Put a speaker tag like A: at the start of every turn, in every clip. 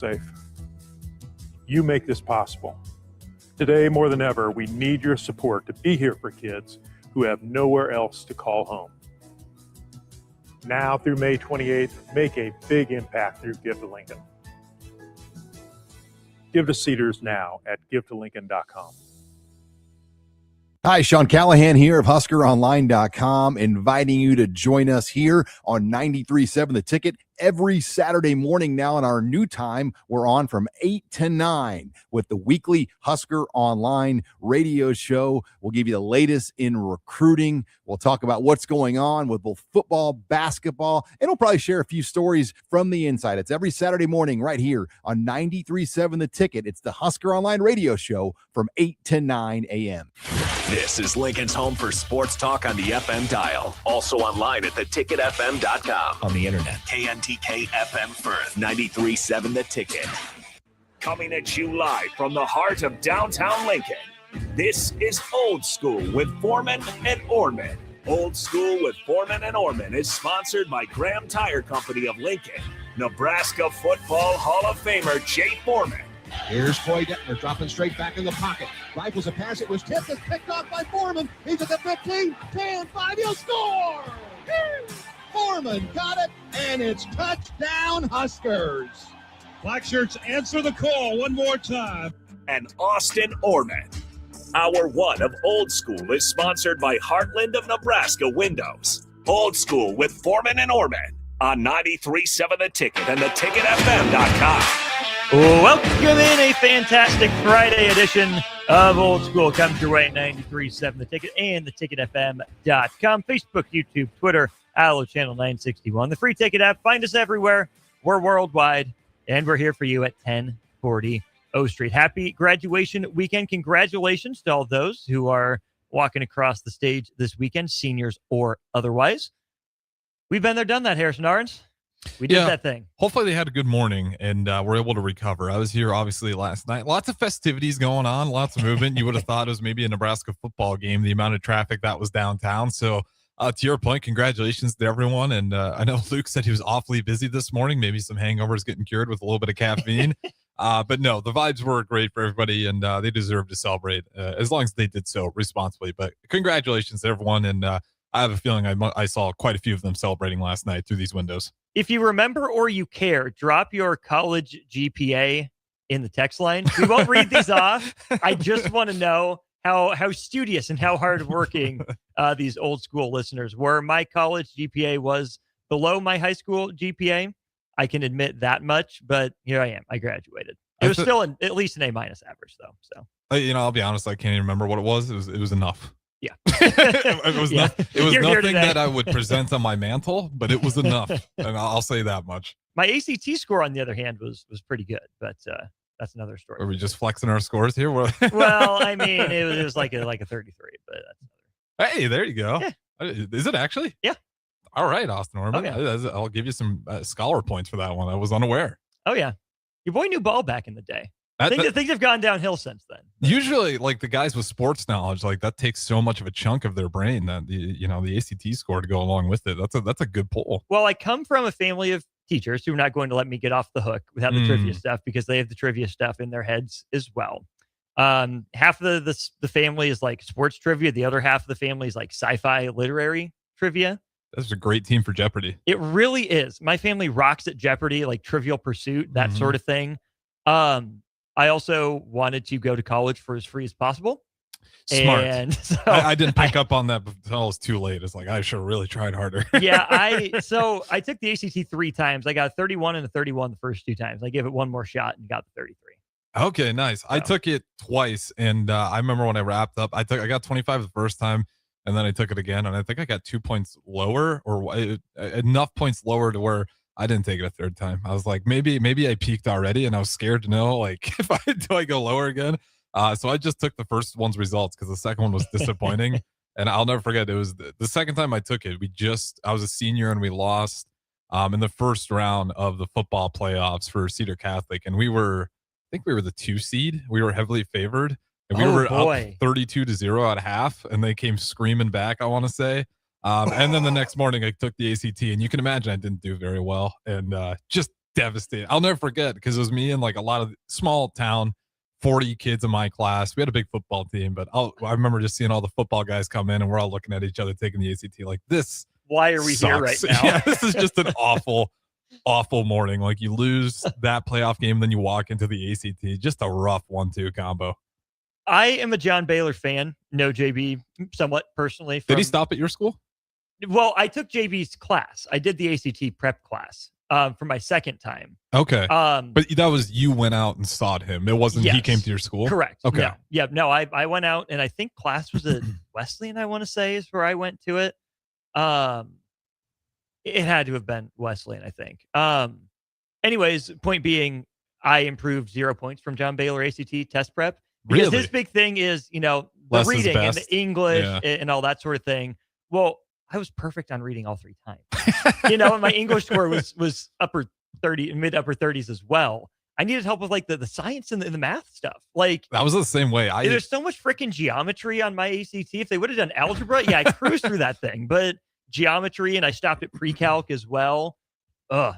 A: safe. You make this possible. Today, more than ever, we need your support to be here for kids who have nowhere else to call home. Now through May 28th, make a big impact through Give to Lincoln. Give to Cedars now at givetolincoln.com.
B: Hi, Sean Callahan here of HuskerOnline.com, inviting you to join us here on 93.7 The Ticket every Saturday morning. Now in our new time, we're on from 8 to 9 with the weekly Husker Online radio show. We'll give you the latest in recruiting. We'll talk about what's going on with both football, basketball, and we'll probably share a few stories from the inside. It's every Saturday morning right here on 93.7 The Ticket. It's the Husker Online radio show from 8 to 9 a.m.
C: This is Lincoln's home for sports talk on the FM dial. Also online at theticketfm.com. On the internet, KNTK FM Firth, 93.7 The Ticket. Coming at you live from the heart of downtown Lincoln. This is Old School with Foreman and Orman. Old School with Foreman and Orman is sponsored by Graham Tire Company of Lincoln, Nebraska Football Hall of Famer Jay Foreman.
D: Here's Troy Detmer dropping straight back in the pocket. Rifles a pass. It was tipped. It's picked off by Foreman. He's at the 15, 10, 5. He'll score! Foreman got it, and it's touchdown Huskers.
E: Black shirts answer the call one more time.
C: And Austin Orman. Hour one of Old School is sponsored by Heartland of Nebraska Windows. Old School with Foreman and Orman on 93.7 The Ticket and theticketfm.com.
F: Welcome in a fantastic Friday edition of Old School. Comes your way, 93.7 The Ticket and theticketfm.com. Facebook, YouTube, Twitter, Allo Channel 961. The free Ticket app. Find us everywhere. We're worldwide, and we're here for you at 1040 O Street. Happy graduation weekend. Congratulations to all those who are walking across the stage this weekend, seniors or otherwise. We've been there, done that, Harrison Arns. We did that thing.
G: Hopefully they had a good morning and were able to recover. I was here obviously last night. Lots of festivities going on, lots of movement. You would have thought it was maybe a Nebraska football game, the amount of traffic that was downtown. So to your point, congratulations to everyone. And I know Luke said he was awfully busy this morning. Maybe some hangovers getting cured with a little bit of caffeine. But no, the vibes were great for everybody, and they deserve to celebrate as long as they did so responsibly. But congratulations to everyone. And I have a feeling I saw quite a few of them celebrating last night through these windows.
F: If you remember or you care, drop your college GPA in the text line. We won't read these off. I just want to know how studious and how hardworking these Old School listeners were. My college GPA was below my high school GPA. I can admit that much, but here I am. I graduated. It was still at least an A- average, though. So
G: I'll be honest. I can't even remember what it was. It was enough.
F: Yeah.
G: It was
F: You're
G: nothing that I would present on my mantle, but it was enough. And I'll say that much.
F: My ACT score, on the other hand, was pretty good, but that's another story.
G: Are we just flexing our scores here?
F: Well, I mean, it was like a 33, but that's
G: hey, there you go.
F: Yeah.
G: Is it actually?
F: Yeah.
G: All right, Austin Orman.
F: Okay.
G: I'll give you some scholar points for that one. I was unaware.
F: Oh, yeah. Your boy knew ball back in the day. Things have gone downhill since then.
G: Usually, like the guys with sports knowledge, like that takes so much of a chunk of their brain that the ACT score to go along with it. That's a good pull.
F: Well, I come from a family of teachers who are not going to let me get off the hook without the trivia stuff because they have the trivia stuff in their heads as well. Half of the family is like sports trivia. The other half of the family is like sci-fi literary trivia.
G: That's a great team for Jeopardy.
F: It really is. My family rocks at Jeopardy, like Trivial Pursuit, that sort of thing. I also wanted to go to college for as free as possible.
G: Smart.
F: And so
G: I didn't pick up on that until it was too late. It's like, I should have really tried harder.
F: Yeah, I took the ACT 3 times. I got a 31 and a 31 the first 2 times. I gave it one more shot and got the 33.
G: Okay, nice. So. I took it twice, and I remember when I wrapped up, I got 25 the first time, and then I took it again, and I think I got 2 points lower, or enough points lower to where I didn't take it a third time. I was like, maybe I peaked already, and I was scared to know, like, do I go lower again? So I just took the first one's results because the second one was disappointing. And I'll never forget, it was the second time I took it. I was a senior and we lost in the first round of the football playoffs for Cedar Catholic. And I think we were the 2 seed. We were heavily favored. And we were up 32-0 at half. And they came screaming back, I want to say. And then the next morning I took the ACT, and you can imagine I didn't do very well. And just devastated. I'll never forget because it was me and like a lot of small town, 40 kids in my class. We had a big football team, but I remember just seeing all the football guys come in and we're all looking at each other taking the ACT like this.
F: Why are we
G: sucks.
F: here right now?
G: Yeah, this is just an awful morning. Like you lose that playoff game, then you walk into the ACT. Just a rough 1-2 combo.
F: I am a John Baylor fan. Know JB somewhat personally.
G: Did he stop at your school?
F: Well, I took JB's class. I did the ACT prep class for my second time.
G: Okay. But that was you went out and sought him. It wasn't he came to your school?
F: Correct.
G: Okay.
F: No. Yeah. No, I went out and I think class was at Wesleyan, I want to say, is where I went to it. It had to have been Wesleyan, I think. Anyways, point being, I improved 0 points from John Baylor ACT test prep. Because
G: Really?
F: his big thing is, the
G: Less is
F: reading and
G: best.
F: the English
G: Yeah.
F: and all that sort of thing. Well, I was perfect on reading all 3 times. And my English score was mid upper 30s as well. I needed help with like the science and the math stuff. Like
G: That was the same way.
F: there's so much freaking geometry on my ACT. If they would have done algebra, I cruised through that thing. But geometry, and I stopped at pre-calc as well.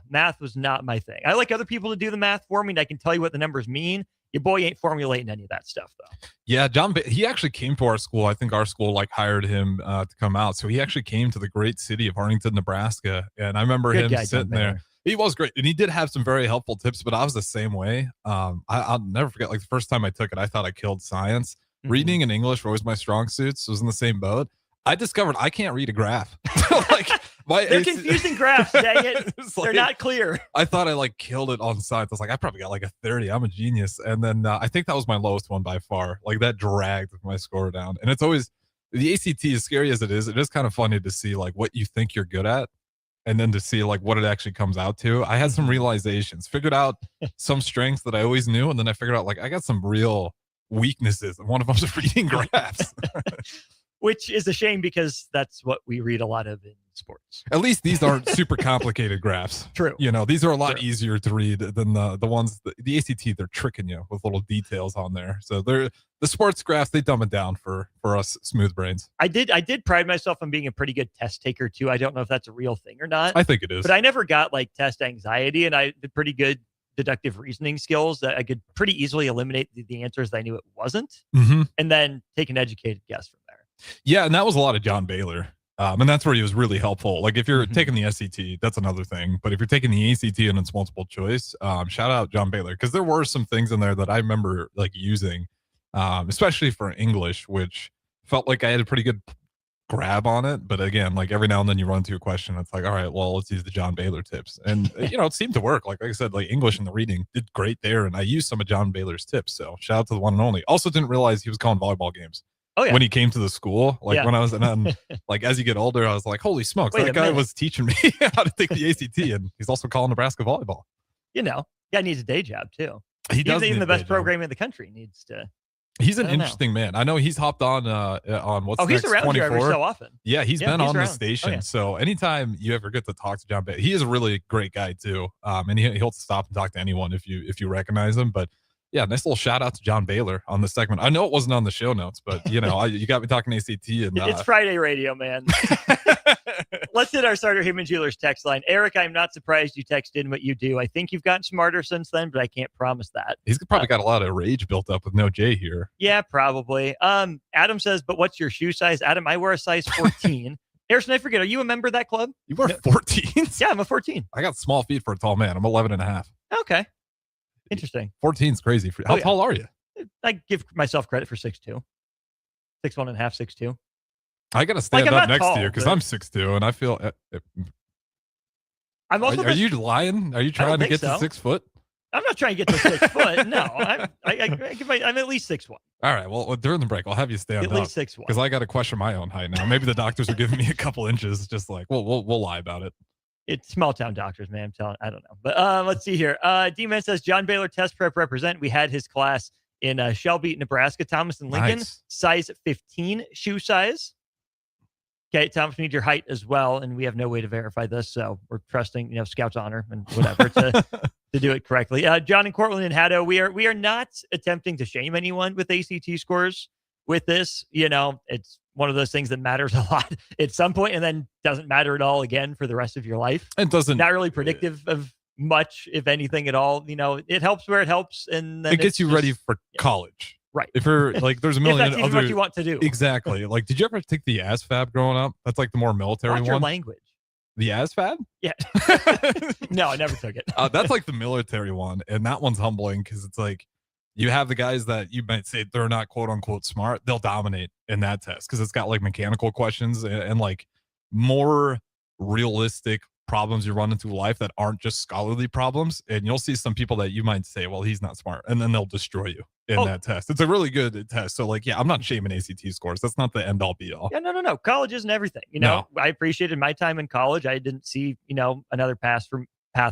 F: Math was not my thing. I like other people to do the math for me, and I can tell you what the numbers mean. Your boy ain't formulating any of that stuff, though.
G: Yeah, he actually came to our school. I think our school hired him to come out. So he actually came to the great city of Arlington, Nebraska. And I remember him sitting there. He was great. And he did have some very helpful tips, but I was the same way. I'll never forget, the first time I took it, I thought I killed science. Mm-hmm. Reading and English were always my strong suits. I was in the same boat. I discovered I can't read a graph.
F: They're confusing graphs, dang it. They're not clear.
G: I thought I killed it on science. I was I probably got a 30. I'm a genius. And then I think that was my lowest one by far. That dragged my score down. And it's always, the ACT, as scary as it is kind of funny to see what you think you're good at. And then to see what it actually comes out to. I had some realizations, figured out some strengths that I always knew. And then I figured out I got some real weaknesses. And one of them was reading graphs.
F: Which is a shame because that's what we read a lot of in sports.
G: At least these aren't super complicated graphs.
F: True.
G: These are a lot easier to read than the ones, the ACT, they're tricking you with little details on there. So the sports graphs, they dumb it down for us smooth brains.
F: I did pride myself on being a pretty good test taker too. I don't know if that's a real thing or not.
G: I think it is.
F: But I never got test anxiety, and I did pretty good deductive reasoning skills that I could pretty easily eliminate the answers that I knew it wasn't, and then take an educated guess from there.
G: Yeah, and that was a lot of John Baylor. And that's where he was really helpful. If you're taking the SAT, that's another thing. But if you're taking the ACT and it's multiple choice, shout out John Baylor. Because there were some things in there that I remember using, especially for English, which felt like I had a pretty good grab on it. But again, every now and then you run into a question. It's all right, well, let's use the John Baylor tips. And, it seemed to work. Like I said, English and the reading did great there. And I used some of John Baylor's tips. So shout out to the one and only. Also didn't realize he was calling volleyball games.
F: Oh, yeah.
G: When he came to the school, when I was as you get older, I was holy smokes, that guy was teaching me how to take the ACT, and he's also calling Nebraska volleyball.
F: Guy needs a day job too.
G: He does.
F: Even the best program in the country needs to.
G: He's an interesting man. I know he's hopped on what's
F: he's
G: next,
F: around
G: 24?
F: here so often.
G: Yeah, he's been on the station.
F: Oh, yeah.
G: So anytime you ever get to talk to John Baylor, he is a really great guy too. And he'll stop and talk to anyone if you recognize him. But yeah, nice little shout out to John Baylor on this segment. I know it wasn't on the show notes, but you got me talking ACT, and
F: it's Friday radio, man. Let's hit our starter Heyman Jewelers text line. Eric, I'm not surprised you text in what you do. I think you've gotten smarter since then, but I can't promise that.
G: He's probably got a lot of rage built up with no J here.
F: Yeah, probably. Adam says, but what's your shoe size? Adam, I wear a size 14. Harrison, I forget, are you a member of that club?
G: You wear 14?
F: Yeah, I'm a 14.
G: I got small feet for a tall man. I'm 11 and a half.
F: Okay. Interesting.
G: 14 is crazy. How tall are you?
F: I give myself credit for 6'2". 6'1.5", 6'2".
G: I got to stand up next to you because I'm 6'2", and I feel.
F: I'm also.
G: Are you lying? Are you trying to get to 6 foot?
F: I'm not trying to get to 6 foot. No, I'm at least 6'1".
G: All right. Well, during the break, I'll have you stand up.
F: At least 6'1".
G: Because I got to question my own height now. Maybe the doctors are giving me a couple inches. Just we'll lie about it.
F: It's small town doctors, man. I'm telling. I don't know, but let's see here. D-Man says John Baylor test prep represent. We had his class in Shelby, Nebraska. Thomas and Lincoln,
G: nice.
F: Size 15 shoe size. Okay, Thomas, we need your height as well, and we have no way to verify this, so we're trusting Scout's honor and whatever to do it correctly. John and Cortland and Haddo, we are not attempting to shame anyone with ACT scores with this. It's one of those things that matters a lot at some point and then doesn't matter at all again for the rest of your life.
G: It doesn't.
F: Not really predictive of much, if anything at all. It helps where it helps, and then
G: it gets you ready for college.
F: Right.
G: If you're like, there's a
F: if
G: million
F: that's even what you want to do.
G: Exactly. Like, did you ever take the ASVAB growing up? That's like the more military
F: Watch
G: one.
F: your language.
G: The ASVAB?
F: Yeah. No, I never took it.
G: That's like the military one. And that one's humbling because it's like you have the guys that you might say they're not quote unquote smart. They'll dominate in that test because it's got like mechanical questions and like more realistic problems you run into life that aren't just scholarly problems. And you'll see some people that you might say, well, he's not smart. And then they'll destroy you in that test. It's a really good test. So like, yeah, I'm not shaming ACT scores. That's not the end all be all.
F: Yeah, no. College isn't everything.
G: No.
F: I appreciated my time in college. I didn't see, another path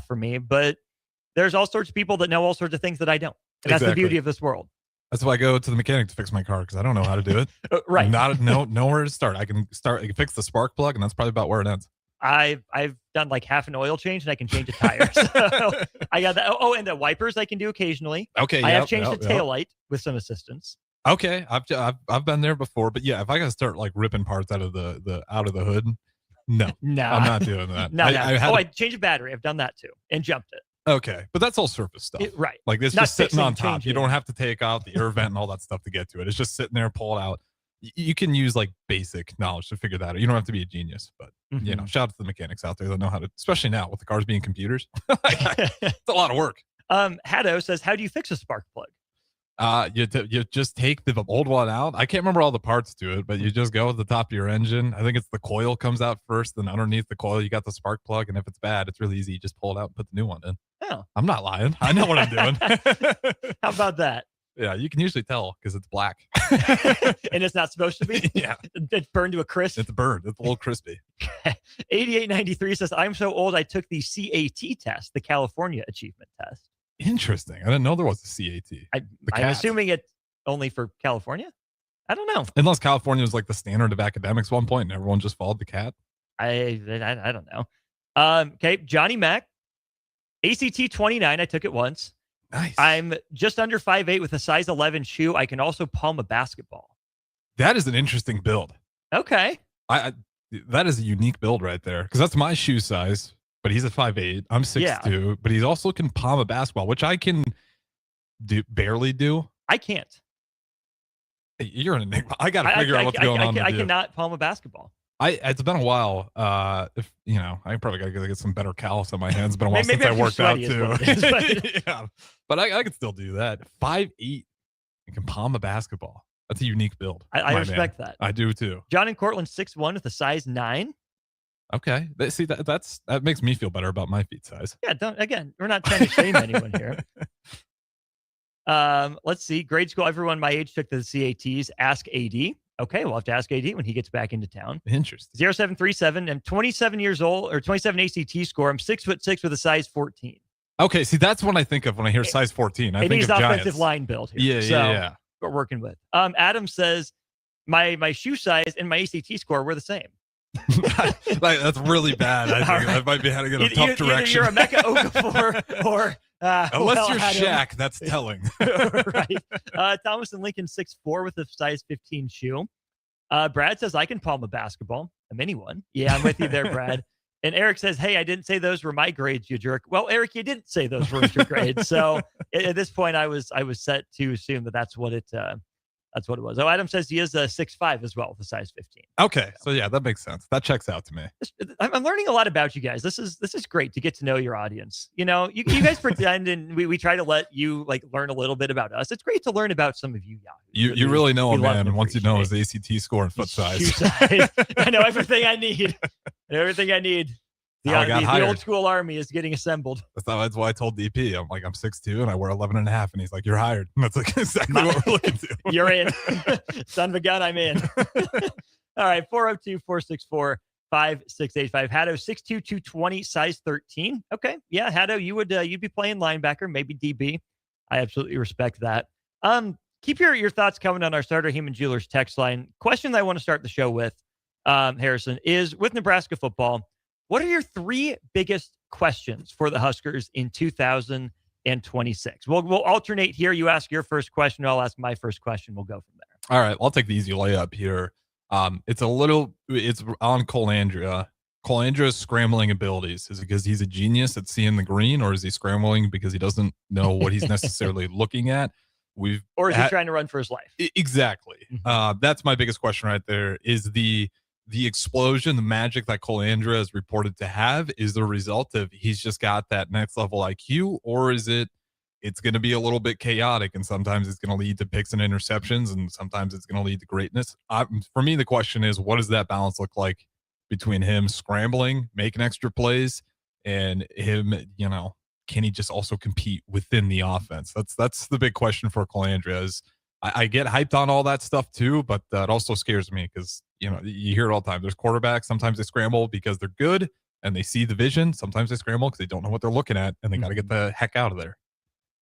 F: for me, but there's all sorts of people that know all sorts of things that I don't. And that's the beauty of this world.
G: That's why I go to the mechanic to fix my car because I don't know how to do it.
F: Right.
G: Nowhere to start. I can fix the spark plug, and that's probably about where it ends.
F: I've done like half an oil change, and I can change a tire. So I got that. Oh, and the wipers I can do occasionally.
G: Okay.
F: I have changed the taillight with some assistance.
G: Okay, I've been there before, but yeah, if I gotta start like ripping parts out of the hood, no, I'm not doing that.
F: I changed a battery. I've done that too, and jumped it.
G: Okay, but that's all surface stuff,
F: right?
G: Like it's just sitting on top. You don't have to take out the air vent and all that stuff to get to it. It's just sitting there, pull it out. You can use like basic knowledge to figure that out. You don't have to be a genius, but shout out to the mechanics out there that know how to, especially now with the cars being computers. It's a lot of work.
F: Haddo says, how do you fix a spark plug?
G: You just take the old one out. I can't remember all the parts to it, but you just go at the top of your engine. I think it's the coil comes out first, then underneath the coil, you got the spark plug. And if it's bad, it's really easy. You just pull it out and put the new one in.
F: Oh,
G: I'm not lying. I know what I'm doing.
F: How about that?
G: Yeah, you can usually tell because it's black.
F: And it's not supposed to be?
G: Yeah.
F: It's burned to a crisp?
G: It's burned. It's a little crispy.
F: 8893 says, I'm so old I took the CAT test, the California Achievement Test.
G: Interesting. I didn't know there was a CAT.
F: I'm assuming it's only for California? I don't know.
G: Unless California was like the standard of academics at one point and everyone just followed the CAT.
F: I don't know. Okay, Johnny Mack. ACT 29, I took it once.
G: Nice.
F: I'm just under 5'8" with a size 11 shoe. I can also palm a basketball.
G: That is an interesting build.
F: Okay.
G: That is a unique build right there because that's my shoe size, but he's a 5'8". I'm 6'2", but he also can palm a basketball, which I can barely do.
F: I can't.
G: You're an enigma. I got to figure out what's going on.
F: I cannot palm a basketball.
G: It's been a while. If I probably got to get some better callus on my hands. It's been a while since I worked out too. Yeah, but I could still do that. 5'8", you can palm a basketball. That's a unique build.
F: I respect that.
G: I do too.
F: John and Cortland 6'1" with a size 9.
G: Okay, see that makes me feel better about my feet size.
F: Yeah, we're not trying to shame anyone here. Let's see. Grade school, everyone my age took the CATs. Ask AD. Okay, we'll have to ask AD when he gets back into town.
G: Interesting.
F: 0737. I'm 27 years old, or 27 ACT score. I'm 6'6" with a size 14.
G: Okay, see, that's what I think of when I hear size 14. I think
F: he's
G: of
F: offensive
G: Giants.
F: line build here.
G: Yeah.
F: We're working with. Adam says my shoe size and my ACT score were the same.
G: That's really bad. I think I might be heading in a tough direction.
F: Either you're a Mecca Okafor or
G: unless you're Shaq, that's telling.
F: Right. Thomas and Lincoln 6'4" with a size 15 shoe. Brad says I can palm a basketball, a mini one. Yeah, I'm with you there, Brad. And Eric says, hey, I didn't say those were my grades, you jerk. Well, Eric, you didn't say those were your grades. So at this point, I was set to assume that that's what it was. Oh, Adam says he is a 6'5" as well with a size 15.
G: Okay, so yeah, that makes sense. That checks out to me.
F: I'm learning a lot about you guys. This is great to get to know your audience. You guys pretend, and we try to let you learn a little bit about us. It's great to learn about some of you Yahoos.
G: You really know a man once you know his ACT score and foot size.
F: I know everything I need. The old school army is getting assembled.
G: That's why I told DP. I'm like, I'm 6'2" and I wear 11 and a half. And he's like, you're hired. And that's exactly what we're looking to.
F: You're in. Son of a gun, I'm in. All right, 402-464-5685. Haddo, 6'2", 220, size 13. Okay, yeah, Haddo, you'd be playing linebacker, maybe DB. I absolutely respect that. Keep your thoughts coming on our Starter Heyman Jewelers text line. Question that I want to start the show with, Harrison, is with Nebraska football, what are your 3 biggest questions for the Huskers in 2026? We'll alternate here. You ask your first question, I'll ask my first question. We'll go from there.
G: All right, I'll take the easy layup here. It's on Colandrea. Colandra's scrambling abilities? Is it because he's a genius at seeing the green, or is he scrambling because he doesn't know what he's necessarily looking at?
F: Or is he trying to run for his life?
G: Exactly. That's my biggest question right there. Is the explosion, the magic that Colandra is reported to have, is the result of he's just got that next level IQ, or is it's going to be a little bit chaotic, and sometimes it's going to lead to picks and interceptions, and sometimes it's going to lead to greatness? For me, the question is, what does that balance look like between him scrambling, making extra plays, and him, can he just also compete within the offense? That's the big question for Colandra. Is I get hyped on all that stuff too, but that also scares me because, you hear it all the time. There's quarterbacks. Sometimes they scramble because they're good and they see the vision. Sometimes they scramble because they don't know what they're looking at and they got to get the heck out of there.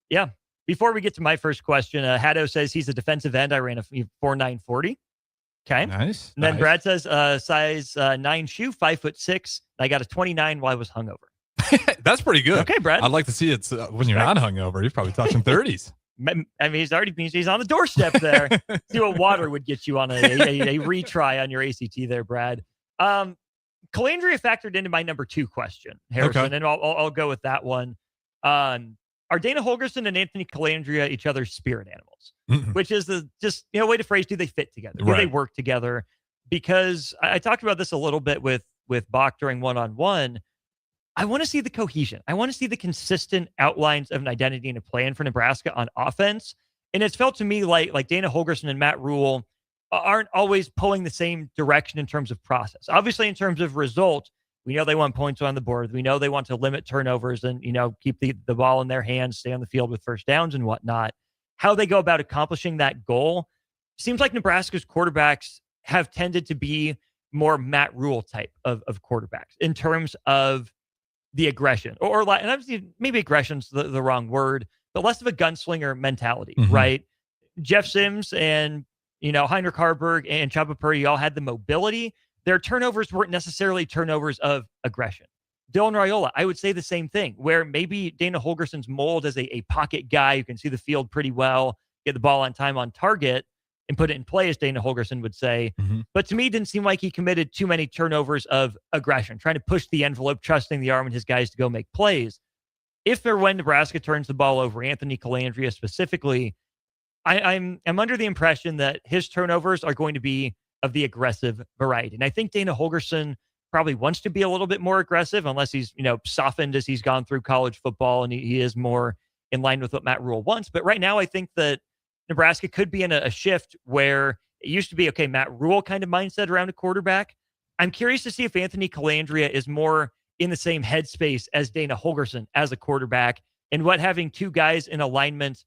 F: Yeah. Before we get to my first question, Haddo says he's a defensive end. I ran a 4.940. Okay.
G: Nice.
F: And then Brad says size 9 shoe, 5'6". I got a 29 while I was hungover.
G: That's pretty good.
F: Okay, Brad.
G: I'd like to see it when you're not hungover. You're probably touching 30s.
F: I mean, he's on the doorstep there. See what water would get you on a retry on your ACT there, Brad. Calandria factored into my number 2 question, Harrison,
G: okay.
F: And I'll go with that one. Are Dana Holgorsen and Anthony Calandria each other's spirit animals?
G: Mm-mm.
F: Which is the way to phrase, do they fit together? Do they work together? Because I talked about this a little bit with Bach during one-on-one. I want to see the cohesion. I want to see the consistent outlines of an identity and a plan for Nebraska on offense. And it's felt to me like Dana Holgorsen and Matt Rule aren't always pulling the same direction in terms of process. Obviously, in terms of result, we know they want points on the board. We know they want to limit turnovers and, keep the ball in their hands, stay on the field with first downs and whatnot. How they go about accomplishing that goal seems like Nebraska's quarterbacks have tended to be more Matt Rule type of quarterbacks in terms of the aggression, or and obviously maybe aggression's the wrong word, but less of a gunslinger mentality, right? Jeff Sims and, Heinrich Harburg and Chaba Purdy all had the mobility. Their turnovers weren't necessarily turnovers of aggression. Dylan Raiola, I would say the same thing, where maybe Dana Holgorsen's mold as a pocket guy who can see the field pretty well, get the ball on time on target, and put it in play, as Dana Holgorsen would say. But to me, it didn't seem like he committed too many turnovers of aggression, trying to push the envelope, trusting the arm and his guys to go make plays. If or when Nebraska turns the ball over, Anthony Calandria specifically, I'm under the impression that his turnovers are going to be of the aggressive variety. And I think Dana Holgorsen probably wants to be a little bit more aggressive, unless he's, softened as he's gone through college football and he is more in line with what Matt Rule wants. But right now, I think that Nebraska could be in a shift where it used to be, okay, Matt Rule kind of mindset around a quarterback. I'm curious to see if Anthony Calandria is more in the same headspace as Dana Holgorsen as a quarterback, and what having 2 guys in alignment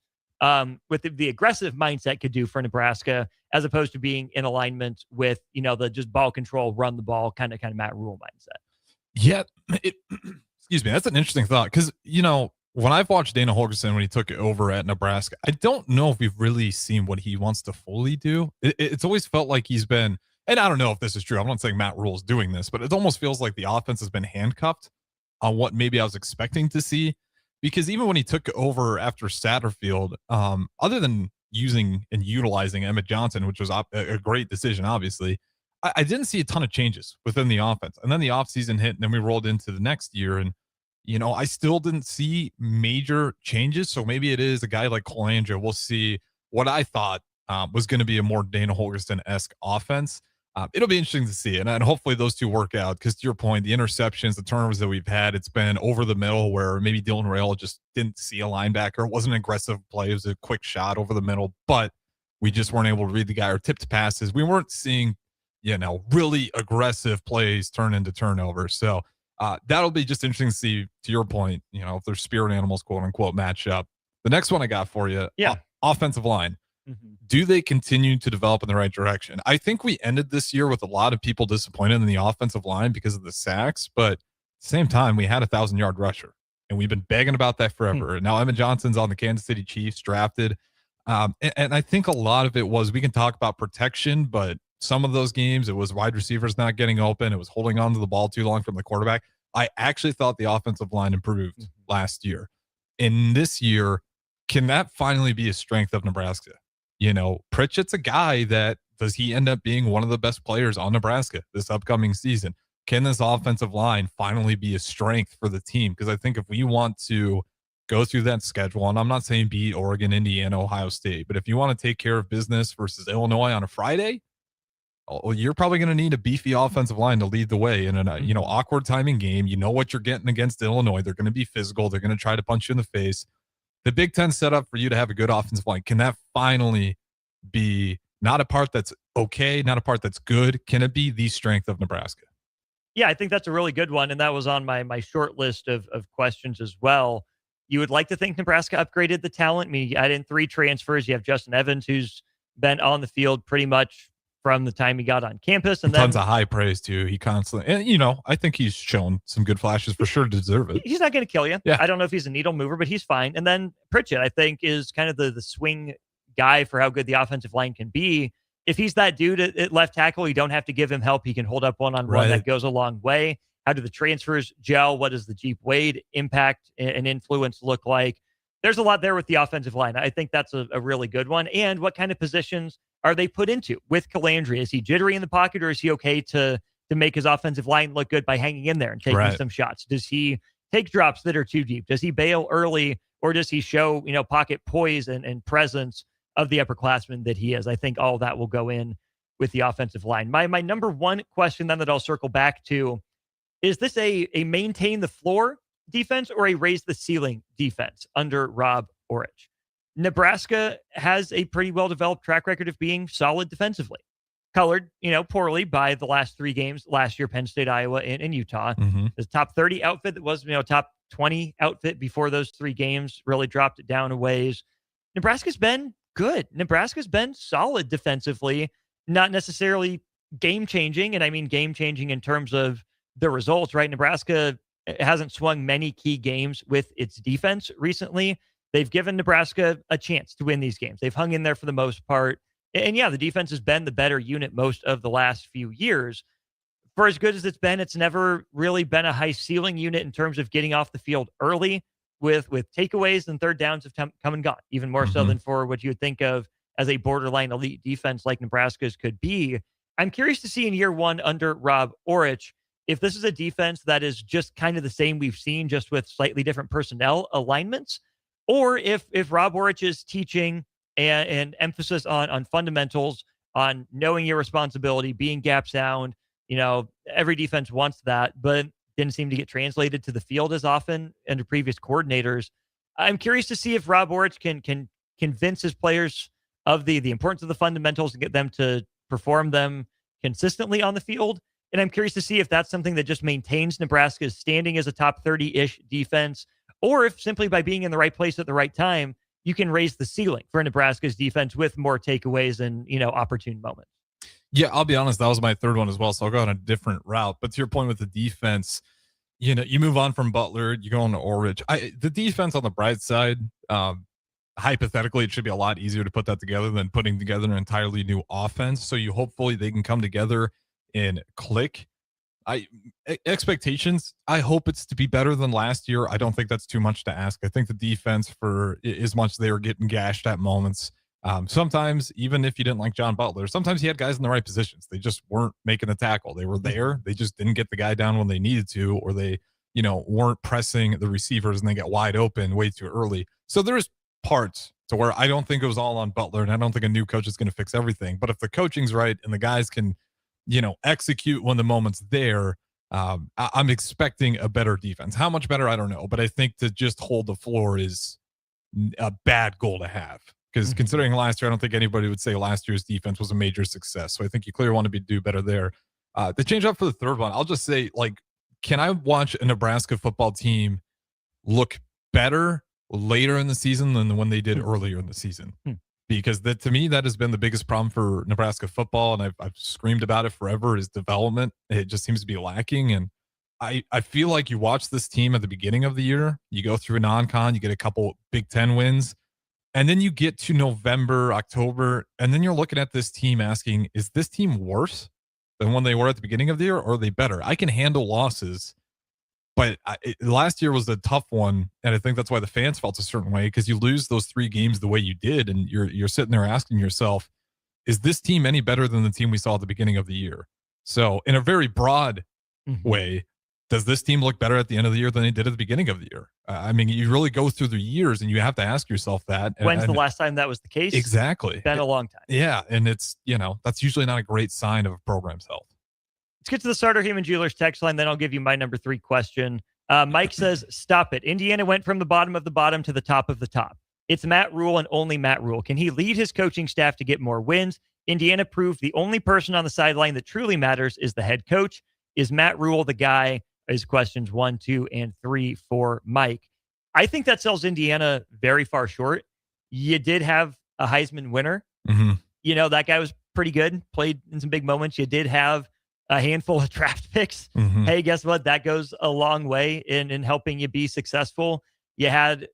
F: with the aggressive mindset could do for Nebraska, as opposed to being in alignment with, the just ball control, run the ball kind of Matt Rule mindset.
G: Yeah. Excuse me. That's an interesting thought. Because, when I've watched Dana Holgorsen when he took it over at Nebraska, I don't know if we've really seen what he wants to fully do. It's always felt like he's been, and I don't know if this is true, I'm not saying Matt Rule is doing this, but it almost feels like the offense has been handcuffed on what maybe I was expecting to see. Because even when he took over after Satterfield, other than using and utilizing Emmett Johnson, which was a great decision, obviously, I didn't see a ton of changes within the offense. And then the offseason hit, and then we rolled into the next year, and I still didn't see major changes. So maybe it is a guy like Calandria. We'll see what I thought was going to be a more Dana Holgorsen-esque offense. It'll be interesting to see. And hopefully those two work out, because to your point, the interceptions, the turnovers that we've had, it's been over the middle, where maybe Dylan Raiola just didn't see a linebacker. It wasn't an aggressive play. It was a quick shot over the middle, but we just weren't able to read the guy or tipped passes. We weren't seeing, really aggressive plays turn into turnovers. So that'll be just interesting to see, to your point, if their spirit animals, quote unquote, match up. The next one I got for you, offensive line. Do they continue to develop in the right direction? I think we ended this year with a lot of people disappointed in the offensive line because of the sacks, but at the same time, we had a 1,000-yard rusher, and we've been begging about that forever. And now Emmett Johnson's on the Kansas City Chiefs, drafted. And I think a lot of it was, we can talk about protection, but some of those games, it was wide receivers not getting open. It was holding on to the ball too long from the quarterback. I actually thought the offensive line improved last year. And this year, can that finally be a strength of Nebraska? Pritchett's a guy that, does he end up being one of the best players on Nebraska this upcoming season? can this offensive line finally be a strength for the team? Because I think if we want to go through that schedule, and I'm not saying beat Oregon, Indiana, Ohio State, but if you want to take care of business versus Illinois on a Friday, well, you're probably going to need a beefy offensive line to lead the way in an awkward timing game. You know what you're getting against Illinois. They're going to be physical. They're going to try to punch you in the face. The Big Ten set up for you to have a good offensive line. Can that finally be not a part that's okay, not a part that's good? Can it be the strength of Nebraska?
F: Yeah, I think that's a really good one. And that was on my short list of questions as well. You would like to think Nebraska upgraded the talent. I mean, you add in 3 transfers. You have Justin Evans, who's been on the field pretty much from the time he got on campus. And
G: tons of high praise, too. He constantly, and, I think he's shown some good flashes for sure to deserve it.
F: He's not going to kill you.
G: Yeah.
F: I don't know if he's a needle mover, but he's fine. And then Pritchett, I think, is kind of the swing guy for how good the offensive line can be. If he's that dude at left tackle, you don't have to give him help. He can hold up one-on-one. That goes a long way. How do the transfers gel? What does the Jeep Wade impact and influence look like? There's a lot there with the offensive line. I think that's a really good one. And what kind of positions are they put into with Calandria? Is he jittery in the pocket, or is he okay to make his offensive line look good by hanging in there and taking some shots? Does he take drops that are too deep? Does he bail early, or does he show, pocket poise and presence of the upperclassman that he is? I think all that will go in with the offensive line. My number one question then that I'll circle back to, is this a maintain the floor defense or a raise the ceiling defense under Rob Orich? Nebraska has a pretty well-developed track record of being solid defensively, colored, poorly by the last 3 games last year, Penn State, Iowa, and Utah. The top 30 outfit that was, top 20 outfit before those 3 games really dropped it down a ways. Nebraska's been good. Nebraska's been solid defensively, not necessarily game-changing, and I mean game-changing in terms of the results, right? Nebraska hasn't swung many key games with its defense recently. They've given Nebraska a chance to win these games. They've hung in there for the most part. And yeah, the defense has been the better unit most of the last few years. For as good as it's been, it's never really been a high ceiling unit in terms of getting off the field early with takeaways, and third downs have come and gone, even more so than for what you would think of as a borderline elite defense like Nebraska's could be. I'm curious to see in year 1 under Rob Orich if this is a defense that is just kind of the same we've seen, just with slightly different personnel alignments, or if Rob Orich is teaching and emphasis on fundamentals, on knowing your responsibility, being gap sound. Every defense wants that, but didn't seem to get translated to the field as often under previous coordinators. I'm curious to see if Rob Orich can convince his players of the importance of the fundamentals and get them to perform them consistently on the field. And I'm curious to see if that's something that just maintains Nebraska's standing as a top 30-ish defense, or if simply by being in the right place at the right time, you can raise the ceiling for Nebraska's defense with more takeaways and, opportune moments.
G: Yeah, I'll be honest, that was my third one as well, so I'll go on a different route. But to your point with the defense, you move on from Butler, you go on to Orich. The defense on the bright side, hypothetically, it should be a lot easier to put that together than putting together an entirely new offense. So hopefully they can come together and click. Expectations, I hope it's to be better than last year. I don't think that's too much to ask. I think the defense, for as much as they were getting gashed at moments, sometimes even if you didn't like John Butler, sometimes he had guys in the right positions. They just weren't making the tackle. They were there. They just didn't get the guy down when they needed to, or they, weren't pressing the receivers and they get wide open way too early. So there's parts to where I don't think it was all on Butler, and I don't think a new coach is going to fix everything. But if the coaching's right and the guys can, execute when the moment's there, I'm expecting a better defense. How much better, I don't know. But I think to just hold the floor is a bad goal to have. Because considering last year, I don't think anybody would say last year's defense was a major success. So I think you clearly want to do better there. To change up for the third one, I'll just say, can I watch a Nebraska football team look better later in the season than when they did earlier in the season? Because to me, that has been the biggest problem for Nebraska football, and I've screamed about it forever, is development. It just seems to be lacking. And I feel like you watch this team at the beginning of the year, you go through a non-con, you get a couple Big Ten wins, and then you get to November, October, and then you're looking at this team asking, is this team worse than when they were at the beginning of the year, or are they better? I can handle losses, but last year was a tough one, and I think that's why the fans felt a certain way, because you lose those 3 games the way you did, and you're sitting there asking yourself, is this team any better than the team we saw at the beginning of the year? So in a very broad way, does this team look better at the end of the year than they did at the beginning of the year? I mean, you really go through the years and you have to ask yourself that.
F: When's the last time that was the case?
G: Exactly.
F: It's been a long time.
G: Yeah. And it's, that's usually not a great sign of a program's health.
F: Let's get to the Starter Heyman Jewelers text line. Then I'll give you my number 3 question. Mike says, stop it. Indiana went from the bottom of the bottom to the top of the top. It's Matt Rule and only Matt Rule. Can he lead his coaching staff to get more wins? Indiana proved the only person on the sideline that truly matters is the head coach. Is Matt Rule the guy? Is questions 1, 2, and 3 for Mike. I think that sells Indiana very far short. You did have a Heisman winner.
G: Mm-hmm.
F: That guy was pretty good, played in some big moments. You did have a handful of draft picks.
G: Mm-hmm.
F: Hey, guess what? That goes a long way in helping you be successful. You had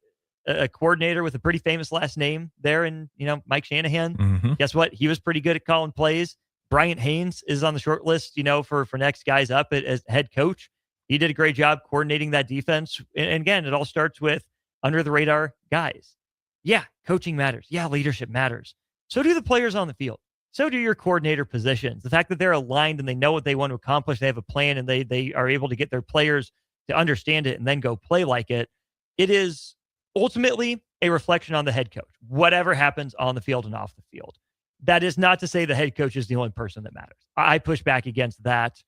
F: a coordinator with a pretty famous last name there in, Mike Shanahan.
G: Mm-hmm.
F: Guess what? He was pretty good at calling plays. Bryant Haynes is on the short list, for next guys up as head coach. He did a great job coordinating that defense. And again, it all starts with under the radar guys. Yeah, coaching matters. Yeah, leadership matters. So do the players on the field. So do your coordinator positions. The fact that they're aligned and they know what they want to accomplish, they have a plan, and they are able to get their players to understand it and then go play like it. It is ultimately a reflection on the head coach, whatever happens on the field and off the field. That is not to say the head coach is the only person that matters. I push back against that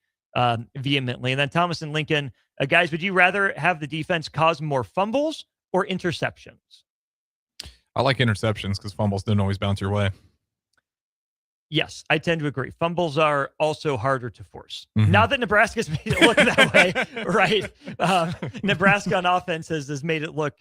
F: vehemently. And then Thomas and Lincoln, guys, would you rather have the defense cause more fumbles or interceptions?
G: I like interceptions because fumbles didn't always bounce your way.
F: Yes, I tend to agree. Fumbles are also harder to force.
G: Mm-hmm.
F: Now that Nebraska's made it look that way, right? Nebraska on offense has made it look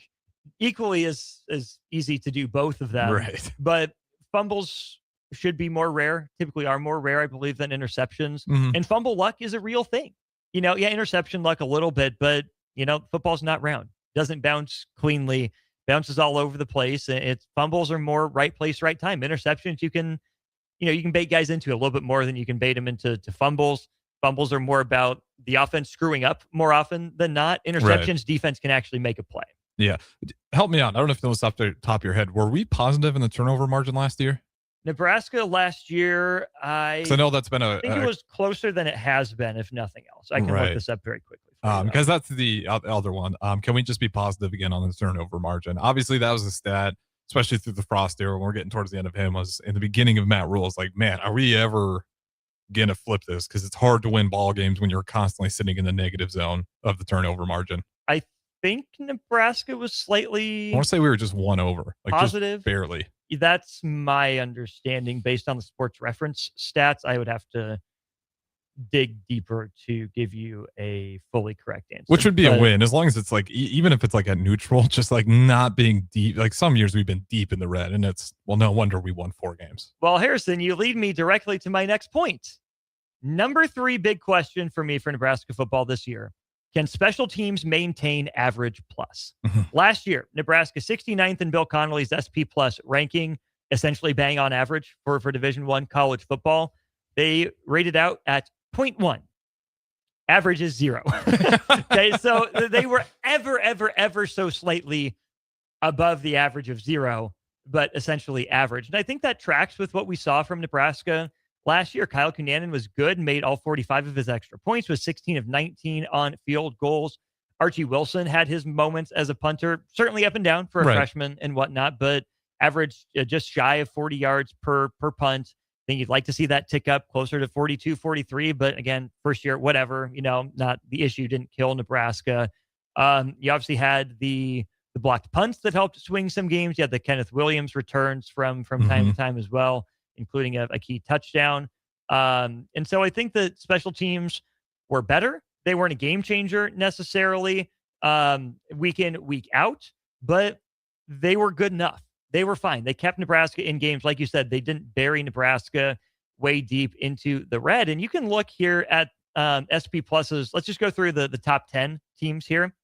F: equally as easy to do both of them.
G: Right.
F: But fumbles should be more rare, typically are more rare, I believe, than interceptions.
G: Mm-hmm.
F: And fumble luck is a real thing. Interception luck a little bit, but, football's not round. Doesn't bounce cleanly, bounces all over the place. It's fumbles are more right place, right time. Interceptions, you can bait guys into a little bit more than you can bait them into fumbles. Fumbles are more about the offense screwing up more often than not. Interceptions, right. Defense can actually make a play.
G: Yeah. Help me out. I don't know if it was off the top of your head. Were we positive in the turnover margin last year?
F: Nebraska last year, I
G: know that's been
F: I think it was closer than it has been, if nothing else. I can look this up very quickly.
G: Because that's the other one. Can we just be positive again on the turnover margin? Obviously, that was a stat, especially through the Frost era when we're getting towards the end of him, was in the beginning of Matt Rule. It's like, man, are we ever going to flip this? Because it's hard to win ball games when you're constantly sitting in the negative zone of the turnover margin.
F: I think Nebraska was slightly...
G: I want to say we were just 1 over.
F: Positive?
G: Just barely.
F: That's my understanding based on the sports reference stats. I would have to dig deeper to give you a fully correct answer.
G: Which would be a win, as long as it's even if it's at neutral, just not being deep. Some years we've been deep in the red, and it's, no wonder we won 4 games.
F: Well, Harrison, you lead me directly to my next point. Number 3 big question for me for Nebraska football this year. Can special teams maintain average plus?
G: Mm-hmm.
F: Last year, Nebraska 69th in Bill Connolly's SP plus ranking, essentially bang on average for Division I college football. They rated out at 0.1. Average is 0. Okay, so they were ever so slightly above the average of 0, but essentially average. And I think that tracks with what we saw from Nebraska last year. Kyle Cunanan was good, made all 45 of his extra points, was 16 of 19 on field goals. Archie Wilson had his moments as a punter, certainly up and down for a freshman and whatnot, but averaged just shy of 40 yards per punt. I think you'd like to see that tick up closer to 42, 43, but again, first year, whatever, not the issue, didn't kill Nebraska. You obviously had the blocked punts that helped swing some games. You had the Kenneth Williams returns from time to time as well, including a key touchdown. And so I think that special teams were better. They weren't a game changer necessarily week in, week out, but they were good enough. They were fine. They kept Nebraska in games. Like you said, they didn't bury Nebraska way deep into the red. And you can look here at SP Pluses. Let's just go through the top 10 teams here.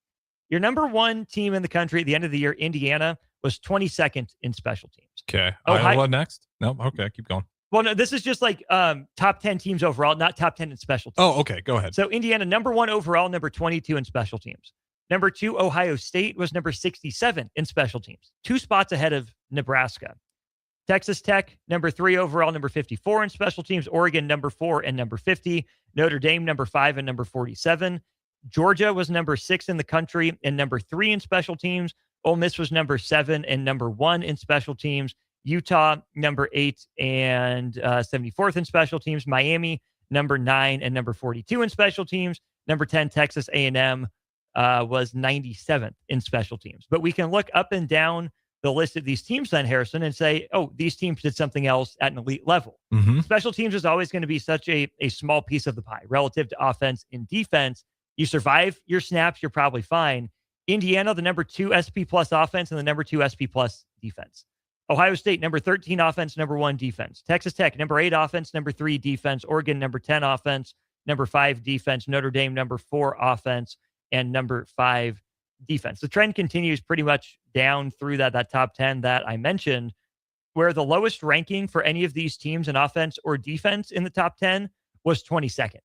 F: Your number 1 team in the country at the end of the year, Indiana, was 22nd in special teams.
G: Okay. Iowa next? No? Okay, keep going.
F: Well, no, this is just top 10 teams overall, not top 10 in special teams.
G: Oh, okay. Go ahead.
F: So Indiana, number 1 overall, number 22 in special teams. Number 2, Ohio State was number 67 in special teams, 2 spots ahead of Nebraska. Texas Tech, number 3 overall, number 54 in special teams. Oregon, number 4 and number 50. Notre Dame, number 5 and number 47. Georgia was number 6 in the country and number 3 in special teams. Ole Miss was number 7 and number 1 in special teams. Utah, number 8 and 74th in special teams. Miami, number 9 and number 42 in special teams. Number 10, Texas A&M was 97th in special teams. But we can look up and down the list of these teams then, Harrison, and say, oh, these teams did something else at an elite level.
G: Mm-hmm.
F: Special teams is always going to be such a small piece of the pie relative to offense and defense. You survive your snaps, you're probably fine. Indiana, the number 2 SP plus offense and the number 2 SP plus defense. Ohio State, number 13 offense, number 1 defense. Texas Tech, number 8 offense, number 3 defense. Oregon, number 10 offense, number 5 defense. Notre Dame, number 4 offense, and number 5 defense. The trend continues pretty much down through that top 10 that I mentioned, where the lowest ranking for any of these teams in offense or defense in the top 10 was 22nd.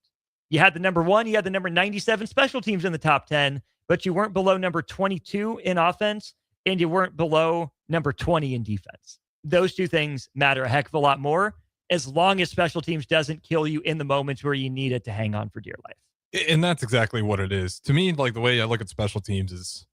F: You had the number 1, you had the number 97 special teams in the top 10, but you weren't below number 22 in offense, and you weren't below number 20 in defense. Those two things matter a heck of a lot more, as long as special teams doesn't kill you in the moments where you need it to hang on for dear life.
G: And that's exactly what it is. To me, like the way I look at special teams is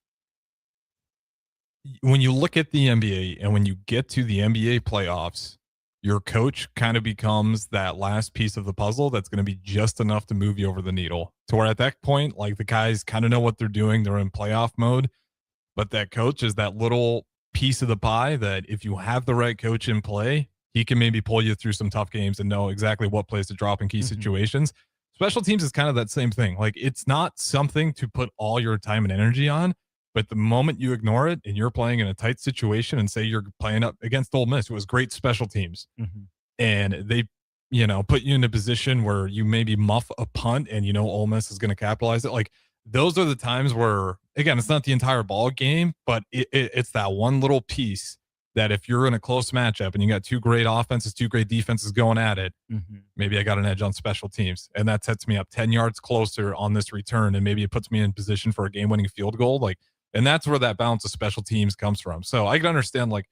G: when you look at the NBA and when you get to the NBA playoffs, your coach kind of becomes that last piece of the puzzle that's going to be just enough to move you over the needle. To where at that point, like the guys kind of know what they're doing. They're in playoff mode, but that coach is that little piece of the pie that if you have the right coach in play, he can maybe pull you through some tough games and know exactly what plays to drop in key situations. Special teams is kind of that same thing. Like it's not something to put all your time and energy on, but the moment you ignore it and you're playing in a tight situation and say you're playing up against Ole Miss, it was great special teams. And they, put you in a position where you maybe muff a punt and, Ole Miss is going to capitalize it. Like those are the times where, again, it's not the entire ball game, but it's that one little piece that if you're in a close matchup and you got 2 great offenses, 2 great defenses going at it, maybe I got an edge on special teams. And that sets me up 10 yards closer on this return. And maybe it puts me in position for a game-winning field goal. Like, and that's where that balance of special teams comes from. So I can understand, like,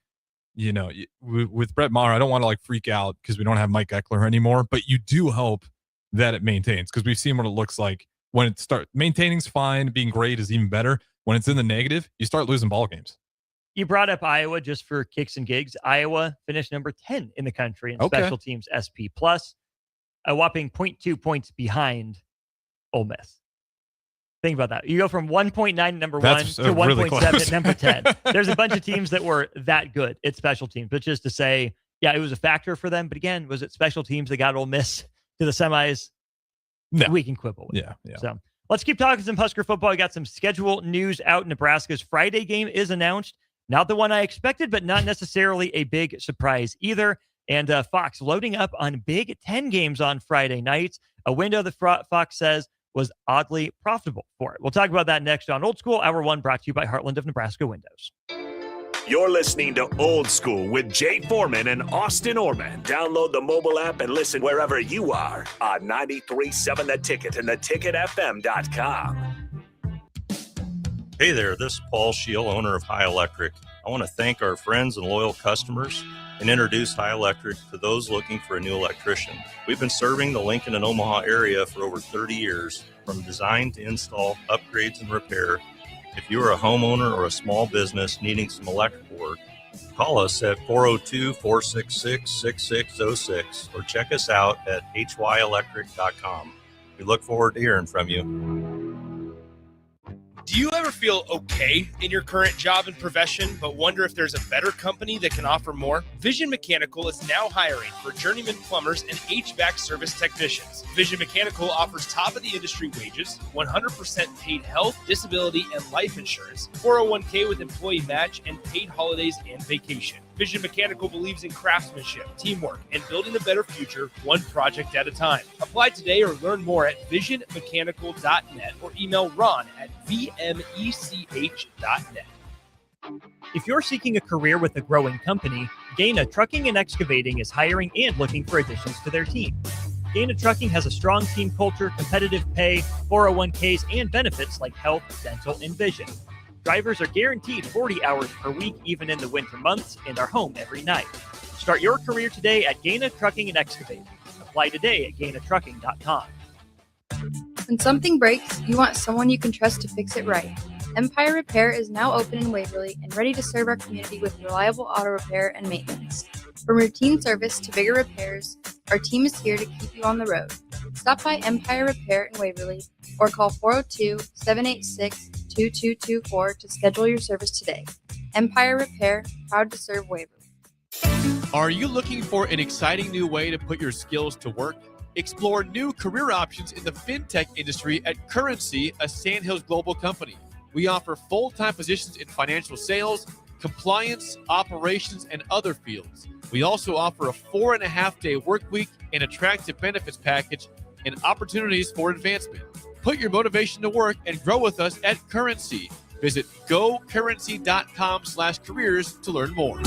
G: with Brett Maher, I don't want to like freak out because we don't have Mike Eckler anymore, but you do hope that it maintains because we've seen what it looks like when it starts. Maintaining's fine. Being great is even better. When it's in the negative, you start losing ball games.
F: You brought up Iowa just for kicks and gigs. Iowa finished number 10 in the country in special teams SP plus, a whopping 0.2 points behind Ole Miss. Think about that. You go from 1.9 number 1 to 1.7 really number 10. There's a bunch of teams that were that good at special teams, but just to say, yeah, it was a factor for them. But again, was it special teams that got Ole Miss to the semis? No. We can quibble with
G: yeah.
F: So let's keep talking some Husker football. We got some schedule news out. Nebraska's Friday game is announced. Not the one I expected, but not necessarily a big surprise either. And Fox loading up on Big Ten games on Friday nights, a window that Fox says was oddly profitable for it. We'll talk about that next on Old School. Hour 1 brought to you by Heartland of Nebraska Windows.
C: You're listening to Old School with Jay Foreman and Austin Orman. Download the mobile app and listen wherever you are on 93.7 The Ticket and theticketfm.com.
H: Hey there, this is Paul Scheel, owner of High Electric. I want to thank our friends and loyal customers and introduce High Electric to those looking for a new electrician. We've been serving the Lincoln and Omaha area for over 30 years, from design to install, upgrades, and repair. If you are a homeowner or a small business needing some electrical work, call us at 402-466-6606 or check us out at hyelectric.com. We look forward to hearing from you.
I: Do you ever feel okay in your current job and profession, but wonder if there's a better company that can offer more? Vision Mechanical is now hiring for journeyman plumbers and HVAC service technicians. Vision Mechanical offers top-of-the-industry wages, 100% paid health, disability, and life insurance, 401k with employee match, and paid holidays and vacation. Vision Mechanical believes in craftsmanship, teamwork, and building a better future, one project at a time. Apply today or learn more at visionmechanical.net or email Ron at vmech.net.
F: If you're seeking a career with a growing company, Gaina Trucking and Excavating is hiring and looking for additions to their team. Gaina Trucking has a strong team culture, competitive pay, 401ks, and benefits like health, dental, and vision. Drivers are guaranteed 40 hours per week, even in the winter months, and are home every night. Start your career today at Gaina Trucking and Excavating. Apply today at GainaTrucking.com.
J: When something breaks, you want someone you can trust to fix it right. Empire Repair is now open in Waverly and ready to serve our community with reliable auto repair and maintenance. From routine service to bigger repairs, our team is here to keep you on the road. Stop by Empire Repair in Waverly or call 402-786-2224 to schedule your service today. Empire Repair, proud to serve Waverly.
K: Are you looking for an exciting new way to put your skills to work? Explore new career options in the fintech industry at Currency, a Sandhills Global company. We offer full-time positions in financial sales, compliance, operations, and other fields. We also offer a 4.5-day work week, an attractive benefits package, and opportunities for advancement. Put your motivation to work and grow with us at Currency. Visit gocurrency.com/careers to learn more.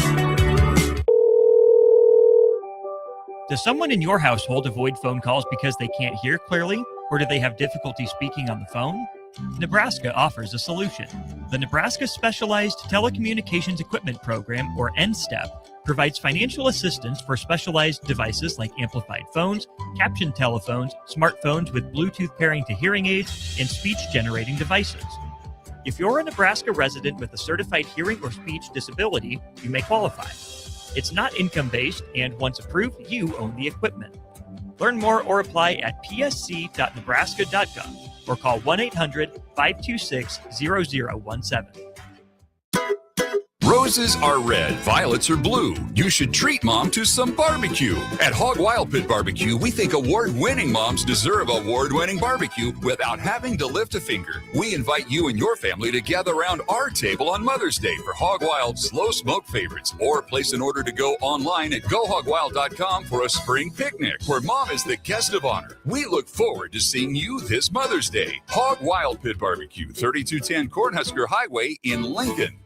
F: Does someone in your household avoid phone calls because they can't hear clearly, or do they have difficulty speaking on the phone? Nebraska offers a solution. The Nebraska Specialized Telecommunications Equipment Program, or NSTEP, provides financial assistance for specialized devices like amplified phones, captioned telephones, smartphones with Bluetooth pairing to hearing aids, and speech-generating devices. If you're a Nebraska resident with a certified hearing or speech disability, you may qualify. It's not income-based, and once approved, you own the equipment. Learn more or apply at psc.nebraska.gov or call 1-800-526-0017.
L: Roses are red, violets are blue. You should treat mom to some barbecue. At Hog Wild Pit Barbecue, we think award-winning moms deserve award-winning barbecue without having to lift a finger. We invite you and your family to gather around our table on Mother's Day for Hog Wild slow smoke favorites, or place an order to go online at gohogwild.com for a spring picnic where mom is the guest of honor. We look forward to seeing you this Mother's Day. Hog Wild Pit Barbecue, 3210 Cornhusker Highway in Lincoln.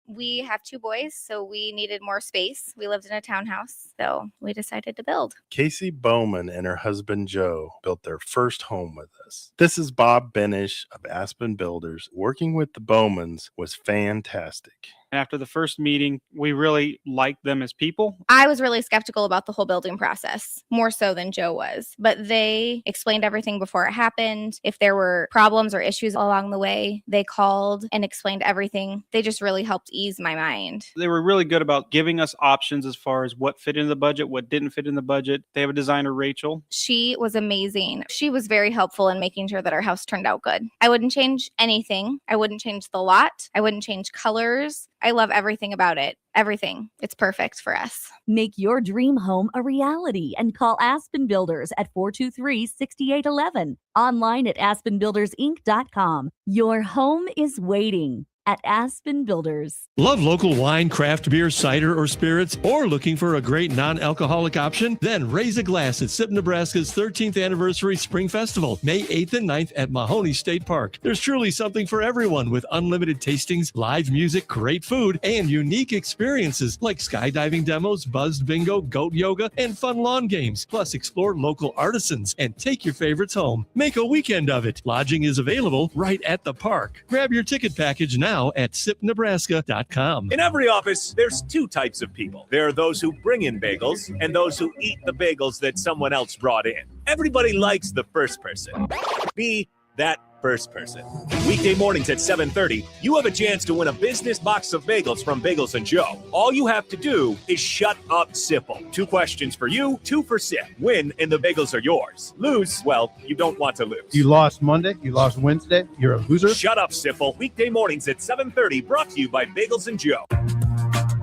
M: We have 2 boys, so we needed more space. We lived in a townhouse, so we decided to build.
N: Casey Bowman and her husband Joe built their first home with us. This is Bob Benish of Aspen Builders. Working with the Bowmans was fantastic.
O: After the first meeting, we really liked them as people.
M: I was really skeptical about the whole building process, more so than Joe was. But they explained everything before it happened. If there were problems or issues along the way, they called and explained everything. They just really helped ease my mind.
O: They were really good about giving us options as far as what fit in the budget, what didn't fit in the budget. They have a designer, Rachel.
M: She was amazing. She was very helpful in making sure that our house turned out good. I wouldn't change anything. I wouldn't change the lot. I wouldn't change colors. I love everything about it. Everything. It's perfect for us.
P: Make your dream home a reality and call Aspen Builders at 423-6811. Online at aspenbuildersinc.com. Your home is waiting at Aspen Builders.
Q: Love local wine, craft beer, cider, or spirits, or looking for a great non-alcoholic option? Then raise a glass at SIP Nebraska's 13th Anniversary Spring Festival, May 8th and 9th at Mahoney State Park. There's truly something for everyone with unlimited tastings, live music, great food, and unique experiences like skydiving demos, buzzed bingo, goat yoga, and fun lawn games. Plus, explore local artisans and take your favorites home. Make a weekend of it. Lodging is available right at the park. Grab your ticket package now at sipnebraska.com.
C: In every office, there's 2 types of people. There are those who bring in bagels and those who eat the bagels that someone else brought in. Everybody likes the first person. Be that first person. Weekday mornings at 7:30, you have a chance to win a business box of bagels from Bagels & Joe. All you have to do is shut up, Sipple. 2 questions for you, 2 for Sip. Win, and the bagels are yours. Lose, well, you don't want to lose.
R: You lost Monday, you lost Wednesday, you're a loser.
C: Shut up, Sipple. Weekday mornings at 7:30, brought to you by Bagels & Joe.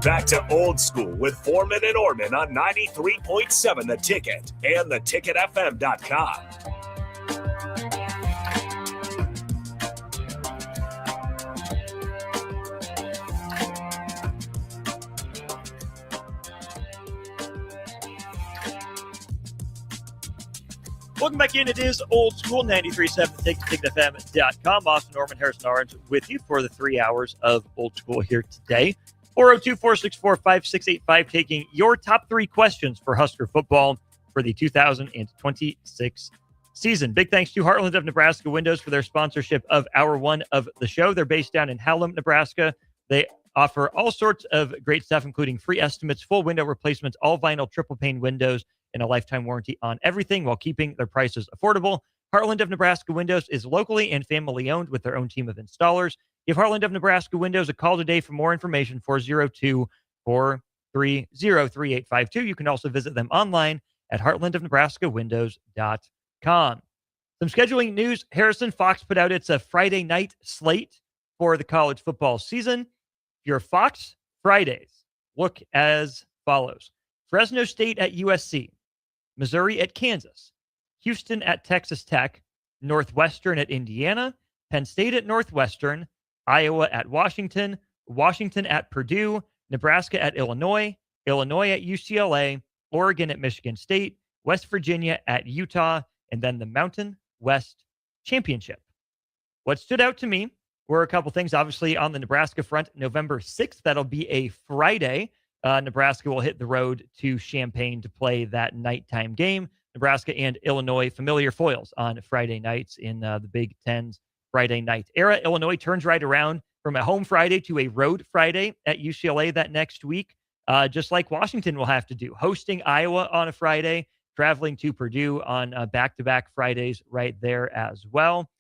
C: Back to old school with Foreman and Orman on 93.7 The Ticket and theticketfm.com.
F: Welcome back in. It is Old School, 93.7 TicketFM.com. Austin, Norman, Harrison Orange with you for the 3 hours of Old School here today. 402-464-5685, taking your top 3 questions for Husker football for the 2026 season. Big thanks to Heartland of Nebraska Windows for their sponsorship of Hour 1 of the show. They're based down in Hallam, Nebraska. They offer all sorts of great stuff, including free estimates, full window replacements, all vinyl triple pane windows, and a lifetime warranty on everything while keeping their prices affordable. Heartland of Nebraska Windows is locally and family owned with their own team of installers. Give Heartland of Nebraska Windows a call today for more information, 402-430-3852. You can also visit them online at heartlandofnebraskawindows.com. Some scheduling news. Harrison Fox put out its Friday night slate for the college football season. Your Fox Fridays look as follows: Fresno State at USC, Missouri at Kansas, Houston at Texas Tech, Northwestern at Indiana, Penn State at Northwestern, Iowa at Washington, Washington at Purdue, Nebraska at Illinois, Illinois at UCLA, Oregon at Michigan State, West Virginia at Utah, and then the Mountain West Championship. What stood out to me were a couple things. Obviously, on the Nebraska front, November 6th, that'll be a Friday. Nebraska will hit the road to Champaign to play that nighttime game. Nebraska and Illinois, familiar foils on Friday nights in the Big Ten's Friday night era. Illinois turns right around from a home Friday to a road Friday at UCLA that next week, just like Washington will have to do, hosting Iowa on a Friday, traveling to Purdue on back-to-back Fridays right there as well.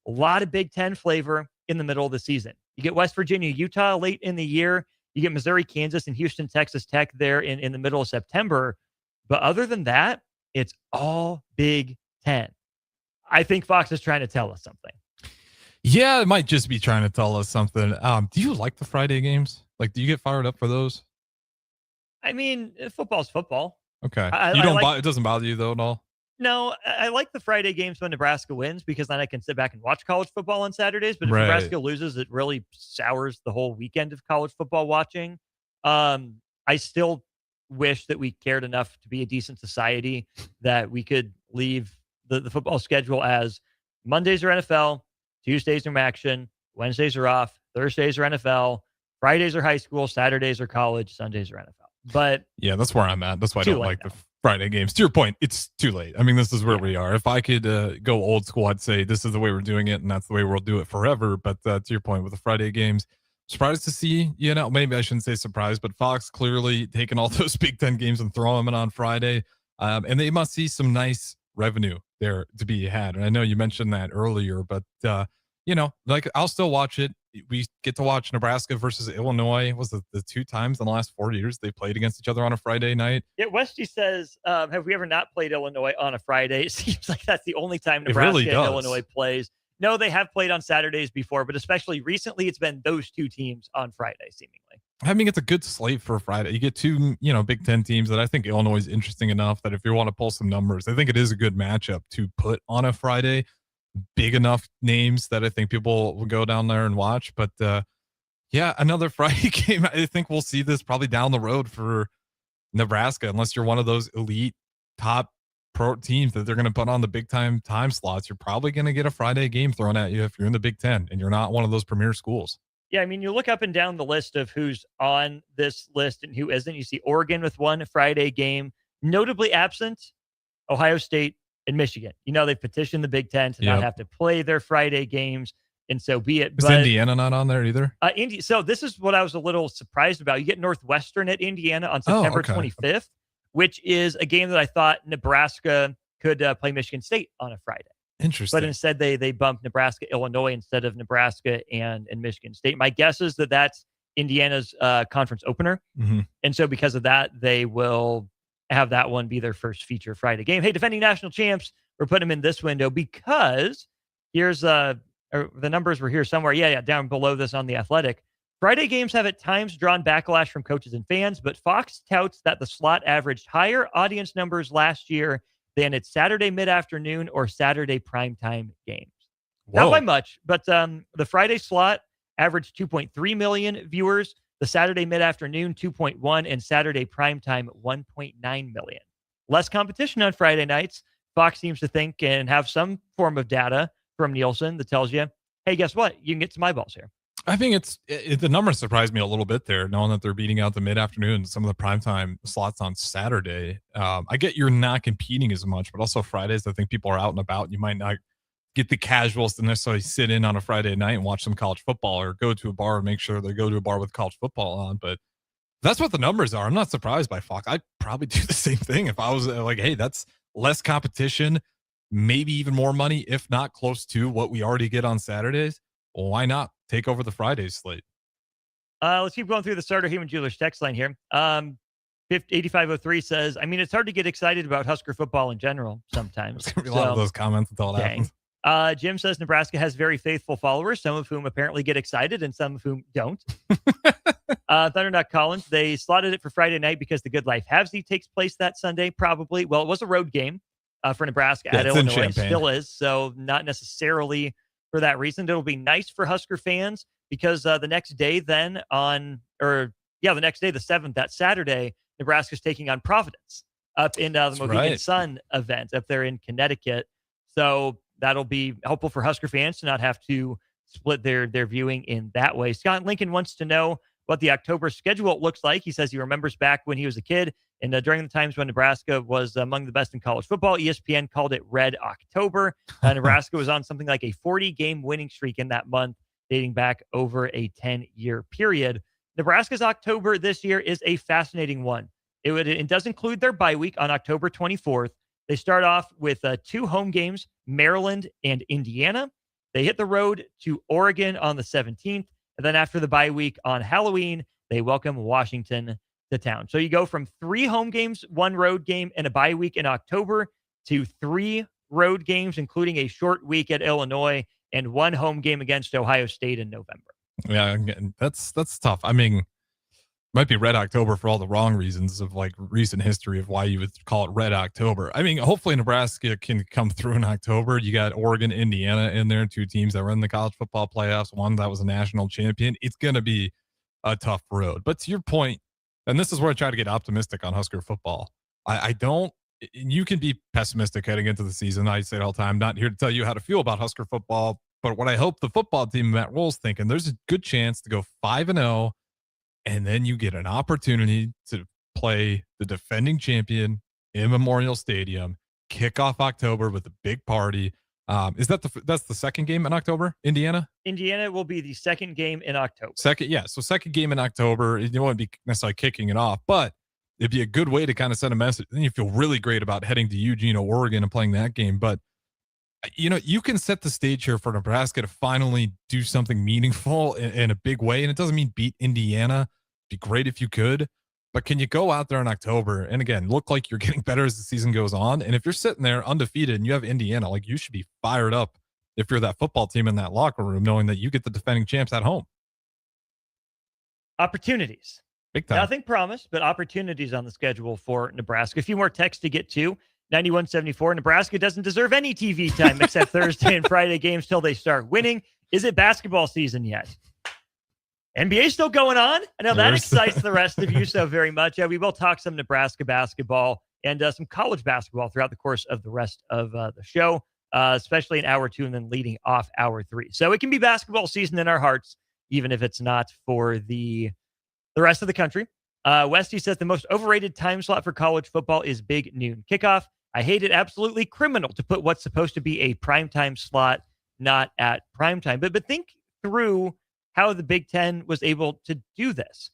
F: A lot of Big Ten flavor in the middle of the season. You get West Virginia, Utah late in the year. You get Missouri, Kansas, and Houston, Texas Tech there in the middle of September. But other than that, it's all Big Ten. I think Fox is trying to tell us something.
G: Yeah, it might just be trying to tell us something. Do you like the Friday games? Like, do you get fired up for those?
F: I mean, football's football.
G: Okay.
F: It
G: doesn't bother you though at all?
F: No, I like the Friday games when Nebraska wins because then I can sit back and watch college football on Saturdays. But if
G: Right.
F: Nebraska loses, it really sours the whole weekend of college football watching. I still wish that we cared enough to be a decent society that we could leave the football schedule as Mondays are NFL, Tuesdays are action, Wednesdays are off, Thursdays are NFL, Fridays are high school, Saturdays are college, Sundays are NFL. But
G: yeah, that's where I'm at. That's why I
F: too
G: don't
F: late
G: like
F: now.
G: the Friday games. To your point, it's too late. I mean, this is where we are. If I could go old school, I'd say this is the way we're doing it, and that's the way we'll do it forever. But to your point, with the Friday games, surprised to see, maybe I shouldn't say surprised, but Fox clearly taking all those Big Ten games and throwing them in on Friday. And they must see some nice revenue there to be had. And I know you mentioned that earlier, but, I'll still watch it. We get to watch Nebraska versus Illinois. Was it the 2 times in the last 4 years they played against each other on a Friday night?
F: Yeah, Westy says, have we ever not played Illinois on a Friday? It seems like that's the only time
G: It
F: Nebraska
G: really
F: and
G: does.
F: Illinois plays. No, they have played on Saturdays before, but especially recently, it's been those two teams on Friday, seemingly.
G: I mean, it's a good slate for Friday. You get 2, Big Ten teams that I think Illinois is interesting enough that if you want to pull some numbers, I think it is a good matchup to put on a Friday. Big enough names that I think people will go down there and watch. But another Friday game. I think we'll see this probably down the road for Nebraska, unless you're one of those elite top pro teams that they're going to put on the big time slots. You're probably going to get a Friday game thrown at you if you're in the Big Ten and you're not one of those premier schools.
F: Yeah, I mean, you look up and down the list of who's on this list and who isn't. You see Oregon with one Friday game, notably absent Ohio State and Michigan. They've petitioned the Big Ten to not have to play their Friday games, and so be it.
G: Is Indiana not on there either?
F: So this is what I was a little surprised about. You get Northwestern at Indiana on September 25th, which is a game that I thought Nebraska could play Michigan State on a Friday.
G: Interesting.
F: But instead, they bumped Nebraska, Illinois instead of Nebraska and Michigan State. My guess is that that's Indiana's conference opener.
G: Mm-hmm.
F: And so because of that, they will have that one be their first feature Friday game. Hey, defending national champs, we're putting them in this window because here's the numbers were here somewhere. Yeah, down below this on The Athletic. Friday games have at times drawn backlash from coaches and fans, but Fox touts that the slot averaged higher audience numbers last year than its Saturday mid-afternoon or Saturday primetime games.
G: Whoa.
F: Not by much, but the Friday slot averaged 2.3 million viewers, the Saturday mid-afternoon 2.1, and Saturday primetime 1.9 million. Less competition on Friday nights. Fox seems to think and have some form of data from Nielsen that tells you, hey, guess what? You can get some eyeballs here.
G: I think the numbers surprised me a little bit there, knowing that they're beating out the mid-afternoon, some of the primetime slots on Saturday. I get you're not competing as much, but also Fridays, I think people are out and about. You might not get the casuals to necessarily sit in on a Friday night and watch some college football, or go to a bar and make sure they go to a bar with college football on. But that's what the numbers are. I'm not surprised by Fox. I'd probably do the same thing if I was like, hey, that's less competition, maybe even more money, if not close to what we already get on Saturdays. Well, why not take over the Fridays slate?
F: Let's keep going through the Starter Heyman Jewelers text line here. 8503 says, I mean, it's hard to get excited about Husker football in general sometimes.
G: There's going to be a lot of those comments until it happens.
F: Jim says Nebraska has very faithful followers, some of whom apparently get excited and some of whom don't. Thundernut Collins, they slotted it for Friday night because the Good Life Halvesy takes place that Sunday, probably. Well, it was a road game for Nebraska at Illinois. Still is, so not necessarily for that reason. It'll be nice for Husker fans because the next day then the next day, the 7th, that Saturday, Nebraska's taking on Providence up in the Mohegan Sun event up there in Connecticut. So that'll be helpful for Husker fans to not have to split their viewing in that way. Scott Lincoln wants to know what the October schedule looks like. He says he remembers back when he was a kid and during the times when Nebraska was among the best in college football, ESPN called it Red October. Nebraska was on something like a 40-game winning streak in that month, dating back over a 10-year period. Nebraska's October this year is a fascinating one. It does include their bye week on October 24th. They start off with 2 home games, Maryland and Indiana. They hit the road to Oregon on the 17th. And then after the bye week on Halloween, they welcome Washington to town. So you go from 3 home games, 1 road game, and a bye week in October to 3 road games, including a short week at Illinois and 1 home game against Ohio State in November.
G: Yeah, that's tough. I mean, might be Red October for all the wrong reasons of like recent history of why you would call it Red October. I mean, hopefully Nebraska can come through in October. You got Oregon, Indiana in there, 2 teams that were in the college football playoffs, one that was a national champion. It's going to be a tough road. But to your point, and this is where I try to get optimistic on Husker football. I don't, you can be pessimistic heading into the season. I say it all the time, not here to tell you how to feel about Husker football, but what I hope the football team, Matt Rule's thinking, there's a good chance to go 5-0. And then you get an opportunity to play the defending champion in Memorial Stadium, kick off October with a big party. That's the second game in October, Indiana?
F: Indiana will be the second game in October.
G: Second game in October. You don't want to be necessarily kicking it off, but it'd be a good way to kind of send a message. Then you feel really great about heading to Eugene, Oregon and playing that game. But you can set the stage here for Nebraska to finally do something meaningful in a big way. And it doesn't mean beat Indiana. It'd be great if you could, but can you go out there in October and again, look like you're getting better as the season goes on? And if you're sitting there undefeated and you have Indiana, like you should be fired up if you're that football team in that locker room, knowing that you get the defending champs at home.
F: Opportunities.
G: Big time.
F: Nothing promised, but opportunities on the schedule for Nebraska. A few more texts to get to. 9174, Nebraska doesn't deserve any TV time except Thursday and Friday games till they start winning. Is it basketball season yet? NBA still going on? I know that excites the rest of you so very much. We will talk some Nebraska basketball and some college basketball throughout the course of the rest of the show, especially in hour 2 and then leading off hour 3. So it can be basketball season in our hearts, even if it's not for the rest of the country. Westy says the most overrated time slot for college football is big noon kickoff. I hate it. Absolutely criminal to put what's supposed to be a primetime slot not at primetime. But think through how the Big Ten was able to do this.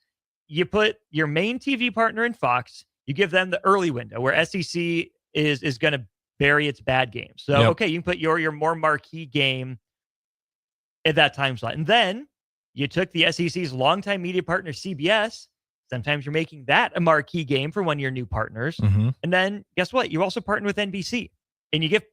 F: You put your main TV partner in Fox, you give them the early window where SEC is going to bury its bad games. So, okay, you can put your more marquee game at that time slot. And then you took the SEC's longtime media partner, CBS. Sometimes you're making that a marquee game for one of your new partners.
G: Mm-hmm.
F: And then guess what? You also partner with NBC and you give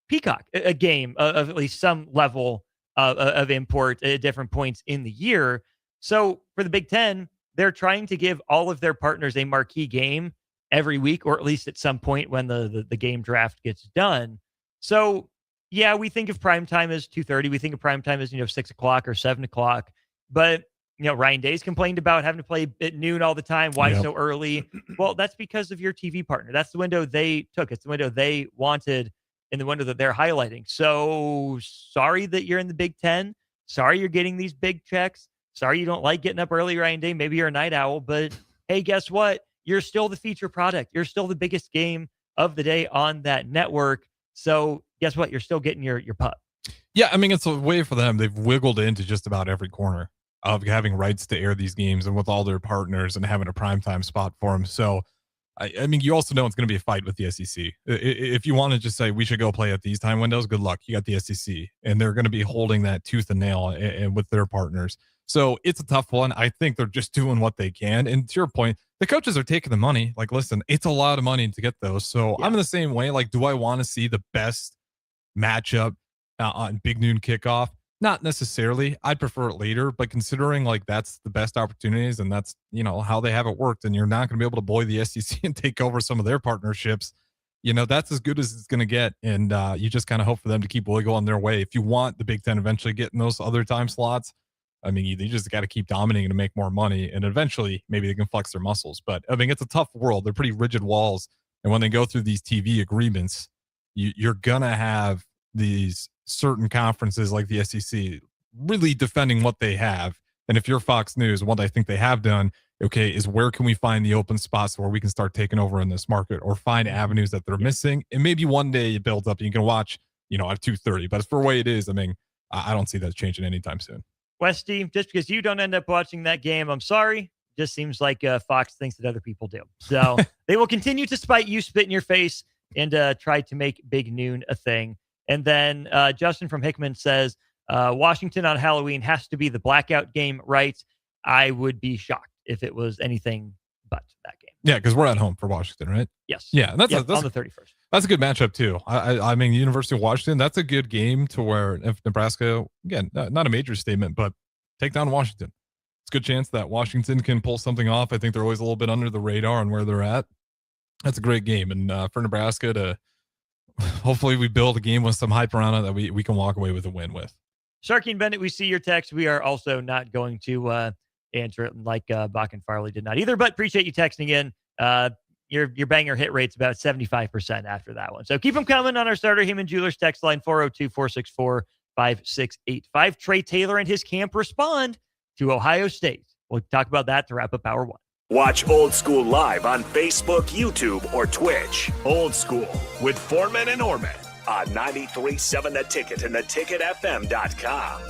F: Peacock a game of at least some level of import at different points in the year. So for the Big Ten, they're trying to give all of their partners a marquee game every week, or at least at some point when the game draft gets done. So yeah, we think of primetime as 2:30. We think of primetime as, 6 o'clock or 7 o'clock. But Ryan Day's complained about having to play at noon all the time. Why so early? Well, that's because of your TV partner. That's the window they took. It's the window they wanted in the window that they're highlighting. So sorry that you're in the Big Ten. Sorry you're getting these big checks. Sorry you don't like getting up early, Ryan Day. Maybe you're a night owl, but hey, guess what? You're still the feature product. You're still the biggest game of the day on that network. So guess what? You're still getting your pup.
G: Yeah, I mean, it's a way for them. They've wiggled into just about every corner of having rights to air these games and with all their partners and having a primetime spot for them. So, I mean, you also know it's going to be a fight with the SEC. If you want to just say we should go play at these time windows, good luck. You got the SEC, and they're going to be holding that tooth and nail and with their partners. So it's a tough one. I think they're just doing what they can. And to your point, the coaches are taking the money. Like, listen, it's a lot of money to get those. So I'm in the same way. Like, do I want to see the best matchup on big noon kickoff? Not necessarily. I'd prefer it later, but considering like that's the best opportunities and that's, how they have it worked, and you're not going to be able to bully the SEC and take over some of their partnerships, that's as good as it's going to get. And you just kind of hope for them to keep wiggling their way. If you want the Big Ten eventually getting those other time slots, I mean, you just got to keep dominating to make more money, and eventually maybe they can flex their muscles. But I mean, it's a tough world. They're pretty rigid walls. And when they go through these TV agreements, you're going to have these certain conferences like the SEC really defending what they have. And if you're Fox News, what I think they have done, is where can we find the open spots where we can start taking over in this market, or find avenues that they're missing. And maybe one day it builds up and you can watch, at 2:30. But for the way it is, I mean, I don't see that changing anytime soon.
F: Westy, just because you don't end up watching that game, I'm sorry. Just seems like Fox thinks that other people do. So they will continue to spite you, spit in your face, and try to make Big Noon a thing. And then Justin from Hickman says, Washington on Halloween has to be the blackout game, right? I would be shocked if it was anything but that game.
G: Yeah, because we're at home for Washington, right?
F: Yes.
G: Yeah, that's
F: on the 31st.
G: That's a good matchup, too. I mean, University of Washington, that's a good game to where if Nebraska, again, not a major statement, but take down Washington. It's a good chance that Washington can pull something off. I think they're always a little bit under the radar on where they're at. That's a great game. And for Nebraska to hopefully we build a game with some hype around it that we can walk away with a win with.
F: Sharky and Bennett, we see your text. We are also not going to answer it like Bach and Farley did not either, but appreciate you texting in. Your banger hit rate's about 75% after that one. So keep them coming on our Starter Heyman Jewelers text line 402-464-5685. Trey Taylor and his camp respond to Ohio State. We'll talk about that to wrap up Hour 1.
C: Watch Old School live on Facebook, YouTube, or Twitch. Old School with Foreman and Orman on 93.7 The Ticket and theticketfm.com.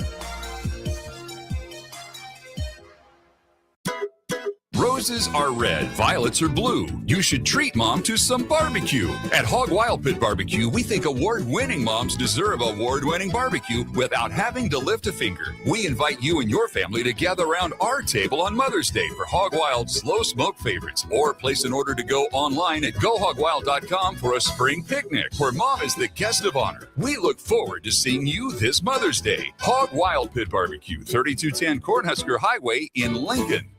L: Roses are red, violets are blue. You should treat mom to some barbecue. At Hog Wild Pit Barbecue, we think award-winning moms deserve award-winning barbecue without having to lift a finger. We invite you and your family to gather around our table on Mother's Day for Hog Wild's slow smoke favorites, or place an order to go online at gohogwild.com for a spring picnic where mom is the guest of honor. We look forward to seeing you this Mother's Day. Hog Wild Pit Barbecue, 3210 Cornhusker Highway in Lincoln.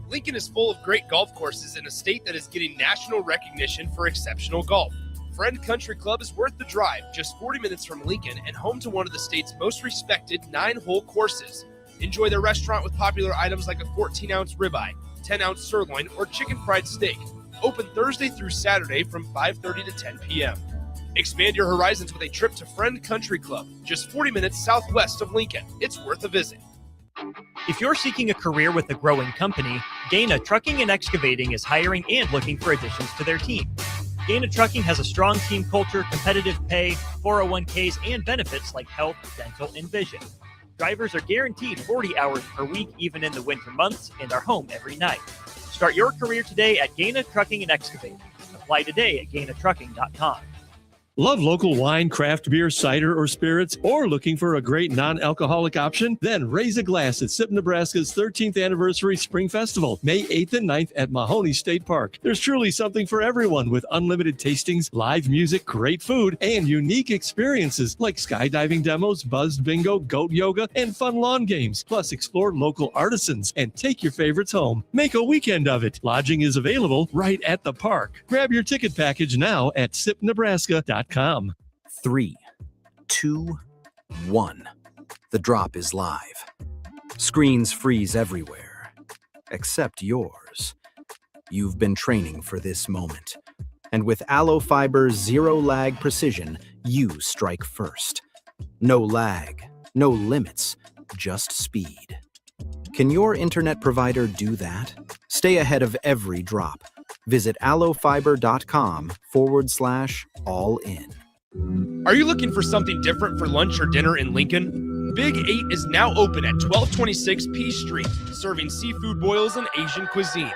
I: Lincoln is full of great golf courses in a state that is getting national recognition for exceptional golf. Friend Country Club is worth the drive, just 40 minutes from Lincoln and home to one of the state's most respected 9-hole courses. Enjoy their restaurant with popular items like a 14-ounce ribeye, 10-ounce sirloin, or chicken fried steak. Open Thursday through Saturday from 5:30 to 10 p.m. Expand your horizons with a trip to Friend Country Club, just 40 minutes southwest of Lincoln. It's worth a visit.
F: If you're seeking a career with a growing company, Gaina Trucking and Excavating is hiring and looking for additions to their team. Gaina Trucking has a strong team culture, competitive pay, 401ks, and benefits like health, dental, and vision. Drivers are guaranteed 40 hours per week, even in the winter months, and are home every night. Start your career today at Gaina Trucking and Excavating. Apply today at GainaTrucking.com.
Q: Love local wine, craft beer, cider, or spirits, or looking for a great non-alcoholic option? Then raise a glass at SIP Nebraska's 13th Anniversary Spring Festival, May 8th and 9th at Mahoney State Park. There's truly something for everyone with unlimited tastings, live music, great food, and unique experiences like skydiving demos, buzzed bingo, goat yoga, and fun lawn games. Plus, explore local artisans and take your favorites home. Make a weekend of it. Lodging is available right at the park. Grab your ticket package now at sipnebraska.com.
S: 3, 2, 1. The drop is live. Screens freeze everywhere, except yours. You've been training for this moment. And with Allo Fiber's zero-lag precision, you strike first. No lag, no limits, just speed. Can your internet provider do that? Stay ahead of every drop. Visit allofiber.com/all-in.
I: Are you looking for something different for lunch or dinner in Lincoln? Big 8 is now open at 1226 P Street, serving seafood boils and Asian cuisine.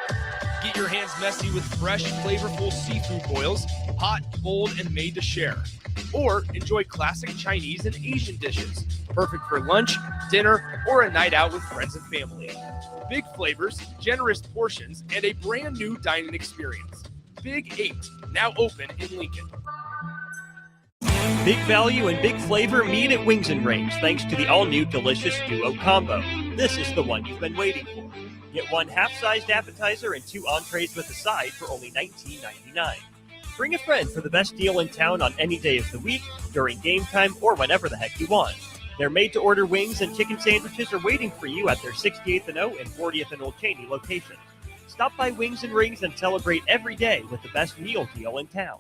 I: Get your hands messy with fresh, flavorful seafood boils, hot, cold, and made to share. Or enjoy classic Chinese and Asian dishes, perfect for lunch, dinner, or a night out with friends and family. Big flavors, generous portions, and a brand new dining experience. Big 8, now open in Lincoln.
F: Big value and big flavor meet at Wings and Rings thanks to the all-new delicious Duo Combo. This is the one you've been waiting for. Get one half-sized appetizer and 2 entrees with a side for only $19.99. Bring a friend for the best deal in town on any day of the week, during game time, or whenever the heck you want. Their made-to-order wings and chicken sandwiches are waiting for you at their 68th and O and 40th and Old Cheney locations. Stop by Wings and Rings and celebrate every day with the best meal deal in town.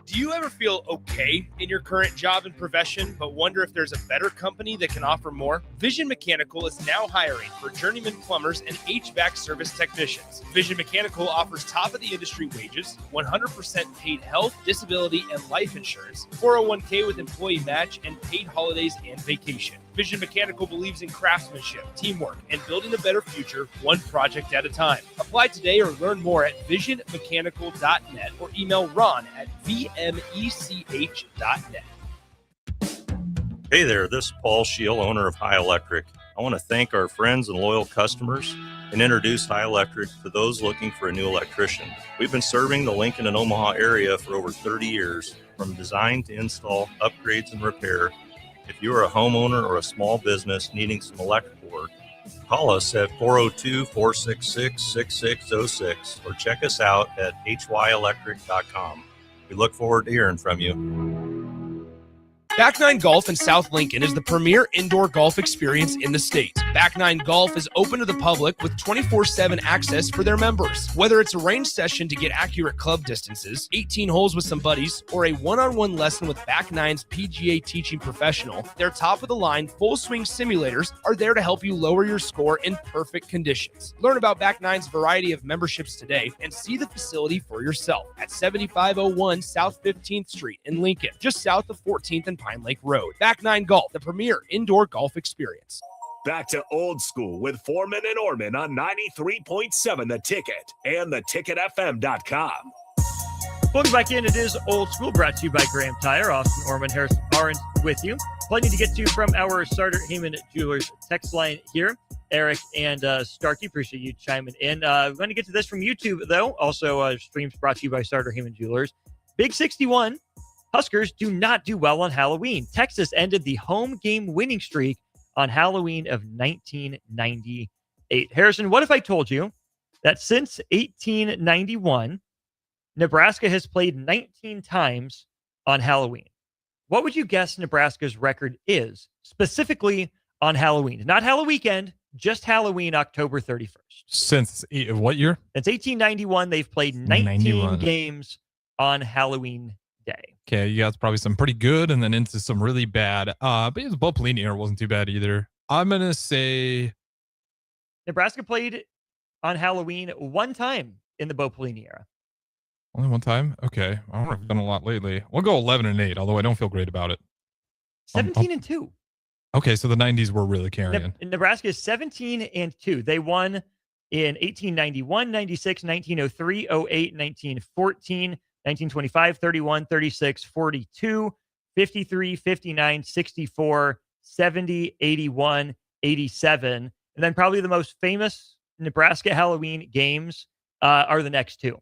I: Do you ever feel okay in your current job and profession, but wonder if there's a better company that can offer more? Vision Mechanical is now hiring for journeyman plumbers and HVAC service technicians. Vision Mechanical offers top-of-the-industry wages, 100% paid health, disability, and life insurance, 401k with employee match, and paid holidays and vacation. Vision Mechanical believes in craftsmanship, teamwork, and building a better future one project at a time. Apply today or learn more at visionmechanical.net or email Ron at vmech.net.
H: Hey there, this is Paul Scheel, owner of High Electric. I want to thank our friends and loyal customers and introduce High Electric to those looking for a new electrician. We've been serving the Lincoln and Omaha area for over 30 years, from design to install, upgrades, and repair. If you are a homeowner or a small business needing some electrical work, call us at 402-466-6606 or check us out at hyelectric.com. We look forward to hearing from you.
I: Back Nine Golf in South Lincoln is the premier indoor golf experience in the state. Back Nine Golf is open to the public with 24/7 access for their members. Whether it's a range session to get accurate club distances, 18 holes with some buddies, or a one-on-one lesson with Back Nine's PGA teaching professional, their top-of-the-line full-swing simulators are there to help you lower your score in perfect conditions. Learn about Back Nine's variety of memberships today and see the facility for yourself at 7501 South 15th Street in Lincoln, just south of 14th and Pine Lake Road. Back Nine Golf, the premier indoor golf experience.
C: Back to old school with Foreman and Orman on 93.7 The Ticket and theticketfm.com.
F: Welcome back in. It is Old School, brought to you by Graham Tire. Austin Orman, Harrison Barnes with you. Plenty to get to from our Sartor Heyman Jewelers text line here. Eric and Starkey, appreciate you chiming in. We're going to get to this from YouTube, though. Also, streams brought to you by Sartor Heyman Jewelers. Big 61. Huskers do not do well on Halloween. Texas ended the home game winning streak on Halloween of 1998. Harrison, what if I told you that since 1891, Nebraska has played 19 times on Halloween? What would you guess Nebraska's record is, specifically on Halloween? Not Halloween weekend, just Halloween, October 31st.
G: Since what year?
F: Since 1891, they've played 19 games on Halloween day.
G: Okay, you got probably some pretty good and then into some really bad. But the Bo Pelini era wasn't too bad either. I'm going to say
F: Nebraska played on Halloween one time in the Bo Pelini era.
G: Only one time? Okay. I don't know if I've done a lot lately. We'll go 11-8, although I don't feel great about it.
F: 17-2.
G: Okay, so the 90s were really carrying.
F: Nebraska is 17-2. They won in 1891, 96, 1903, 08, 1914, 1925, 31, 36, 42, 53, 59, 64, 70, 81, 87. And then probably the most famous Nebraska Halloween games are the next two.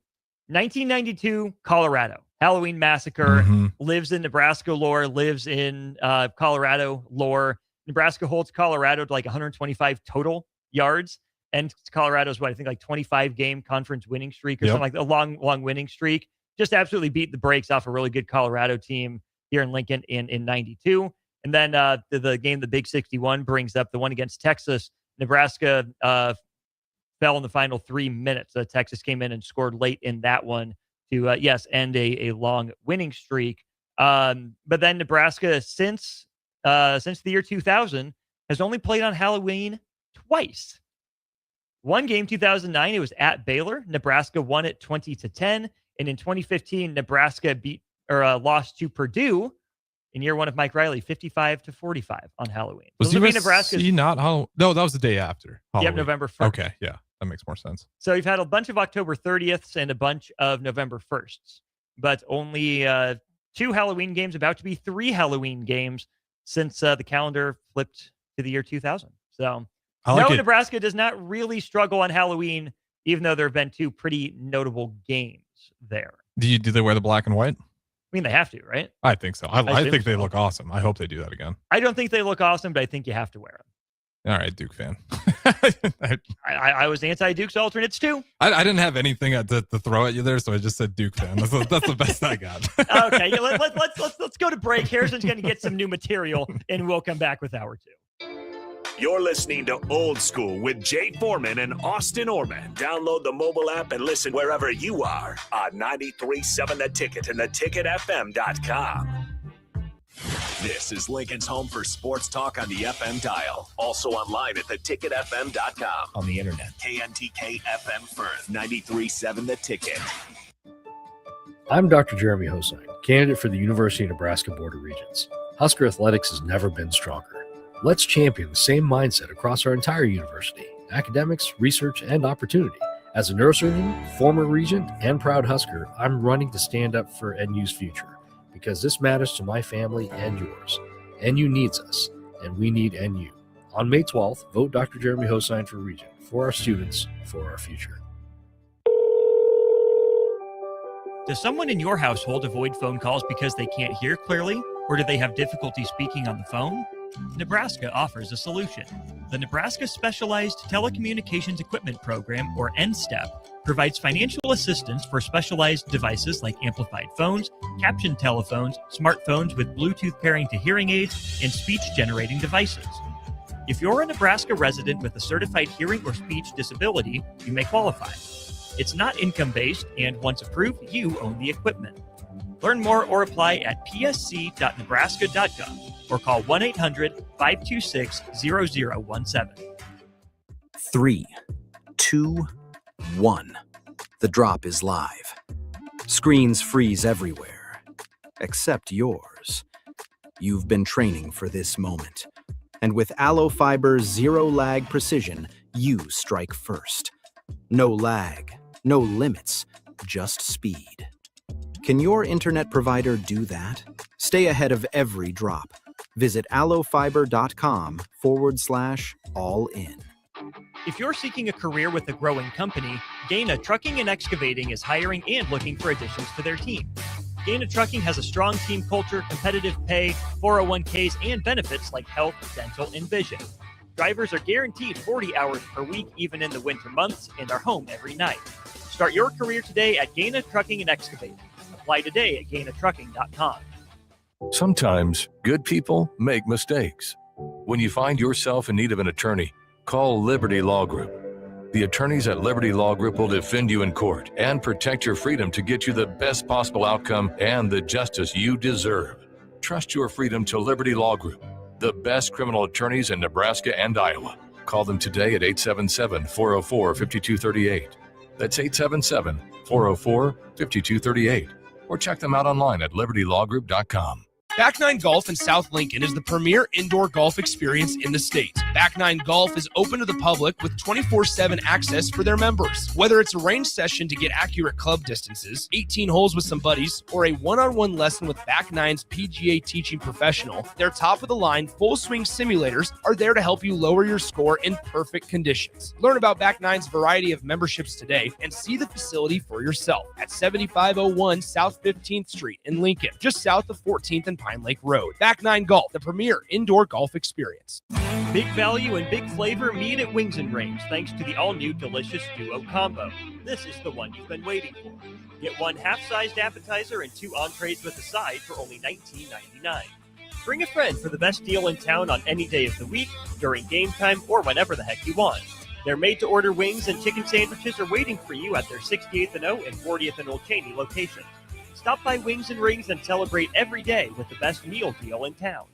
F: 1992, Colorado. Halloween Massacre lives in Nebraska lore, lives in Colorado lore. Nebraska holds Colorado to like 125 total yards. And Colorado's, what, I think like 25 game conference winning streak or something like a long winning streak. Just absolutely beat the brakes off a really good Colorado team here in Lincoln in 92. And then the game, the Big 61, brings up the one against Texas. Nebraska fell in the final 3 minutes. Texas came in and scored late in that one to, end a long winning streak. But then Nebraska, since the year 2000, has only played on Halloween twice. One game, 2009, it was at Baylor. Nebraska won it 20-10. And in 2015, Nebraska lost to Purdue In year one of Mike Riley, 55-45 on Halloween.
G: Was
F: So
G: USC not Halloween? No, that was the day after Halloween.
F: Yep, November 1st.
G: Okay, yeah, that makes more sense.
F: So you've had a bunch of October 30ths and a bunch of November 1sts, but only 2 Halloween games, about to be 3 Halloween games since the calendar flipped to the year 2000. So Nebraska does not really struggle on Halloween, even though there have been 2 pretty notable games there.
G: Do they wear the black and white?
F: I mean, they have to, right?
G: I think so. I think they look awesome. I hope they do that again.
F: I don't think they look awesome, but I think you have to wear them.
G: All right, Duke fan.
F: I was anti-Duke's alternates too.
G: I didn't have anything to throw at you there, so I just said Duke fan. That's the best I got.
F: Okay, let's go to break. Harrison's going to get some new material, and we'll come back with hour 2.
C: You're listening to Old School with Jay Foreman and Austin Orman. Download the mobile app and listen wherever you are on 93.7 The Ticket and theticketfm.com. This is Lincoln's home for sports talk on the FM dial. Also online at theticketfm.com. On the internet, KNTK FM Firth, 93.7 The Ticket.
T: I'm Dr. Jeremy Hosine, candidate for the University of Nebraska Board of Regents. Husker athletics has never been stronger. Let's champion the same mindset across our entire university, academics, research, and opportunity. As a neurosurgeon, former regent, and proud Husker, I'm running to stand up for NU's future because this matters to my family and yours. NU needs us, and we need NU. On May 12th, vote Dr. Jeremy Hosine for regent, for our students, for our future.
F: Does someone in your household avoid phone calls because they can't hear clearly, or do they have difficulty speaking on the phone? Nebraska offers a solution. The Nebraska Specialized Telecommunications Equipment Program, or NSTEP, provides financial assistance for specialized devices like amplified phones, caption telephones, smartphones with Bluetooth pairing to hearing aids, and speech-generating devices. If you're a Nebraska resident with a certified hearing or speech disability, you may qualify. It's not income-based, and once approved, you own the equipment. Learn more or apply at psc.nebraska.gov or call 1-800-526-0017.
S: 3, 2, 1. The drop is live. Screens freeze everywhere, except yours. You've been training for this moment. And with Allo Fiber's zero-lag precision, you strike first. No lag, no limits, just speed. Can your internet provider do that? Stay ahead of every drop. Visit allofiber.com/all-in.
F: If you're seeking a career with a growing company, Gaina Trucking and Excavating is hiring and looking for additions to their team. Gaina Trucking has a strong team culture, competitive pay, 401ks, and benefits like health, dental, and vision. Drivers are guaranteed 40 hours per week, even in the winter months, and are home every night. Start your career today at Gaina Trucking and Excavating. Apply today at gainatrucking.com.
U: Sometimes good people make mistakes. When you find yourself in need of an attorney, call Liberty Law Group. The attorneys at Liberty Law Group will defend you in court and protect your freedom to get you the best possible outcome and the justice you deserve. Trust your freedom to Liberty Law Group, the best criminal attorneys in Nebraska and Iowa. Call them today at 877-404-5238. That's 877-404-5238. Or check them out online at libertylawgroup.com.
I: Back Nine Golf in South Lincoln is the premier indoor golf experience in the state. Back Nine Golf is open to the public with 24/7 access for their members. Whether it's a range session to get accurate club distances, 18 holes with some buddies, or a one-on-one lesson with Back Nine's PGA teaching professional, their top-of-the-line full-swing simulators are there to help you lower your score in perfect conditions. Learn about Back Nine's variety of memberships today and see the facility for yourself at 7501 South 15th Street in Lincoln, just south of 14th and Pine Lake Road. Back Nine Golf, the premier indoor golf experience.
F: Big value and big flavor meet at Wings and Rings thanks to the all-new delicious Duo Combo. This is the one you've been waiting for. Get one half-sized appetizer and 2 entrees with a side for only $19.99. Bring a friend for the best deal in town on any day of the week, during game time, or whenever the heck you want. Their made-to-order wings and chicken sandwiches are waiting for you at their 68th and O and 40th and Old Cheney locations. Stop by Wings and Rings and celebrate every day with the best meal deal in town.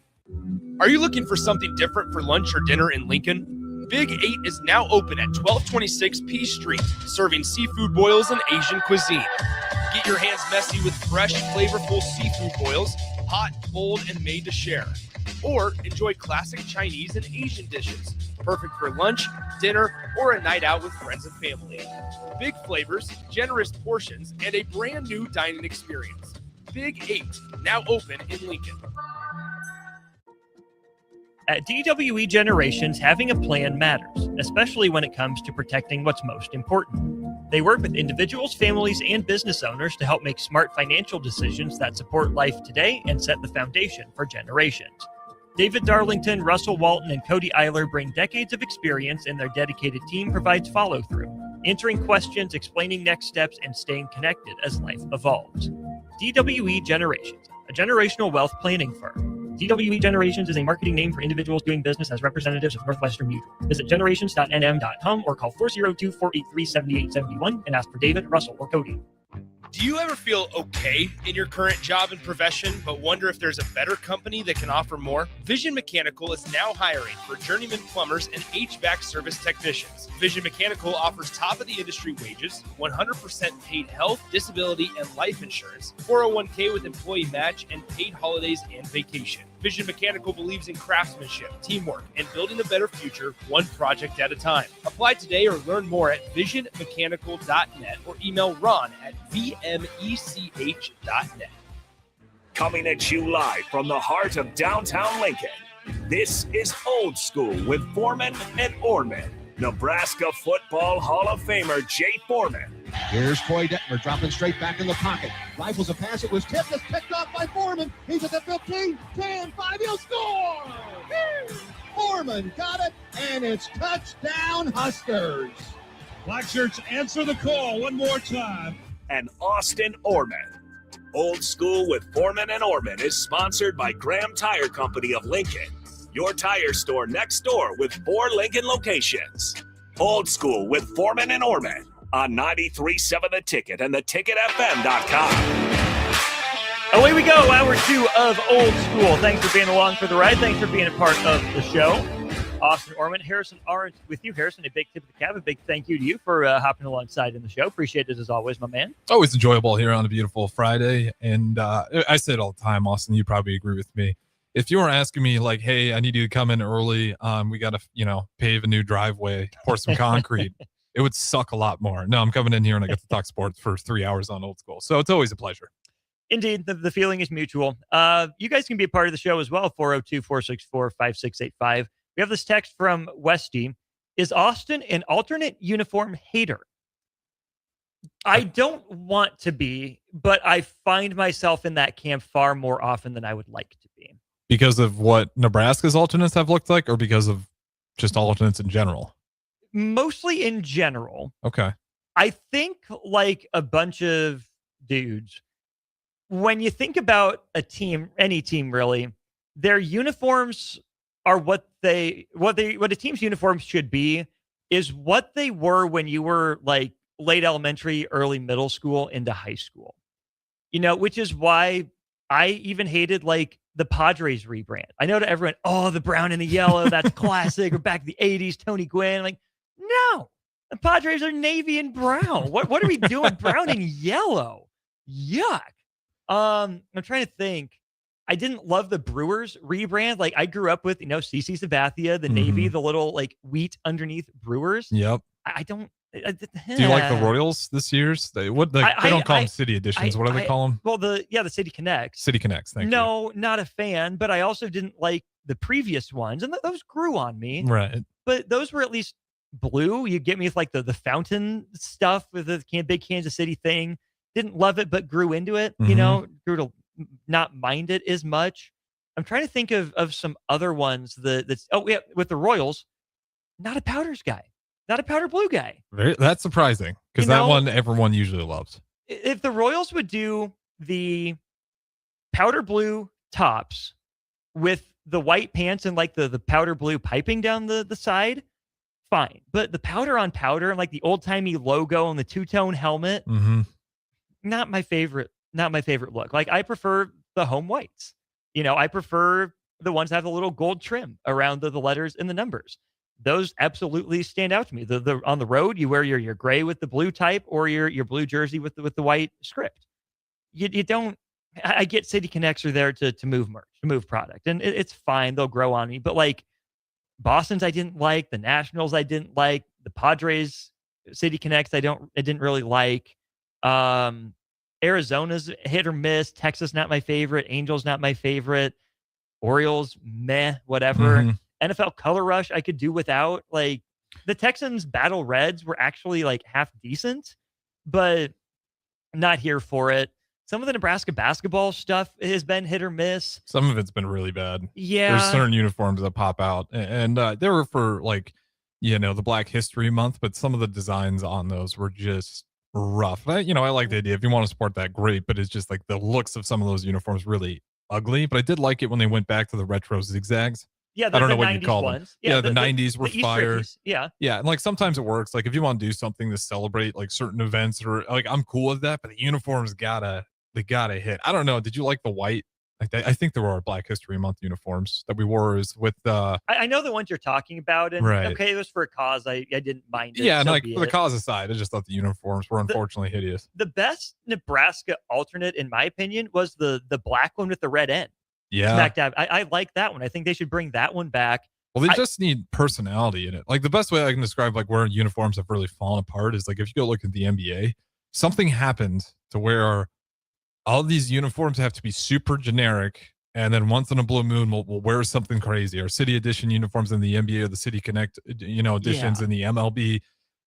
I: Are you looking for something different for lunch or dinner in Lincoln? Big 8 is now open at 1226 P Street, serving seafood boils and Asian cuisine. Get your hands messy with fresh, flavorful seafood boils, hot, cold, and made to share. Or enjoy classic Chinese and Asian dishes, perfect for lunch, dinner, or a night out with friends and family. Big flavors, generous portions, and a brand new dining experience. Big 8, now open in Lincoln.
F: At DWE Generations, having a plan matters, especially when it comes to protecting what's most important. They work with individuals, families, and business owners to help make smart financial decisions that support life today and set the foundation for generations. David Darlington, Russell Walton, and Cody Eiler bring decades of experience, and their dedicated team provides follow-through, answering questions, explaining next steps, and staying connected as life evolves. DWE Generations, a generational wealth planning firm. DWE Generations is a marketing name for individuals doing business as representatives of Northwestern Mutual. Visit generations.nm.com or call 402-483-7871 and ask for David, Russell, or Cody.
I: Do you ever feel okay in your current job and profession, but wonder if there's a better company that can offer more? Vision Mechanical is now hiring for journeyman plumbers and HVAC service technicians. Vision Mechanical offers top-of-the-industry wages, 100% paid health, disability, and life insurance, 401k with employee match, and paid holidays and vacation. Vision Mechanical believes in craftsmanship, teamwork, and building a better future one project at a time. Apply today or learn more at visionmechanical.net or email Ron at vmech.net.
C: Coming at you live from the heart of downtown Lincoln, this is Old School with Foreman and Orman. Nebraska Football Hall of Famer Jay Foreman.
D: Here's Troy Detmer dropping straight back in the pocket. Rifles a pass. It was tipped. It's picked off by Foreman. He's at the 15, 10, 5. He'll score! Foreman got it, and it's touchdown Huskers.
E: Black shirts, answer the call one more time.
C: And Austin Orman. Old School with Foreman and Orman is sponsored by Graham Tire Company of Lincoln, your tire store next door with 4 Lincoln locations. Old School with Foreman and Orman on 93.7 The Ticket and theticketfm.com.
F: Away we go, hour 2 of Old School. Thanks for being along for the ride. Thanks for being a part of the show. Austin Orman, Harrison Orange with you. Harrison, a big tip of the cap, a big thank you to you for hopping alongside in the show. Appreciate it as always, my man.
G: It's always enjoyable here on a beautiful Friday. And I say it all the time, Austin, you probably agree with me. If you were asking me like, hey, I need you to come in early, we got to, pave a new driveway, pour some concrete, it would suck a lot more. No, I'm coming in here and I get to talk sports for 3 hours on Old School. So it's always a pleasure.
F: Indeed, the feeling is mutual. You guys can be a part of the show as well, 402-464-5685. We have this text from Westy. Is Austin an alternate uniform hater? I don't want to be, but I find myself in that camp far more often than I would like to be.
G: Because of what Nebraska's alternates have looked like, or because of just alternates in general?
F: Mostly in general.
G: Okay.
F: I think like a bunch of dudes, when you think about a team, any team really, their uniforms are what a team's uniforms should be is what they were when you were like late elementary, early middle school into high school. Which is why I even hated like the Padres rebrand. I know to everyone, oh, the brown and the yellow, that's classic. Or back to the 80s, Tony Gwynn. Like, no, the Padres are navy and brown. What are we doing? Brown and yellow. Yuck. I'm trying to think. I didn't love the Brewers rebrand. Like I grew up with, CC Sabathia, the navy, the little like wheat underneath Brewers.
G: Yep.
F: I don't.
G: Do you like the Royals this year's? They don't call them City Editions. What do they call them?
F: Well, the City Connects.
G: City Connects. Thank you.
F: No, not a fan. But I also didn't like the previous ones, and those grew on me.
G: Right.
F: But those were at least blue. You get me with like the fountain stuff with the big Kansas City thing. Didn't love it, but grew into it.
G: Mm-hmm.
F: Grew to not mind it as much. I'm trying to think of some other ones with the Royals, not a powders guy, not a powder blue guy.
G: That's surprising because that one everyone usually loves.
F: If the Royals would do the powder blue tops with the white pants and like the powder blue piping down the side, fine. But the powder on powder and like the old timey logo and the two-tone helmet, not my favorite look. Like I prefer the home whites. I prefer the ones that have a little gold trim around the letters and the numbers. Those absolutely stand out to me. The on the road, you wear your gray with the blue type or your blue jersey with the white script. You don't I get City Connects are there to move merch, to move product, and it's fine. They'll grow on me. But like Boston's, I didn't like. The Nationals, I didn't like. The Padres City Connects, I didn't really like. Arizona's hit or miss. Texas, not my favorite. Angels, not my favorite. Orioles, meh, whatever. NFL Color Rush, I could do without. Like the Texans Battle Reds were actually like half decent, but not here for it. Some of the Nebraska basketball stuff has been hit or miss.
G: Some of it's been really bad.
F: Yeah.
G: There's certain uniforms that pop out, and they were for like, the Black History Month, but some of the designs on those were just rough. I like the idea. If you want to support that, great, but it's just like the looks of some of those uniforms really ugly. But I did like it when they went back to the retro zigzags.
F: Yeah,
G: I don't know
F: the
G: what you call them.
F: ones.
G: Yeah, the 90s were
F: Easter
G: fire.
F: eggs. Yeah.
G: Yeah, and like sometimes it works. Like if you want to do something to celebrate like certain events, or like I'm cool with that, but the uniforms gotta hit. I don't know. Did you like the white? I think there were Black History Month uniforms that we wore with
F: I know the ones you're talking about, and
G: Right.
F: okay, it was for a cause. I didn't mind it.
G: yeah, and
F: so
G: like
F: be
G: for the
F: it.
G: cause aside, I just thought the uniforms were unfortunately hideous.
F: The best Nebraska alternate, in my opinion, was the black one with the red end.
G: Yeah.
F: Smack dab. I like that one. I think they should bring that one back.
G: Well, they just need personality in it. Like the best way I can describe like where uniforms have really fallen apart is like if you go look at the NBA, something happened to where all these uniforms have to be super generic, and then once in a blue moon we'll wear something crazy. Our City Edition uniforms in the NBA or the City Connect, editions in the MLB.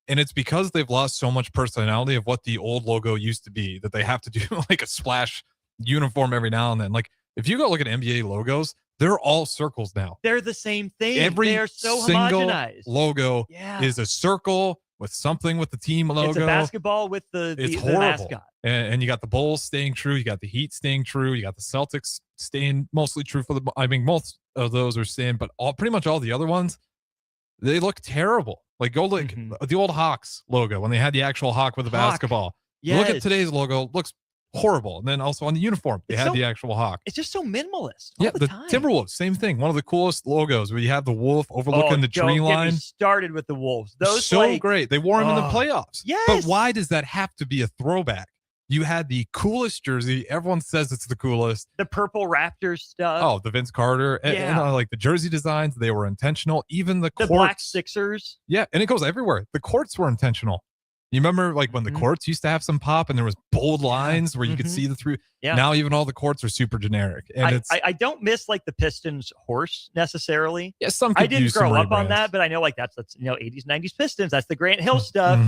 G: And it's because they've lost so much personality of what the old logo used to be that they have to do like a splash uniform every now and then. Like if you go look at NBA logos, they're all circles now.
F: They're the same thing.
G: Every
F: They're so
G: single
F: homogenized.
G: logo is a circle with something with the team logo.
F: It's a basketball with
G: It's
F: the
G: horrible.
F: mascot.
G: And you got the Bulls staying true. You got the Heat staying true. You got the Celtics staying mostly true for the. I mean, most of those are staying, but pretty much all the other ones, they look terrible. Like go look the old Hawks logo when they had the actual hawk with the basketball. Look at today's logo, looks horrible. And then also on the uniform, they had the actual hawk.
F: It's just so minimalist.
G: Yeah, the Timberwolves, same thing. One of the coolest logos where you have the wolf overlooking the tree
F: Don't
G: line.
F: get me started with the Wolves. Those
G: so great. They wore them in the playoffs.
F: Yes.
G: But why does that have to be a throwback? You had the coolest jersey. Everyone says it's the coolest.
F: The purple Raptors stuff.
G: Oh, the Vince Carter. And, like the jersey designs, they were intentional. Even the courts.
F: Black Sixers.
G: Yeah, and it goes everywhere. The courts were intentional. You remember like when the courts used to have some pop and there was bold lines where you could see the through.
F: Yeah.
G: Now even all the courts are super generic. And
F: I don't miss like the Pistons horse necessarily.
G: Yeah, some
F: I
G: could
F: didn't
G: use some
F: grow up on
G: rebrands.
F: that, but I know like that's 80s, 90s Pistons. That's the Grant Hill stuff.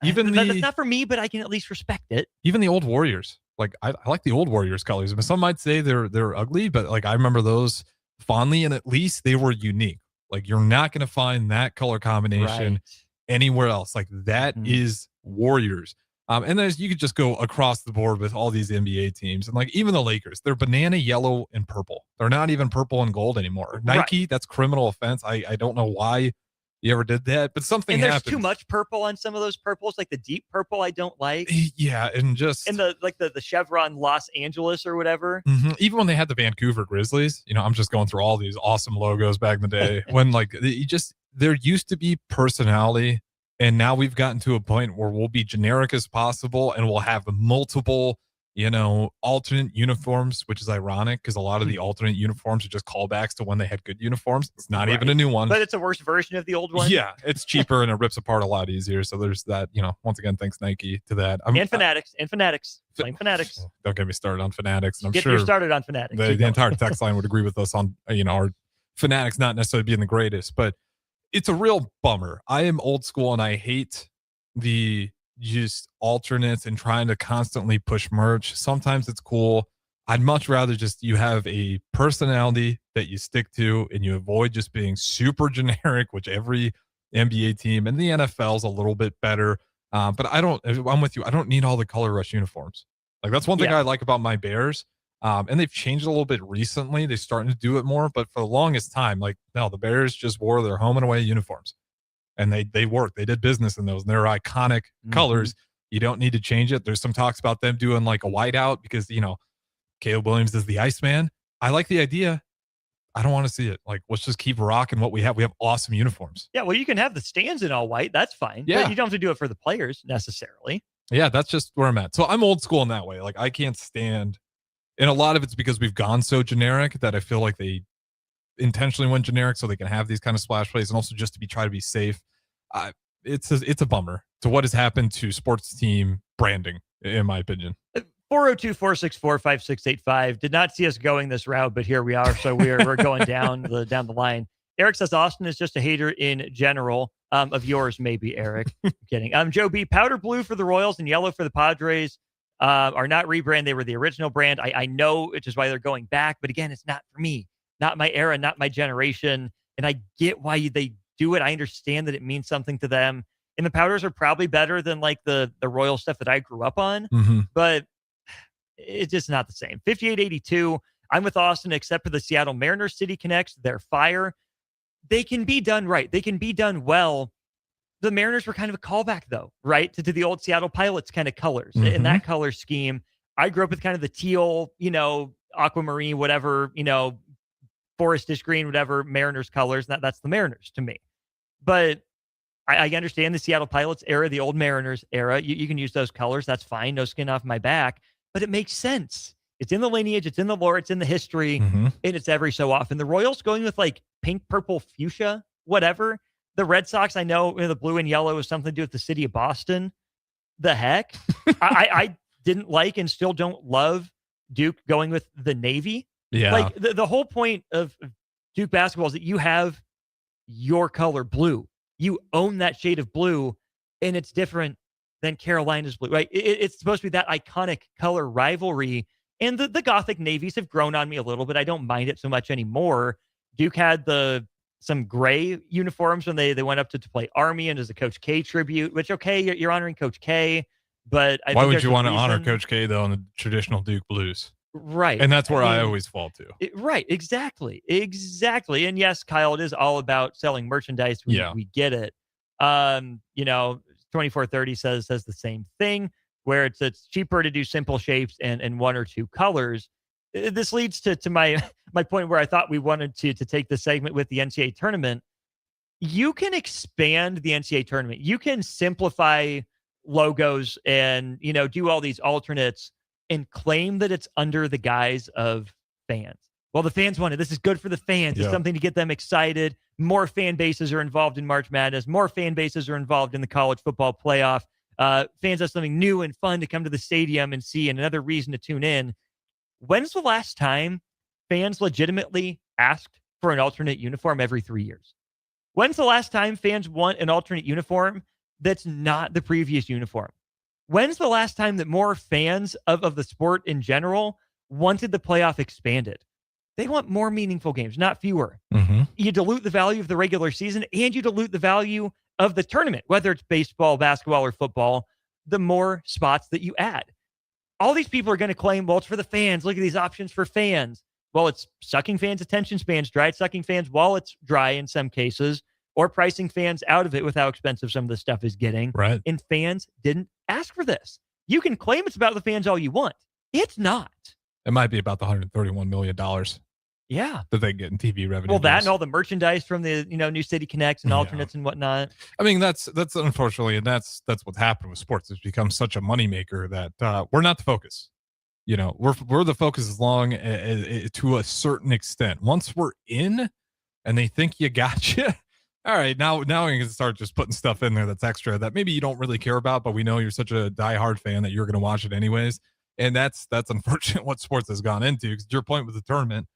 G: Even
F: that's not for me, but I can at least respect it.
G: Even the old Warriors. Like I like the old Warriors colors. I mean, some might say they're ugly, but like I remember those fondly, and at least they were unique. Like you're not going to find that color combination anywhere else. Like that is Warriors. And then you could just go across the board with all these NBA teams, and like even the Lakers, they're banana yellow and purple. They're not even purple and gold anymore. Nike, that's criminal offense. I don't know why you ever did that, but something
F: And there's
G: happened.
F: too much purple on some of those purples, like the deep purple I don't like.
G: Yeah, and just
F: And the Chevron Los Angeles or whatever.
G: Even when they had the Vancouver Grizzlies, I'm just going through all these awesome logos back in the day when like there used to be personality, and now we've gotten to a point where we'll be generic as possible and we'll have multiple, alternate uniforms, which is ironic because a lot of the alternate uniforms are just callbacks to when they had good uniforms. It's not even a new one.
F: But it's a worse version of the old one.
G: Yeah, it's cheaper and it rips apart a lot easier. So there's that, once again, thanks Nike to that.
F: And Fanatics. Blame Fanatics.
G: Don't get me started on Fanatics. And I'm
F: Get
G: sure
F: me started on Fanatics.
G: the entire text line would agree with us on, our Fanatics not necessarily being the greatest, but it's a real bummer. I am old school and I hate the just alternates and trying to constantly push merch. Sometimes it's cool. I'd much rather just you have a personality that you stick to and you avoid just being super generic, which every NBA team and the NFL is a little bit better. But I'm with you. I don't need all the color rush uniforms. Like that's one thing I like about my Bears. And they've changed a little bit recently. They're starting to do it more, but for the longest time, like no, the Bears just wore their home and away uniforms. And they worked. They did business in those. And they're iconic colors. You don't need to change it. There's some talks about them doing like a whiteout because, Caleb Williams is the Iceman. I like the idea. I don't want to see it. Like, let's just keep rocking what we have. We have awesome uniforms.
F: Yeah, well, you can have the stands in all white. That's fine.
G: Yeah.
F: But you don't have to do it for the players necessarily.
G: Yeah, that's just where I'm at. So I'm old school in that way. Like, I can't stand And a lot of it's because we've gone so generic that I feel like they intentionally went generic so they can have these kind of splash plays, and also just to try to be safe. It's a bummer to what has happened to sports team branding, in my opinion.
F: 402-464-5685 did not see us going this route, but here we are. So we're going down the line. Eric says Austin is just a hater in general. Of yours, maybe, Eric. I'm kidding. Joe B, powder blue for the Royals and yellow for the Padres are not rebrand. They were the original brand. I know, which is why they're going back. But again, it's not for me, not my era, not my generation. And I get why they do it. I understand that it means something to them. And the powders are probably better than like the Royal stuff that I grew up on.
G: Mm-hmm.
F: But it's just not the same. 5882. I'm with Austin, except for the Seattle Mariners City Connects. They're fire. They can be done right. They can be done well. The Mariners were kind of a callback, though, right? To the old Seattle Pilots kind of colors.
G: Mm-hmm.
F: In that color scheme, I grew up with kind of the teal, aquamarine, whatever, forestish green, whatever Mariners colors. That's the Mariners to me. But I understand the Seattle Pilots era, the old Mariners era. You can use those colors. That's fine. No skin off my back. But it makes sense. It's in the lineage. It's in the lore. It's in the history.
G: Mm-hmm.
F: And it's every so often. The Royals going with like pink, purple, fuchsia, whatever. The Red Sox, I know the blue and yellow is something to do with the city of Boston. The heck? I didn't like and still don't love Duke going with the Navy.
G: Yeah.
F: Like the whole point of Duke basketball is that you have your color blue. You own that shade of blue, and it's different than Carolina's blue, right? It's supposed to be that iconic color rivalry. And the Gothic navies have grown on me a little bit. I don't mind it so much anymore. Duke had some gray uniforms when they went up to play Army and as a Coach K tribute, which, okay, you're honoring Coach K, but
G: why would you want to honor Coach K, though, in the traditional Duke blues?
F: Right.
G: And that's where I always fall to.
F: Right. Exactly. And yes, Kyle, it is all about selling merchandise. We get it. 2430 says the same thing, where it's cheaper to do simple shapes and one or two colors. This leads to my point where I thought we wanted to take the segment with the NCAA tournament. You can expand the NCAA tournament. You can simplify logos and, do all these alternates and claim that it's under the guise of fans. Well, the fans want it. This is good for the fans. It's something to get them excited. More fan bases are involved in March Madness. More fan bases are involved in the college football playoff. Fans have something new and fun to come to the stadium and see, and another reason to tune in. When's the last time fans legitimately asked for an alternate uniform every 3 years? When's the last time fans want an alternate uniform that's not the previous uniform? When's the last time that more fans of the sport in general wanted the playoff expanded? They want more meaningful games, not fewer.
G: Mm-hmm.
F: You dilute the value of the regular season and you dilute the value of the tournament, whether it's baseball, basketball, or football, the more spots that you add. All these people are going to claim, well, it's for the fans. Look at these options for fans. Well, it's sucking fans' attention spans dry. It's sucking fans' wallets dry in some cases, or pricing fans out of it with how expensive some of this stuff is getting.
G: Right.
F: And fans didn't ask for this. You can claim it's about the fans all you want. It's not.
G: It might be about the $131 million.
F: Yeah.
G: That they get in TV revenue.
F: Well, that and all the merchandise from the, New City Connects and alternates and whatnot.
G: I mean, that's unfortunately, and that's what happened with sports. It's become such a moneymaker that we're not the focus. We're the focus as long as to a certain extent. Once we're in and they think you got you, all right, now we can start just putting stuff in there that's extra that maybe you don't really care about, but we know you're such a diehard fan that you're going to watch it anyways. And that's unfortunate what sports has gone into. Because your point with the tournament,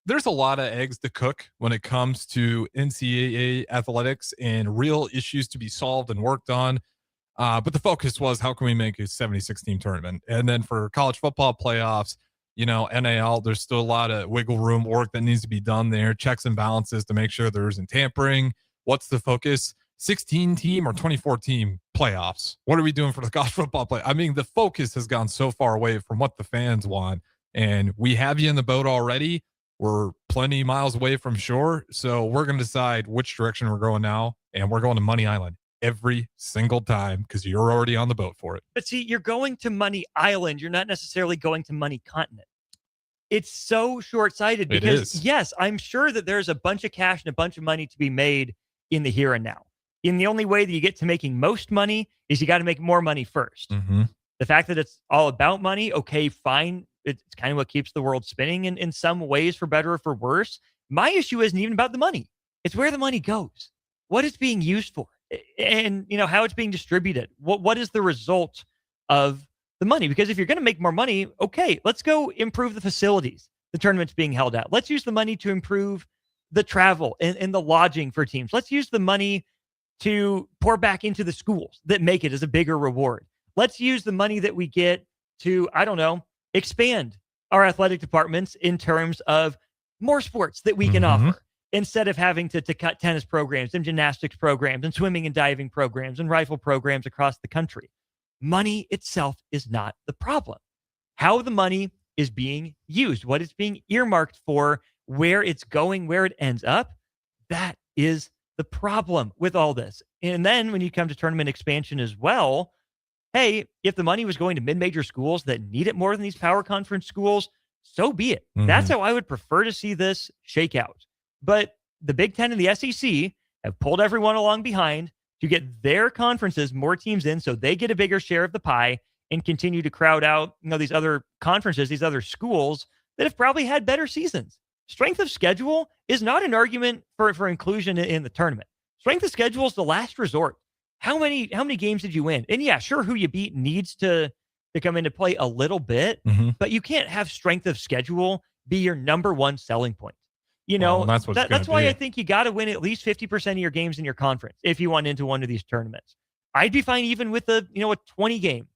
G: there's a lot of eggs to cook when it comes to NCAA athletics and real issues to be solved and worked on. But the focus was, how can we make a 76-team tournament? And then for college football playoffs, NIL, there's still a lot of wiggle room work that needs to be done there, checks and balances to make sure there isn't tampering. What's the focus? 16-team or 24-team playoffs? What are we doing for the college football play? I mean, the focus has gone so far away from what the fans want. And we have you in the boat already. We're plenty miles away from shore. So we're going to decide which direction we're going now. And we're going to Money Island every single time because you're already on the boat for it.
F: But see, you're going to Money Island. You're not necessarily going to Money Continent. It's so short-sighted because, yes, I'm sure that there's a bunch of cash and a bunch of money to be made in the here and now. And the only way that you get to making most money is you got to make more money first.
G: Mm-hmm.
F: The fact that it's all about money, okay, fine. It's kind of what keeps the world spinning in some ways, for better or for worse. My issue isn't even about the money. It's where the money goes, what it's being used for, and how it's being distributed. What is the result of the money? Because if you're going to make more money, okay, let's go improve the facilities the tournament's being held at. Let's use the money to improve the travel and the lodging for teams. Let's use the money to pour back into the schools that make it as a bigger reward. Let's use the money that we get to, I don't know, expand our athletic departments in terms of more sports that we can offer, instead of having to cut tennis programs and gymnastics programs and swimming and diving programs and rifle programs across the country. Money itself is not the problem. How the money is being used, what it's being earmarked for, where it's going, where it ends up, that is the problem with all this. And then when you come to tournament expansion as well, hey, if the money was going to mid-major schools that need it more than these power conference schools, so be it. That's how I would prefer to see this shake out. But the Big Ten and the SEC have pulled everyone along behind to get their conferences more teams in so they get a bigger share of the pie and continue to crowd out, these other conferences, these other schools that have probably had better seasons. Strength of schedule is not an argument for inclusion in the tournament. Strength of schedule is the last resort. How many games did you win? And yeah, sure, who you beat needs to come into play a little bit, but you can't have strength of schedule be your number one selling point. That's why I think you got to win at least 50% of your games in your conference if you want into one of these tournaments. I'd be fine even with a 20 game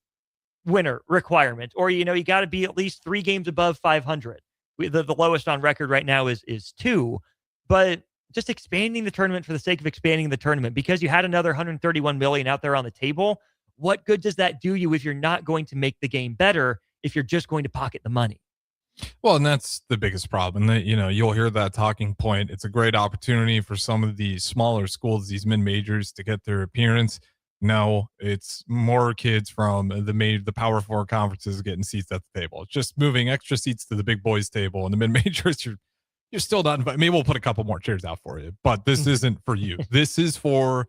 F: winner requirement, or you got to be at least 3 games above 500. The lowest on record right now is 2, but just expanding the tournament for the sake of expanding the tournament because you had another $131 million out there on the table. What good does that do you if you're not going to make the game better, if you're just going to pocket the money?
G: Well, and that's the biggest problem. That you'll hear that talking point. It's a great opportunity for some of these smaller schools, these mid-majors, to get their appearance. No, it's more kids from the Power Four conferences getting seats at the table. It's just moving extra seats to the big boys table, and the mid-majors, you're still not invited. Maybe we'll put a couple more chairs out for you, but this isn't for you. This is for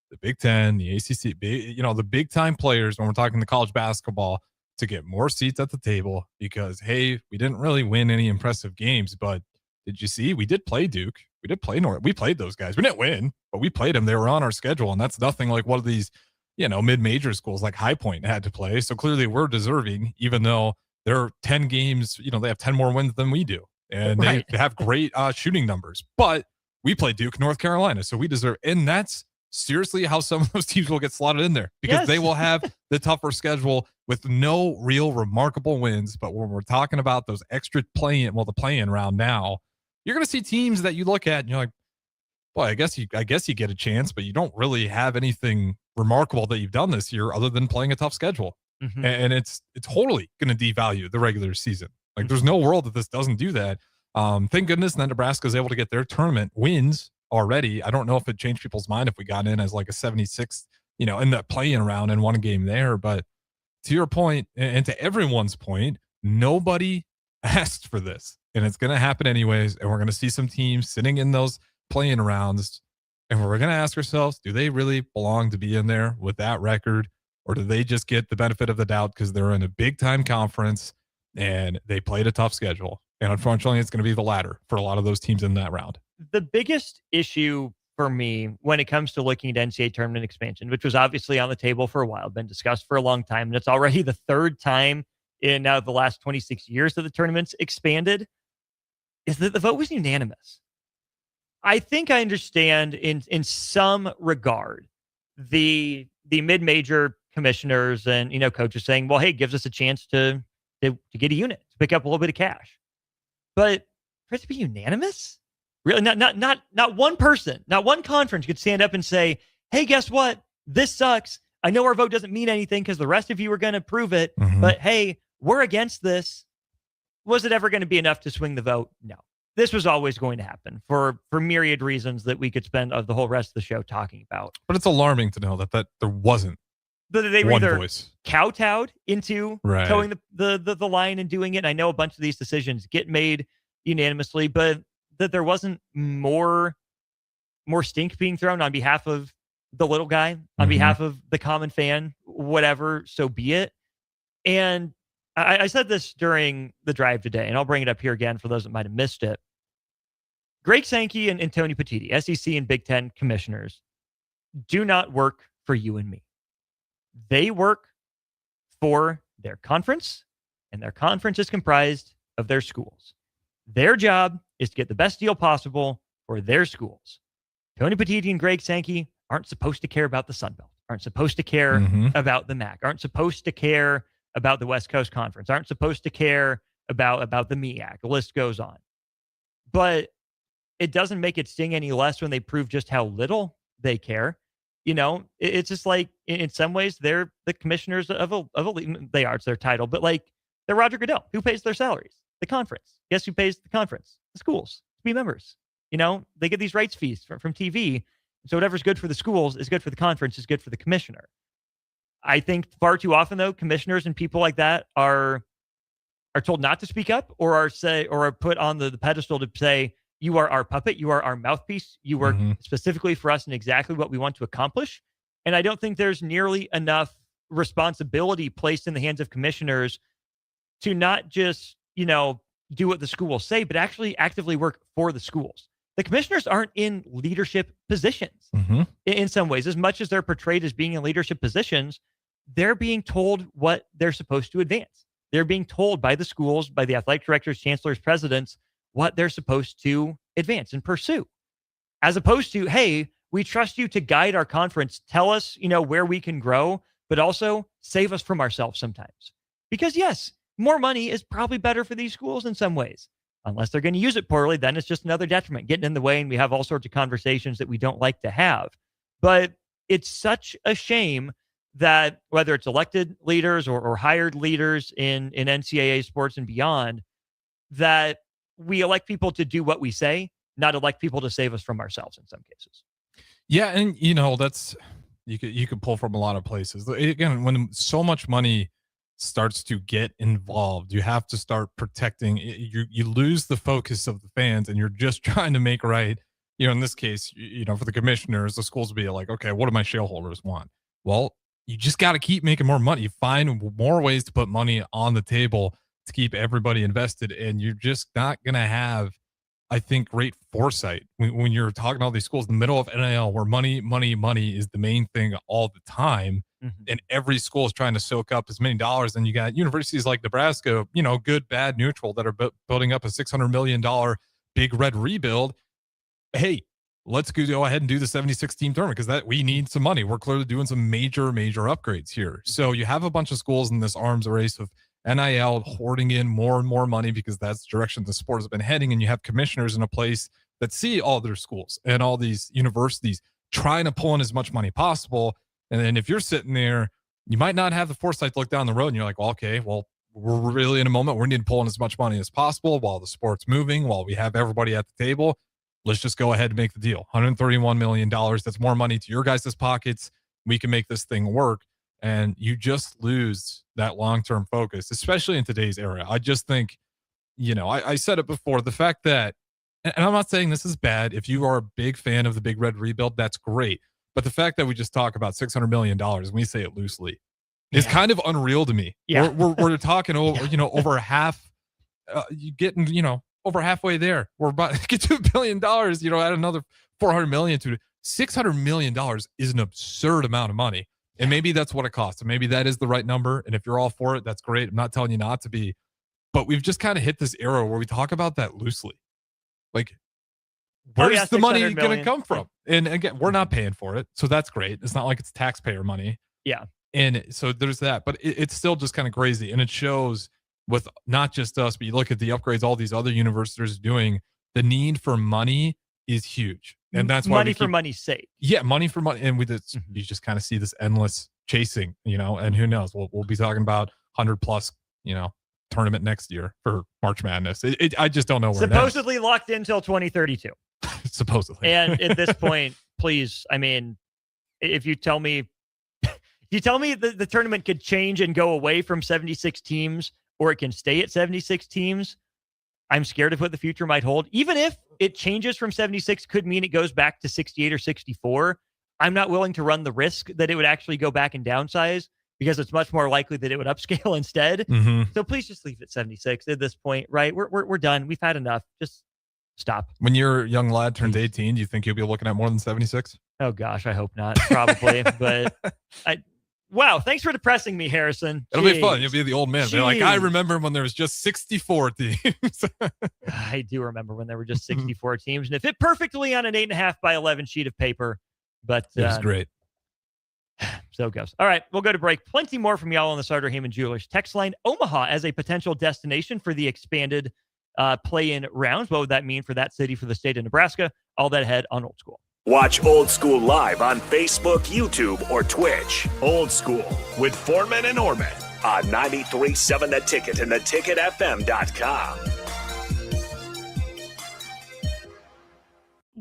G: the Big Ten, the ACC, the big time players. When we're talking the college basketball, to get more seats at the table, because hey, we didn't really win any impressive games, but did you see we did play Duke, we did play North, we played those guys. We didn't win, but we played them. They were on our schedule, and that's nothing like one of these mid-major schools like High Point had to play. So clearly we're deserving, even though they're 10 games, they have 10 more wins than we do, and they have great shooting numbers, but we play Duke, North Carolina, so we deserve. And that's seriously how some of those teams will get slotted in there, because they will have the tougher schedule with no real remarkable wins. But when we're talking about those extra the play-in round now, you're going to see teams that you look at and you're like, boy, I guess you get a chance, but you don't really have anything remarkable that you've done this year other than playing a tough schedule. And it's totally going to devalue the regular season. Like there's no world that this doesn't do that. Thank goodness that Nebraska is able to get their tournament wins already. I don't know if it changed people's mind if we got in as like a 76, in that play-in round and won a game there. But to your point, and to everyone's point, nobody asked for this, and it's going to happen anyways. And we're going to see some teams sitting in those play-in rounds, and we're going to ask ourselves, do they really belong to be in there with that record, or do they just get the benefit of the doubt because they're in a big-time conference and they played a tough schedule? And unfortunately, it's going to be the latter for a lot of those teams in that round.
F: The biggest issue for me when it comes to looking at NCAA tournament expansion, which was obviously on the table for a while, been discussed for a long time, and it's already the 3rd time in now the last 26 years that the tournament's expanded, is that the vote was unanimous. I think I understand in some regard the mid-major commissioners and coaches saying, well, hey, it gives us a chance to get a unit, to pick up a little bit of cash. But for it to be unanimous? Really, not one person, not one conference could stand up and say, hey, guess what? This sucks. I know our vote doesn't mean anything because the rest of you are going to prove it. But hey, we're against this. Was it ever going to be enough to swing the vote? No. This was always going to happen for myriad reasons that we could spend the whole rest of the show talking about.
G: But it's alarming to know that there wasn't
F: they were
G: one
F: either
G: voice.
F: kowtowed into towing the line and doing it. And I know a bunch of these decisions get made unanimously, but that there wasn't more stink being thrown on behalf of the little guy, on behalf of the common fan, whatever, so be it. And I said this during the drive today, and I'll bring it up here again for those that might have missed it. Greg Sankey and Tony Petitti, SEC and Big Ten commissioners, do not work for you and me. They work for their conference, and their conference is comprised of their schools. Their job is to get the best deal possible for their schools. Tony Petitti and Greg Sankey aren't supposed to care about the Sun Belt, aren't supposed to care about the MAC, aren't supposed to care about the West Coast Conference, aren't supposed to care about the MEAC. The list goes on. But it doesn't make it sting any less when they prove just how little they care. You know, it's just like, in some ways, they're the commissioners of a league. They are, it's their title, but like, they're Roger Goodell. Who pays their salaries? The conference. Guess who pays the conference? The schools to be members. You know, they get these rights fees from TV. So whatever's good for the schools is good for the conference, is good for the commissioner. I think far too often, though, commissioners and people like that are told not to speak up, or are put on the pedestal to say, you are our puppet, you are our mouthpiece, you work specifically for us and exactly what we want to accomplish. And I don't think there's nearly enough responsibility placed in the hands of commissioners to not just, you know, do what the schools say, but actually actively work for the schools. The commissioners aren't in leadership positions in some ways. As much as they're portrayed as being in leadership positions, they're being told what they're supposed to advance. They're being told by the schools, by the athletic directors, chancellors, presidents, what they're supposed to advance and pursue. As opposed to, hey, we trust you to guide our conference. Tell us, you know, where we can grow, but also save us from ourselves sometimes. Because yes, more money is probably better for these schools in some ways. Unless they're going to use it poorly, then it's just another detriment, getting in the way, and we have all sorts of conversations that we don't like to have. But it's such a shame that whether it's elected leaders or hired leaders in NCAA sports and beyond, that we elect people to do what we say, not elect people to save us from ourselves in some cases.
G: Yeah, and you know, that's you could pull from a lot of places. Again, when so much money starts to get involved, you have to start protecting. You lose the focus of the fans, and you're just trying to make right. You know, in this case, you know, for the commissioners, the schools will be like, okay, what do my shareholders want? Well, you just got to keep making more money. You find more ways to put money on the table to keep everybody invested, and you're just not going to have, I think, great foresight when you're talking about these schools in the middle of NIL, where money is the main thing all the time. And every school is trying to soak up as many dollars. And you got universities like Nebraska, you know, good, bad, neutral, that are building up a $600 million big red rebuild. Hey, let's go ahead and do the 76 team tournament, because that we need some money. We're clearly doing some major upgrades here. So you have a bunch of schools in this arms race of NIL hoarding in more and more money, because that's the direction the sport has been heading. And you have commissioners in a place that see all their schools and all these universities trying to pull in as much money possible. And then if you're sitting there, you might not have the foresight to look down the road, and you're like, well, okay, well, we're really in a moment where we need to pull in as much money as possible while the sport's moving, while we have everybody at the table. Let's just go ahead and make the deal. $131 million. That's more money to your guys' pockets. We can make this thing work. And you just lose that long-term focus, especially in today's era. I just think, you know, I said it before, the fact that, and I'm not saying this is bad. If you are a big fan of the Big Red Rebuild, that's great. But the fact that we just talk about $600 million, and we say it loosely, is kind of unreal to me.
F: Yeah.
G: We're talking over, you know, over half, you getting, you know, over halfway there. We're about to get to $1 billion, you know, add another $400 million to $600 million is an absurd amount of money. And maybe that's what it costs. And maybe that is the right number. And if you're all for it, that's great. I'm not telling you not to be. But we've just kind of hit this era where we talk about that loosely. Like, where's the money going to come from? And again, we're not paying for it. So that's great. It's not like it's taxpayer money.
F: Yeah.
G: And so there's that. But it's still just kind of crazy. And it shows with not just us, but you look at the upgrades all these other universities are doing, the need for money is huge. And that's why
F: money for money's sake.
G: Yeah, money for money. And with this, you just kind of see this endless chasing, you know, and who knows, we'll be talking about 100 plus, you know, tournament next year for March Madness. I just don't know where
F: supposedly locked in until 2032.
G: Supposedly.
F: And at this point, please, I mean, if you tell me the tournament could change and go away from 76 teams, or it can stay at 76 teams, I'm scared of what the future might hold. Even if it changes from 76, could mean it goes back to 68 or 64. I'm not willing to run the risk that it would actually go back and downsize, because it's much more likely that it would upscale instead.
G: Mhm.
F: So please just leave it 76 at this point, right? We're done. We've had enough. Just stop.
G: When your young lad turns 18, do you think you'll be looking at more than 76?
F: Oh gosh, I hope not. Probably, but wow. Thanks for depressing me, Harrison.
G: It'll be
F: Jeez.
G: fun. You'll be the old man. Be like, I
F: Jeez.
G: remember when there was just 64 teams.
F: I do remember when there were just 64 teams, and it fit perfectly on an 8.5 by 11 sheet of paper. But
G: It was great.
F: So it goes. All right, we'll go to break. Plenty more from y'all on the Sartor Heyman Jewelers text line. Omaha as a potential destination for the expanded play-in rounds. What would that mean for that city, for the state of Nebraska? All that ahead on Old School.
C: Watch Old School live on Facebook, YouTube, or Twitch. Old School with Foreman and Orman on 93.7 The Ticket and theticketfm.com.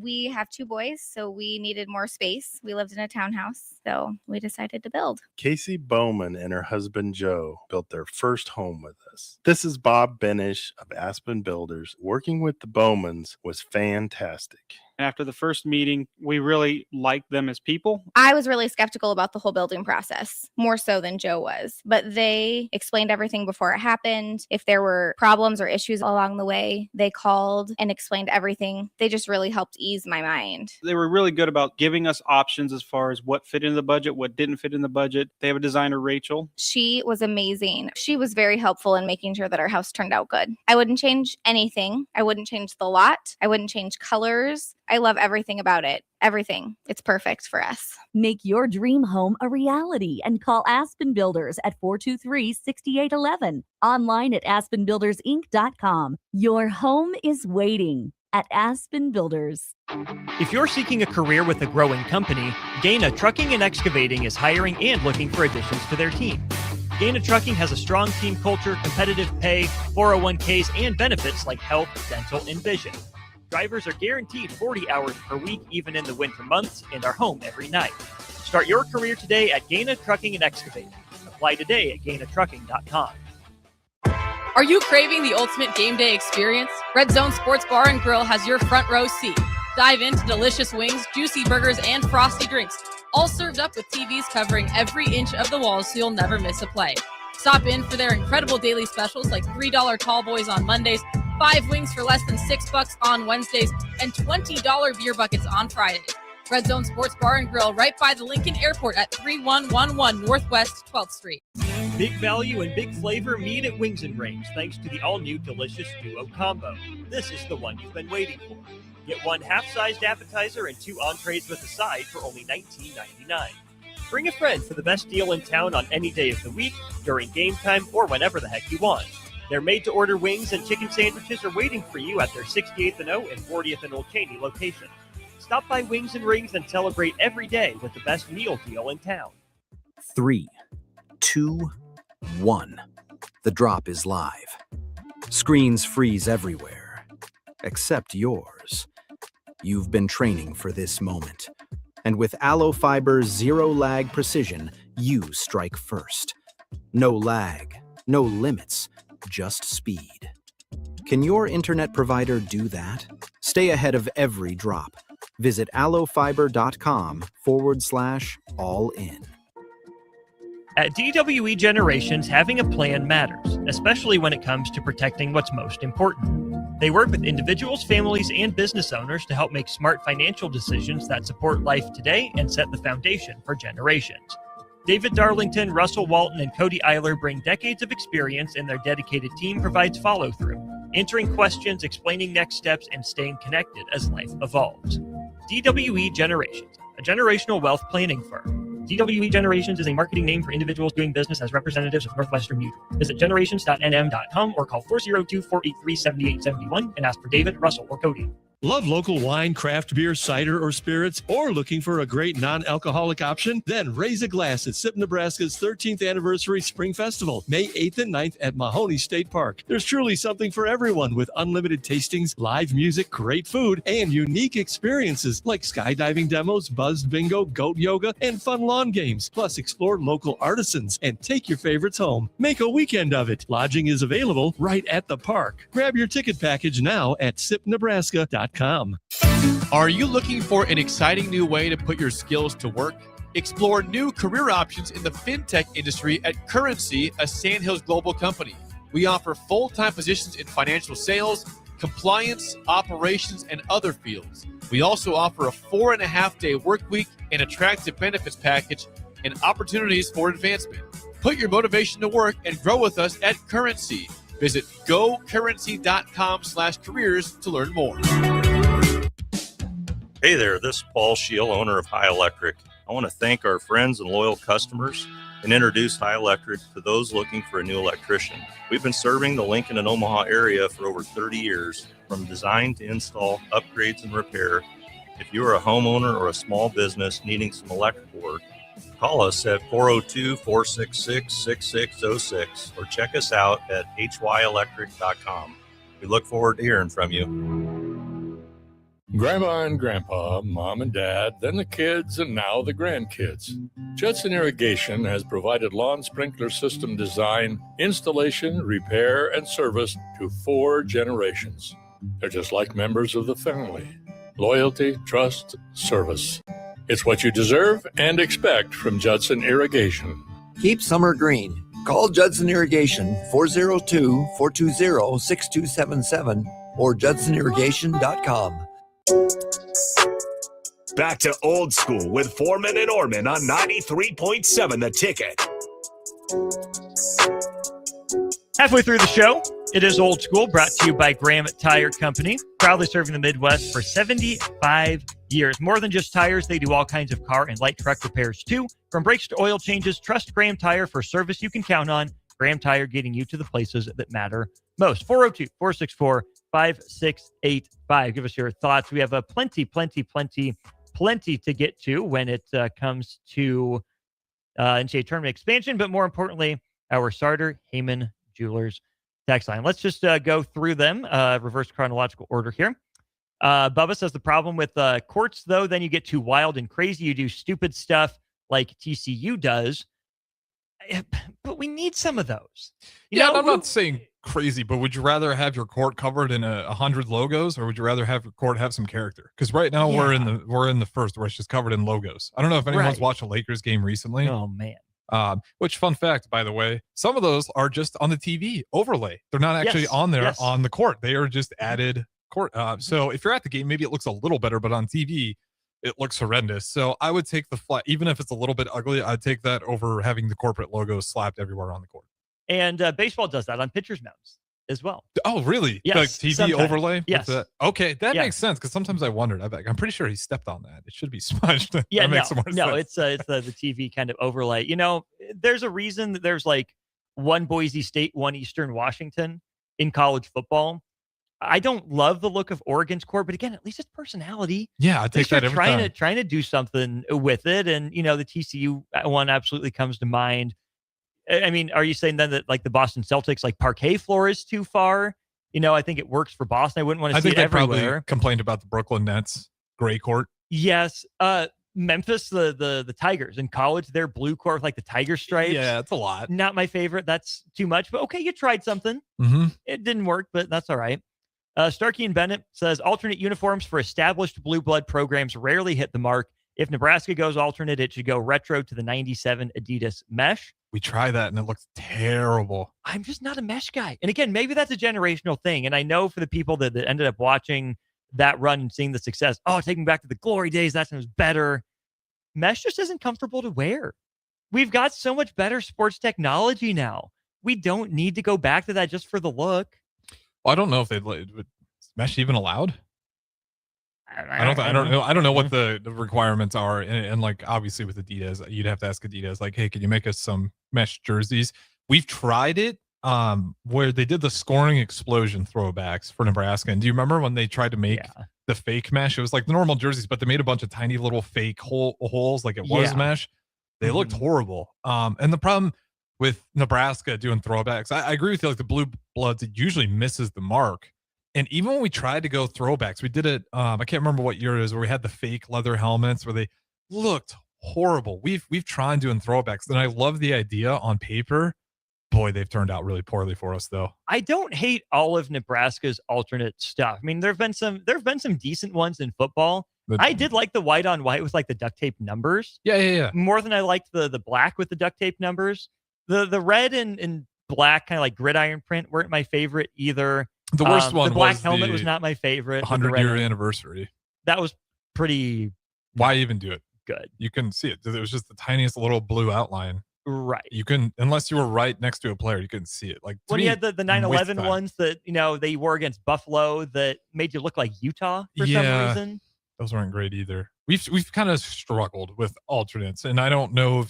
M: We have 2 boys, so we needed more space. We lived in a townhouse, so we decided to build.
N: Casey Bowman and her husband Joe built their first home with us. This is Bob Benish of Aspen Builders. Working with the Bowmans was fantastic.
O: After the first meeting, we really liked them as people.
M: I was really skeptical about the whole building process, more so than Joe was, but they explained everything before it happened. If there were problems or issues along the way, they called and explained everything. They just really helped ease my mind.
O: They were really good about giving us options as far as what fit in the budget, what didn't fit in the budget. They have a designer, Rachel.
M: She was amazing. She was very helpful in making sure that our house turned out good. I wouldn't change anything. I wouldn't change the lot. I wouldn't change colors. I love everything about it. Everything. It's perfect for us.
P: Make your dream home a reality and call Aspen Builders at 423-6811. Online at aspenbuildersinc.com. Your home is waiting at Aspen Builders.
F: If you're seeking a career with a growing company, Gaina Trucking and Excavating is hiring and looking for additions to their team. Gaina Trucking has a strong team culture, competitive pay, 401ks, and benefits like health, dental, and vision. Drivers are guaranteed 40 hours per week, even in the winter months, and are home every night. Start your career today at Gaina Trucking and Excavating. Apply today at gainatrucking.com.
A: Are you craving the ultimate game day experience? Red Zone Sports Bar and Grill has your front row seat. Dive into delicious wings, juicy burgers, and frosty drinks, all served up with TVs covering every inch of the walls so you'll never miss a play. Stop in for their incredible daily specials like $3 tall boys on Mondays, 5 wings for less than $6 on Wednesdays, and $20 beer buckets on Fridays. Red Zone Sports Bar and Grill right by the Lincoln Airport at 3111 Northwest 12th Street.
F: Big value and big flavor meet at Wings and Rings thanks to the all-new delicious duo combo. This is the one you've been waiting for. Get 1 half-sized appetizer and 2 entrees with a side for only $19.99. Bring a friend for the best deal in town on any day of the week, during game time, or whenever the heck you want. Their made-to-order wings and chicken sandwiches are waiting for you at their 68th and O and 40th and Old Cheney location. Stop by Wings and Rings and celebrate every day with the best meal deal in town.
S: 3, 2, 1. The drop is live. Screens freeze everywhere, except yours. You've been training for this moment. And with Aloe Fiber's zero-lag precision, you strike first. No lag, no limits, just speed. Can your internet provider do that? Stay ahead of every drop. Visit aloefiber.com/all-in.
F: At DWE Generations, having a plan matters, especially when it comes to protecting what's most important. They work with individuals, families, and business owners to help make smart financial decisions that support life today and set the foundation for generations. David Darlington, Russell Walton, and Cody Eiler bring decades of experience, and their dedicated team provides follow-through, answering questions, explaining next steps, and staying connected as life evolves. DWE Generations, a generational wealth planning firm. DWE Generations is a marketing name for individuals doing business as representatives of Northwestern Mutual. Visit generations.nm.com or call 402-483-7871 and ask for David, Russell, or Cody.
Q: Love local wine, craft beer, cider, or spirits, or looking for a great non-alcoholic option? Then raise a glass at SIP Nebraska's 13th Anniversary Spring Festival, May 8th and 9th at Mahoney State Park. There's truly something for everyone with unlimited tastings, live music, great food, and unique experiences like skydiving demos, buzzed bingo, goat yoga, and fun lawn games. Plus, explore local artisans and take your favorites home. Make a weekend of it. Lodging is available right at the park. Grab your ticket package now at sipnebraska.com.
K: Are you looking for an exciting new way to put your skills to work? Explore new career options in the fintech industry at Currency, a Sandhills Global company. We offer full-time positions in financial sales, compliance, operations, and other fields. We also offer a 4.5-day work week, an attractive benefits package, and opportunities for advancement. Put your motivation to work and grow with us at Currency. Visit gocurrency.com/careers to learn more.
H: Hey there, this is Paul Scheel, owner of High Electric. I want to thank our friends and loyal customers and introduce High Electric to those looking for a new electrician. We've been serving the Lincoln and Omaha area for over 30 years, from design to install, upgrades, and repair. If you are a homeowner or a small business needing some electrical work, call us at 402-466-6606 or check us out at hyelectric.com. We look forward to hearing from you.
U: Grandma and Grandpa, Mom and Dad, then the kids, and now the grandkids. Judson Irrigation has provided lawn sprinkler system design, installation, repair, and service to 4 generations. They're just like members of the family. Loyalty, trust, service. It's what you deserve and expect from Judson Irrigation.
B: Keep summer green. Call Judson Irrigation 402-420-6277 or judsonirrigation.com.
C: Back to Old School with Foreman and Orman on 93.7 The Ticket.
F: Halfway through the show, it is Old School, brought to you by Graham Tire Company, proudly serving the Midwest for 75 years. More than just tires, they do all kinds of car and light truck repairs too. From brakes to oil changes, trust Graham Tire for service you can count on. Graham Tire, getting you to the places that matter most. 402-464-5685. Give us your thoughts. We have a plenty to get to when it comes to NCAA tournament expansion, but more importantly, our Sartor Heyman Jewelers text line. Let's just go through them, reverse chronological order here. Bubba says the problem with courts, though, then you get too wild and crazy. You do stupid stuff like TCU does, but we need some of those. You know,
G: I'm not saying crazy, but would you rather have your court covered in 100 logos, or would you rather have your court have some character? Because right now we're in the first where it's just covered in logos. I don't know if anyone's watched a Lakers game recently.
F: Oh man.
G: Which, fun fact, by the way, some of those are just on the TV overlay. They're not actually on there on the court. They are just added court. So if you're at the game, maybe it looks a little better, but on TV, it looks horrendous. So I would take the flat, even if it's a little bit ugly, I'd take that over having the corporate logos slapped everywhere on the court.
F: And baseball does that on pitchers' mounts as well.
G: Oh, really?
F: Yes.
G: Like TV
F: sometimes.
G: overlay?
F: Yes.
G: Okay, that makes sense, because sometimes I wondered. I'm pretty sure he stepped on that. It should be smudged.
F: Yeah,
G: that makes more sense.
F: It's the TV kind of overlay. You know, there's a reason that there's like one Boise State, one Eastern Washington in college football. I don't love the look of Oregon's court, but again, at least it's personality.
G: Yeah, I take that every time.
F: Trying to do something with it, and you know, the TCU one absolutely comes to mind. I mean, are you saying then that like the Boston Celtics, like parquet floor is too far? You know, I think it works for Boston. I wouldn't want to see it everywhere.
G: Probably complained about the Brooklyn Nets gray court.
F: Yes. Memphis, the Tigers in college, their blue court with like the tiger stripes.
G: Yeah, it's a lot.
F: Not my favorite. That's too much, but okay, you tried something.
G: Mm-hmm.
F: It didn't work, but that's all right. Starkey and Bennett says alternate uniforms for established blue blood programs rarely hit the mark. If Nebraska goes alternate, it should go retro to the 97 Adidas mesh.
G: We try that and it looks terrible.
F: I'm just not a mesh guy. And again, maybe that's a generational thing. And I know for the people that ended up watching that run and seeing the success, taking back to the glory days, that was better. Mesh just isn't comfortable to wear. We've got so much better sports technology now. We don't need to go back to that just for the look.
G: Well, I don't know if would mesh even allowed. I don't know what the requirements are, and like obviously with Adidas, you'd have to ask Adidas, like, hey, can you make us some mesh jerseys? We've tried it, where they did the scoring explosion throwbacks for Nebraska, and do you remember when they tried to make the fake mesh? It was like the normal jerseys, but they made a bunch of tiny little fake holes, like it was mesh. They looked horrible. And the problem with Nebraska doing throwbacks, I agree with you. Like the blue bloods, it usually misses the mark. And even when we tried to go throwbacks, we did it. I can't remember what year it is, where we had the fake leather helmets where they looked horrible. We've tried doing throwbacks, and I love the idea on paper. Boy, they've turned out really poorly for us, though.
F: I don't hate all of Nebraska's alternate stuff. I mean, there've been some decent ones in football. I did like the white on white with like the duct tape numbers.
G: Yeah.
F: More than I liked the black with the duct tape numbers. The red and black kind of like gridiron print weren't my favorite either.
G: The worst one
F: the black
G: was
F: helmet
G: the
F: was not my favorite.
G: 100-year anniversary.
F: That was pretty.
G: Why even do it?
F: Good.
G: You couldn't see it. It was just the tiniest little blue outline.
F: Right.
G: You couldn't, unless you were right next to a player, you couldn't see it. Like
F: When you had the 9/11 ones that they wore against Buffalo that made you look like Utah for some reason.
G: Those weren't great either. We've kind of struggled with alternates, and I don't know if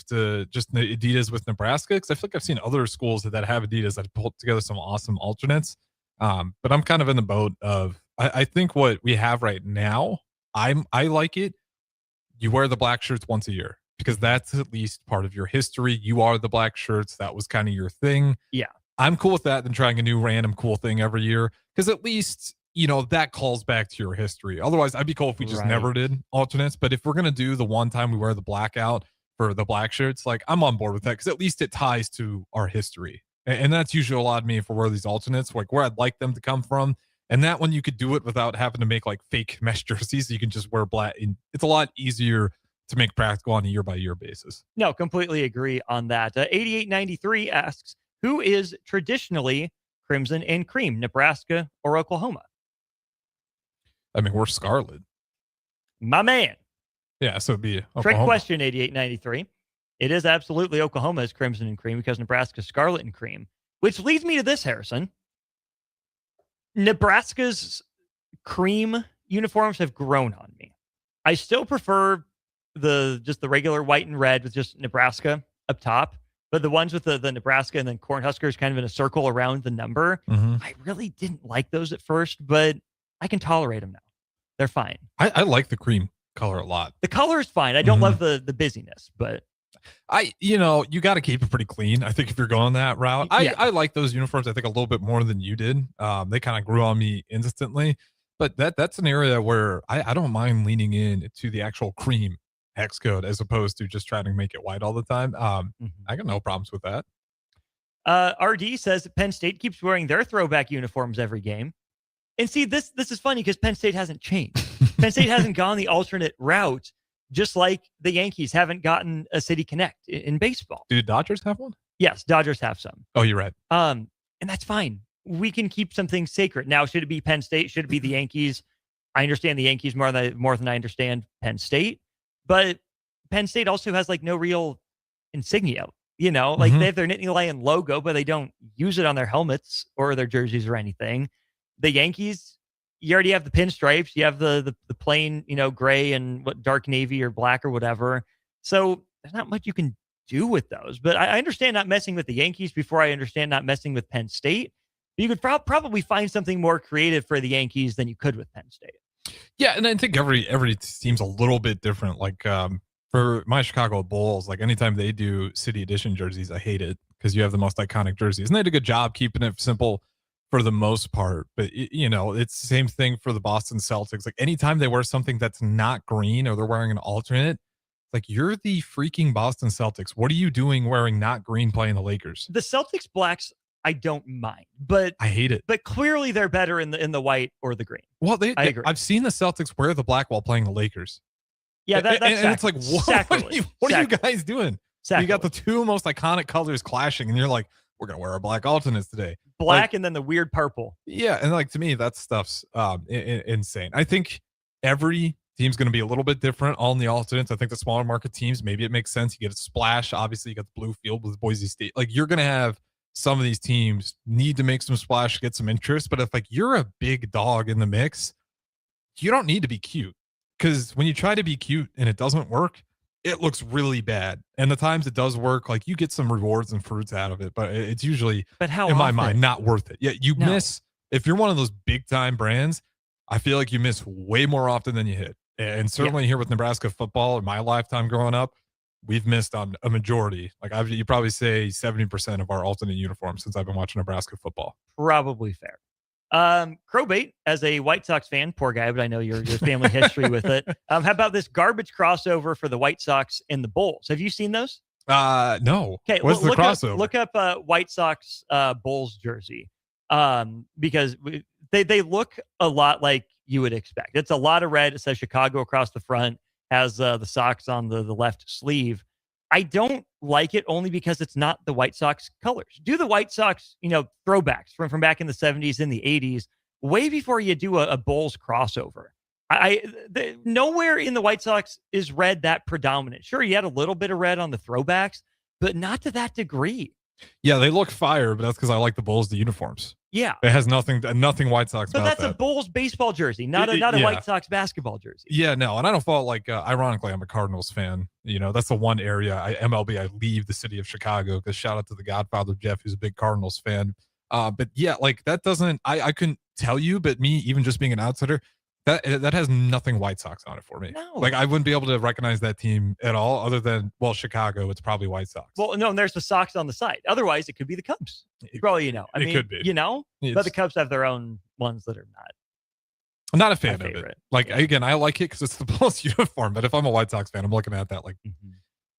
G: just the Adidas with Nebraska, because I feel like I've seen other schools that have Adidas that pulled together some awesome alternates. But I'm kind of in the boat of I think what we have right now, I like it. You wear the black shirts once a year because that's at least part of your history. You are the black shirts. That was kind of your thing.
F: Yeah.
G: I'm cool with that than trying a new random cool thing every year because at least, that calls back to your history. Otherwise, I'd be cool if we just never did alternates. But if we're going to do the one time we wear the black out for the black shirts, like I'm on board with that because at least it ties to our history. And that's usually a lot of me if we wear these alternates, like where I'd like them to come from. And that one you could do it without having to make like fake mesh jerseys. So you can just wear black. It's a lot easier to make practical on a year-by-year basis.
F: No, completely agree on that. 8893 asks, who is traditionally crimson and cream, Nebraska or Oklahoma?
G: I mean, we're scarlet.
F: My man.
G: Yeah, so it'd be Oklahoma.
F: Trick question, 8893. It is absolutely Oklahoma's crimson and cream because Nebraska's scarlet and cream, which leads me to this, Harrison. Nebraska's cream uniforms have grown on me. I still prefer the regular white and red with just Nebraska up top, but the ones with the Nebraska and then Cornhuskers kind of in a circle around the number, I really didn't like those at first, but I can tolerate them now. They're fine.
G: I like the cream color a lot.
F: The color is fine. I don't love the busyness, but
G: you got to keep it pretty clean. I think if you're going that route, I like those uniforms. I think a little bit more than you did. They kind of grew on me instantly, but that's an area where I don't mind leaning in to the actual cream hex code as opposed to just trying to make it white all the time. I got no problems with that.
F: RD says that Penn State keeps wearing their throwback uniforms every game. And see, this is funny because Penn State hasn't changed. Penn State hasn't gone the alternate route, just like the Yankees haven't gotten a City Connect in baseball.
G: Do the Dodgers have one?
F: Yes, Dodgers have some.
G: Oh, you're right.
F: And that's fine. We can keep something sacred. Now, should it be Penn State? Should it be the Yankees? I understand the Yankees more than I understand Penn State. But Penn State also has like no real insignia. They have their Nittany Lion logo, but they don't use it on their helmets or their jerseys or anything. The Yankees, you already have the pinstripes. You have the plain, gray and dark navy or black or whatever. So there's not much you can do with those. But I understand not messing with the Yankees before I understand not messing with Penn State. But you could probably find something more creative for the Yankees than you could with Penn State.
G: Yeah, and I think every team's a little bit different. Like for my Chicago Bulls, like anytime they do City Edition jerseys, I hate it because you have the most iconic jerseys. And they did a good job keeping it simple for the most part. But, it's the same thing for the Boston Celtics. Like anytime they wear something that's not green or they're wearing an alternate, like you're the freaking Boston Celtics. What are you doing wearing not green playing the Lakers?
F: The Celtics blacks, I don't mind, but
G: I hate it.
F: But clearly they're better in the white or the green.
G: Well, I
F: agree.
G: I've seen the Celtics wear the black while playing the Lakers.
F: Yeah, that's
G: and it's like, what are you guys doing?
F: Sacrilege.
G: You got the two most iconic colors clashing, and you're like, we're gonna wear our black alternates today.
F: Black and then the weird purple.
G: Yeah, and like to me, that stuff's insane. I think every team's going to be a little bit different on the alternates. I think the smaller market teams, maybe it makes sense. You get a splash. Obviously, you got the blue field with Boise State. Like you're going to have some of these teams need to make some splash, get some interest. But if like you're a big dog in the mix, you don't need to be cute, because when you try to be cute and it doesn't work, it looks really bad. And the times it does work, like you get some rewards and fruits out of it, but it's usually, in my mind, not worth it. Yeah, you miss, if you're one of those big time brands, I feel like you miss way more often than you hit. And certainly here with Nebraska football in my lifetime growing up, we've missed on a majority. Like you probably say 70% of our alternate uniforms since I've been watching Nebraska football.
F: Probably fair. Crowbait, as a White Sox fan, poor guy, but I know your family history with it. How about this garbage crossover for the White Sox and the Bulls? Have you seen those?
G: No.
F: Okay,
G: what's the crossover?
F: Look up White Sox Bulls jersey. Because They look a lot like you would expect. It's a lot of red. It says Chicago across the front, has the Sox on the left sleeve. I don't like it only because it's not the White Sox colors. Do the White Sox, throwbacks from back in the 70s and the 80s, way before you do a Bulls crossover. Nowhere in the White Sox is red that predominant. Sure, you had a little bit of red on the throwbacks, but not to that degree.
G: Yeah, they look fire, but that's because I like the Bulls, the uniforms.
F: Yeah.
G: It has nothing White Sox
F: But
G: about
F: that's
G: that.
F: a Bulls baseball jersey, not a
G: Yeah.
F: White Sox basketball jersey.
G: Yeah, no, and I don't fault, ironically, I'm a Cardinals fan. That's the one area, MLB, I leave the city of Chicago, because shout out to the Godfather, Jeff, who's a big Cardinals fan. But yeah, that doesn't, I couldn't tell you, but me, even just being an outsider, that has nothing White Sox on it for me.
F: No.
G: I wouldn't be able to recognize that team at all, other than, Chicago, it's probably White Sox.
F: Well, no, and there's the Sox on the side. Otherwise, it could be the Cubs. Probably,
G: It could be.
F: But the Cubs have their own ones that are not.
G: I'm not a fan of it. Again, I like it because it's the Bulls uniform, but if I'm a White Sox fan, I'm looking at that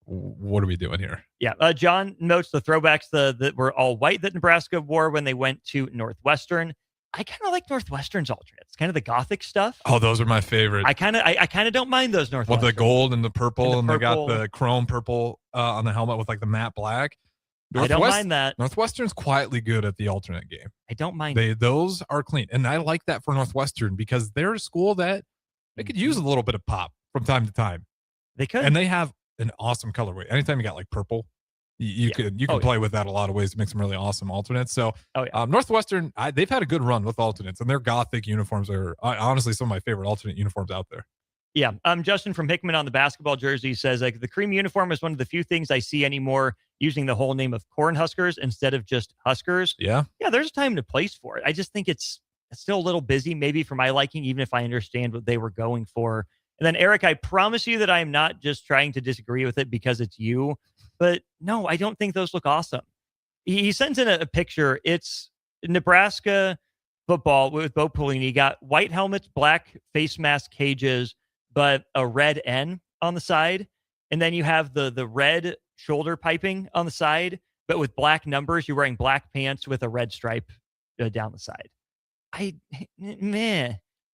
G: what are we doing here?
F: Yeah. John notes the throwbacks that were all white that Nebraska wore when they went to Northwestern. I kind of like Northwestern's alternates, kind of the Gothic stuff.
G: Oh, those are my favorite.
F: I kind of don't mind those Northwestern.
G: With the gold and the purple, and they got
F: purple.
G: the chrome purple on the helmet with the matte black.
F: I don't mind that.
G: Northwestern's quietly good at the alternate game.
F: I don't mind.
G: Those are clean, and I like that for Northwestern because they're a school that they could use a little bit of pop from time to time.
F: They could,
G: and they have an awesome colorway. Anytime you got purple, you can play with that a lot of ways to make some really awesome alternates. So Northwestern, they've had a good run with alternates, and their Gothic uniforms are honestly some of my favorite alternate uniforms out there.
F: Yeah. Justin from Hickman on the basketball jersey says the cream uniform is one of the few things I see anymore using the whole name of Cornhuskers instead of just Huskers.
G: Yeah.
F: Yeah. There's a time and a place for it. I just think it's still a little busy, maybe for my liking, even if I understand what they were going for. And then Eric, I promise you that I am not just trying to disagree with it because it's you, but no, I don't think those look awesome. He sends in a picture. It's Nebraska football with Bo Pelini. Got white helmets, black face mask cages, but a red N on the side. And then you have the red shoulder piping on the side, but with black numbers. You're wearing black pants with a red stripe down the side.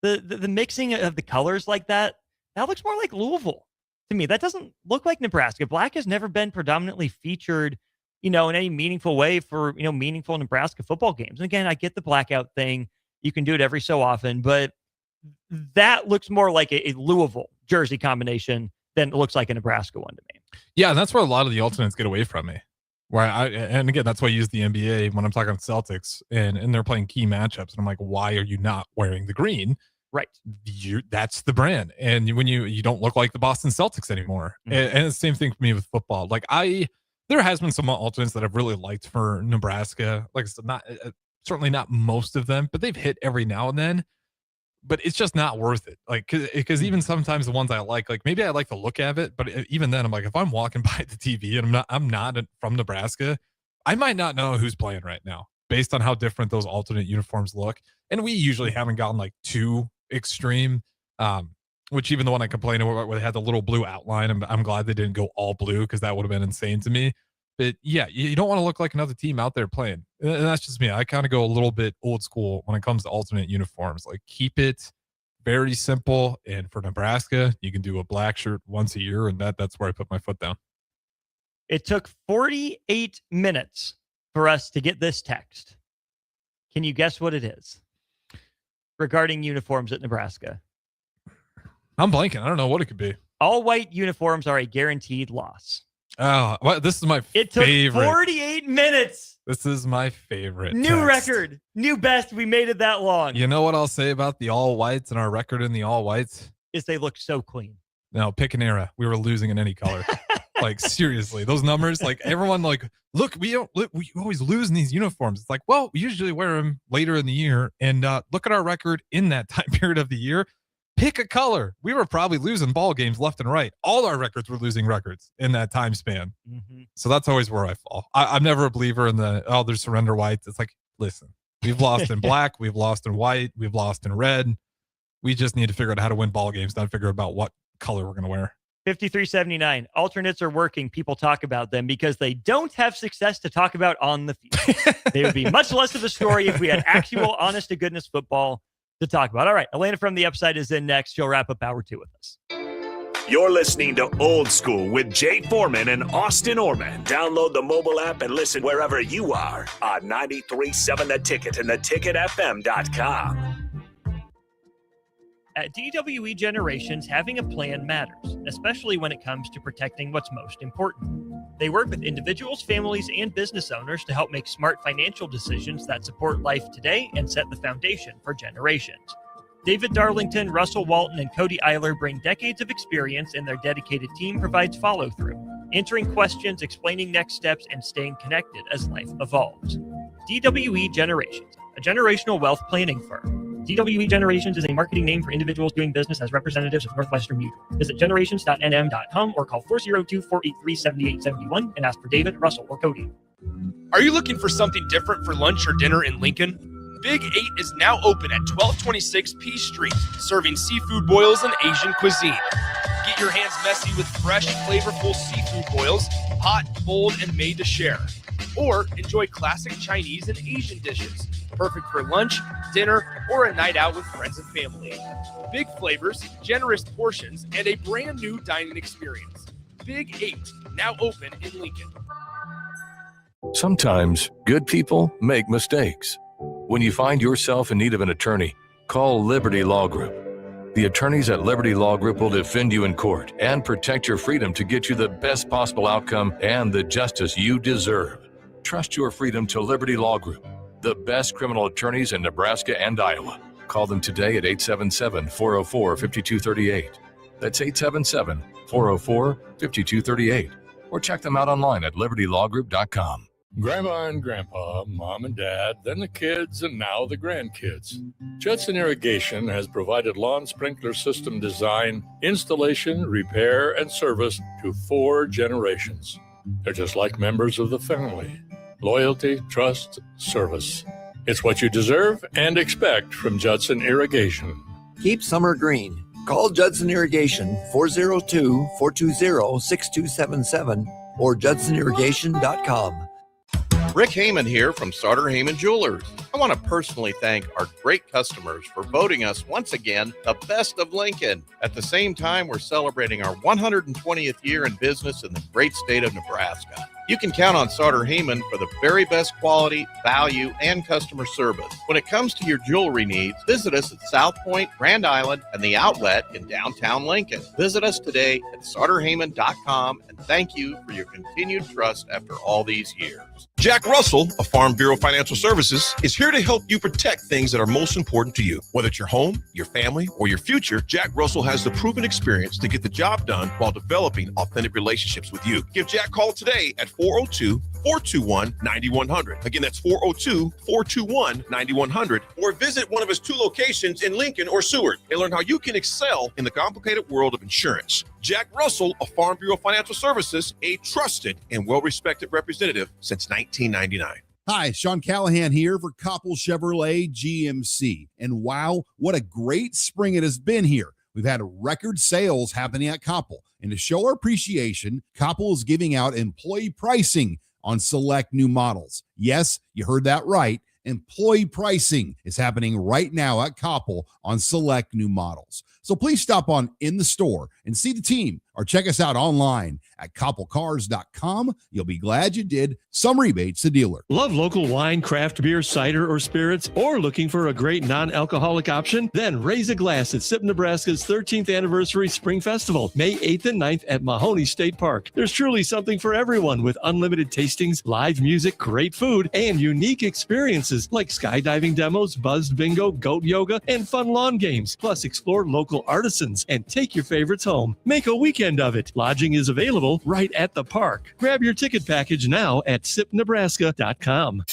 F: The mixing of the colors like that looks more like Louisville to me. That doesn't look like Nebraska. Black has never been predominantly featured, in any meaningful way for, meaningful Nebraska football games. And again, I get the blackout thing. You can do it every so often, but that looks more like a Louisville jersey combination than it looks like a Nebraska one to me.
G: Yeah, and that's where a lot of the alternates get away from me. And again, that's why I use the NBA when I'm talking Celtics and they're playing key matchups. And I'm like, why are you not wearing the green?
F: Right.
G: That's the brand. And when you don't look like the Boston Celtics anymore. Mm-hmm. And the same thing for me with football. There has bbeen some alternates that I've really liked for Nebraska. Like I said, certainly not most of them, but they've hit every now and then. But it's just not worth it. Because even sometimes the ones I like maybe I like the look of it, but even then I'm like, if I'm walking by the TV and I'm not from Nebraska, I might not know who's playing right now based on how different those alternate uniforms look. And we usually haven't gotten too extreme, which even the one I complained about where they had the little blue outline, I'm glad they didn't go all blue because that would have been insane to me. But yeah, you don't want to look like another team out there playing. And that's just me. I kind of go a little bit old school when it comes to alternate uniforms. Keep it very simple. And for Nebraska, you can do a black shirt once a year, and that's where I put my foot down.
F: It took 48 minutes for us to get this text. Can you guess what it is regarding uniforms at Nebraska?
G: I'm blanking. I don't know what it could be.
F: All white uniforms are a guaranteed loss.
G: Oh, well, this is my
F: It took
G: favorite.
F: 48 minutes.
G: This is my favorite.
F: New
G: text.
F: record. New best. We made it that long.
G: You know what I'll say about the all whites and our record in the all whites?
F: Is they look so clean.
G: No, pick an era. We were losing in any color. Seriously, those numbers, everyone look, we always lose in these uniforms. It's well, we usually wear them later in the year. And look at our record in that time period of the year. Pick a color. We were probably losing ball games left and right. All our records were losing records in that time span. Mm-hmm. So that's always where I fall. I'm never a believer in there's surrender whites. It's listen, we've lost in black. We've lost in white. We've lost in red. We just need to figure out how to win ball games, not figure out what color we're going to wear.
F: 5379. Alternates are working. People talk about them because they don't have success to talk about on the field. They would be much less of a story if we had actual, honest to goodness football to talk about. All right. Elena from the Upside is in next. She'll wrap up hour 2 with us.
C: You're listening to Old School with Jay Foreman and Austin Orman. Download the mobile app and listen wherever you are on 93.7 The Ticket and theticketfm.com.
F: At DWE Generations, having a plan matters, especially when it comes to protecting what's most important. They work with individuals, families, and business owners to help make smart financial decisions that support life today and set the foundation for generations. David Darlington, Russell Walton, and Cody Eiler bring decades of experience, and their dedicated team provides follow-through, answering questions, explaining next steps, and staying connected as life evolves. DWE Generations, a generational wealth planning firm. DWE Generations is a marketing name for individuals doing business as representatives of Northwestern Mutual. Visit generations.nm.com or call 402-483-7871 and ask for David, Russell, or Cody.
I: Are you looking for something different for lunch or dinner in Lincoln? Big 8 is now open at 1226 P Street, serving seafood boils and Asian cuisine. Get your hands messy with fresh, flavorful seafood boils, hot, bold, and made to share. Or enjoy classic Chinese and Asian dishes, perfect for lunch, dinner, or a night out with friends and family. Big flavors, generous portions, and a brand new dining experience. Big 8, now open in Lincoln.
U: Sometimes good people make mistakes. When you find yourself in need of an attorney, call Liberty Law Group. The attorneys at Liberty Law Group will defend you in court and protect your freedom to get you the best possible outcome and the justice you deserve. Trust your freedom to Liberty Law Group, the best criminal attorneys in Nebraska and Iowa. Call them today at 877-404-5238. That's 877-404-5238. Or check them out online at libertylawgroup.com.
Q: Grandma and Grandpa, Mom and Dad, then the kids, and now the grandkids. Judson Irrigation has provided lawn sprinkler system design, installation, repair, and service to 4 generations. They're just like members of the family. Loyalty, trust, service. It's what you deserve and expect from Judson Irrigation.
B: Keep summer green. Call Judson Irrigation 402-420-6277 or judsonirrigation.com.
J: Rick Heyman here from Sartor Heyman Jewelers. I want to personally thank our great customers for voting us once again the best of Lincoln. At the same time, we're celebrating our 120th year in business in the great state of Nebraska. You can count on Sartor Heyman for the very best quality, value, and customer service. When it comes to your jewelry needs, visit us at South Point, Grand Island, and the Outlet in downtown Lincoln. Visit us today at sartorheyman.com, and thank you for your continued trust after all these years.
V: Jack Russell of Farm Bureau Financial Services is here to help you protect things that are most important to you. Whether it's your home, your family, or your future, Jack Russell has the proven experience to get the job done while developing authentic relationships with you. Give Jack a call today at 402-421-9100. Again, that's 402-421-9100. Or visit one of his 2 locations in Lincoln or Seward and learn how you can excel in the complicated world of insurance. Jack Russell of Farm Bureau Financial Services, a trusted and well-respected representative since 1999.
W: Hi, Sean Callahan here for Koppel Chevrolet GMC. And wow, what a great spring it has been here. We've had record sales happening at Koppel. And to show our appreciation, Koppel is giving out employee pricing on select new models. Yes, you heard that right. Employee pricing is happening right now at Koppel on select new models. So please stop on in the store and see the team or check us out online at koppelcars.com. You'll be glad you did. Some rebates to dealer.
Q: Love local wine, craft beer, cider, or spirits, or looking for a great non-alcoholic option? Then raise a glass at SIP Nebraska's 13th Anniversary Spring Festival, May 8th and 9th at Mahoney State Park. There's truly something for everyone with unlimited tastings, live music, great food, and unique experiences like skydiving demos, buzzed bingo, goat yoga, and fun lawn games. Plus, explore local artisans and take your favorites home. Make a weekend of it. Lodging is available right at the park. Grab your ticket package now at sipnebraska.com.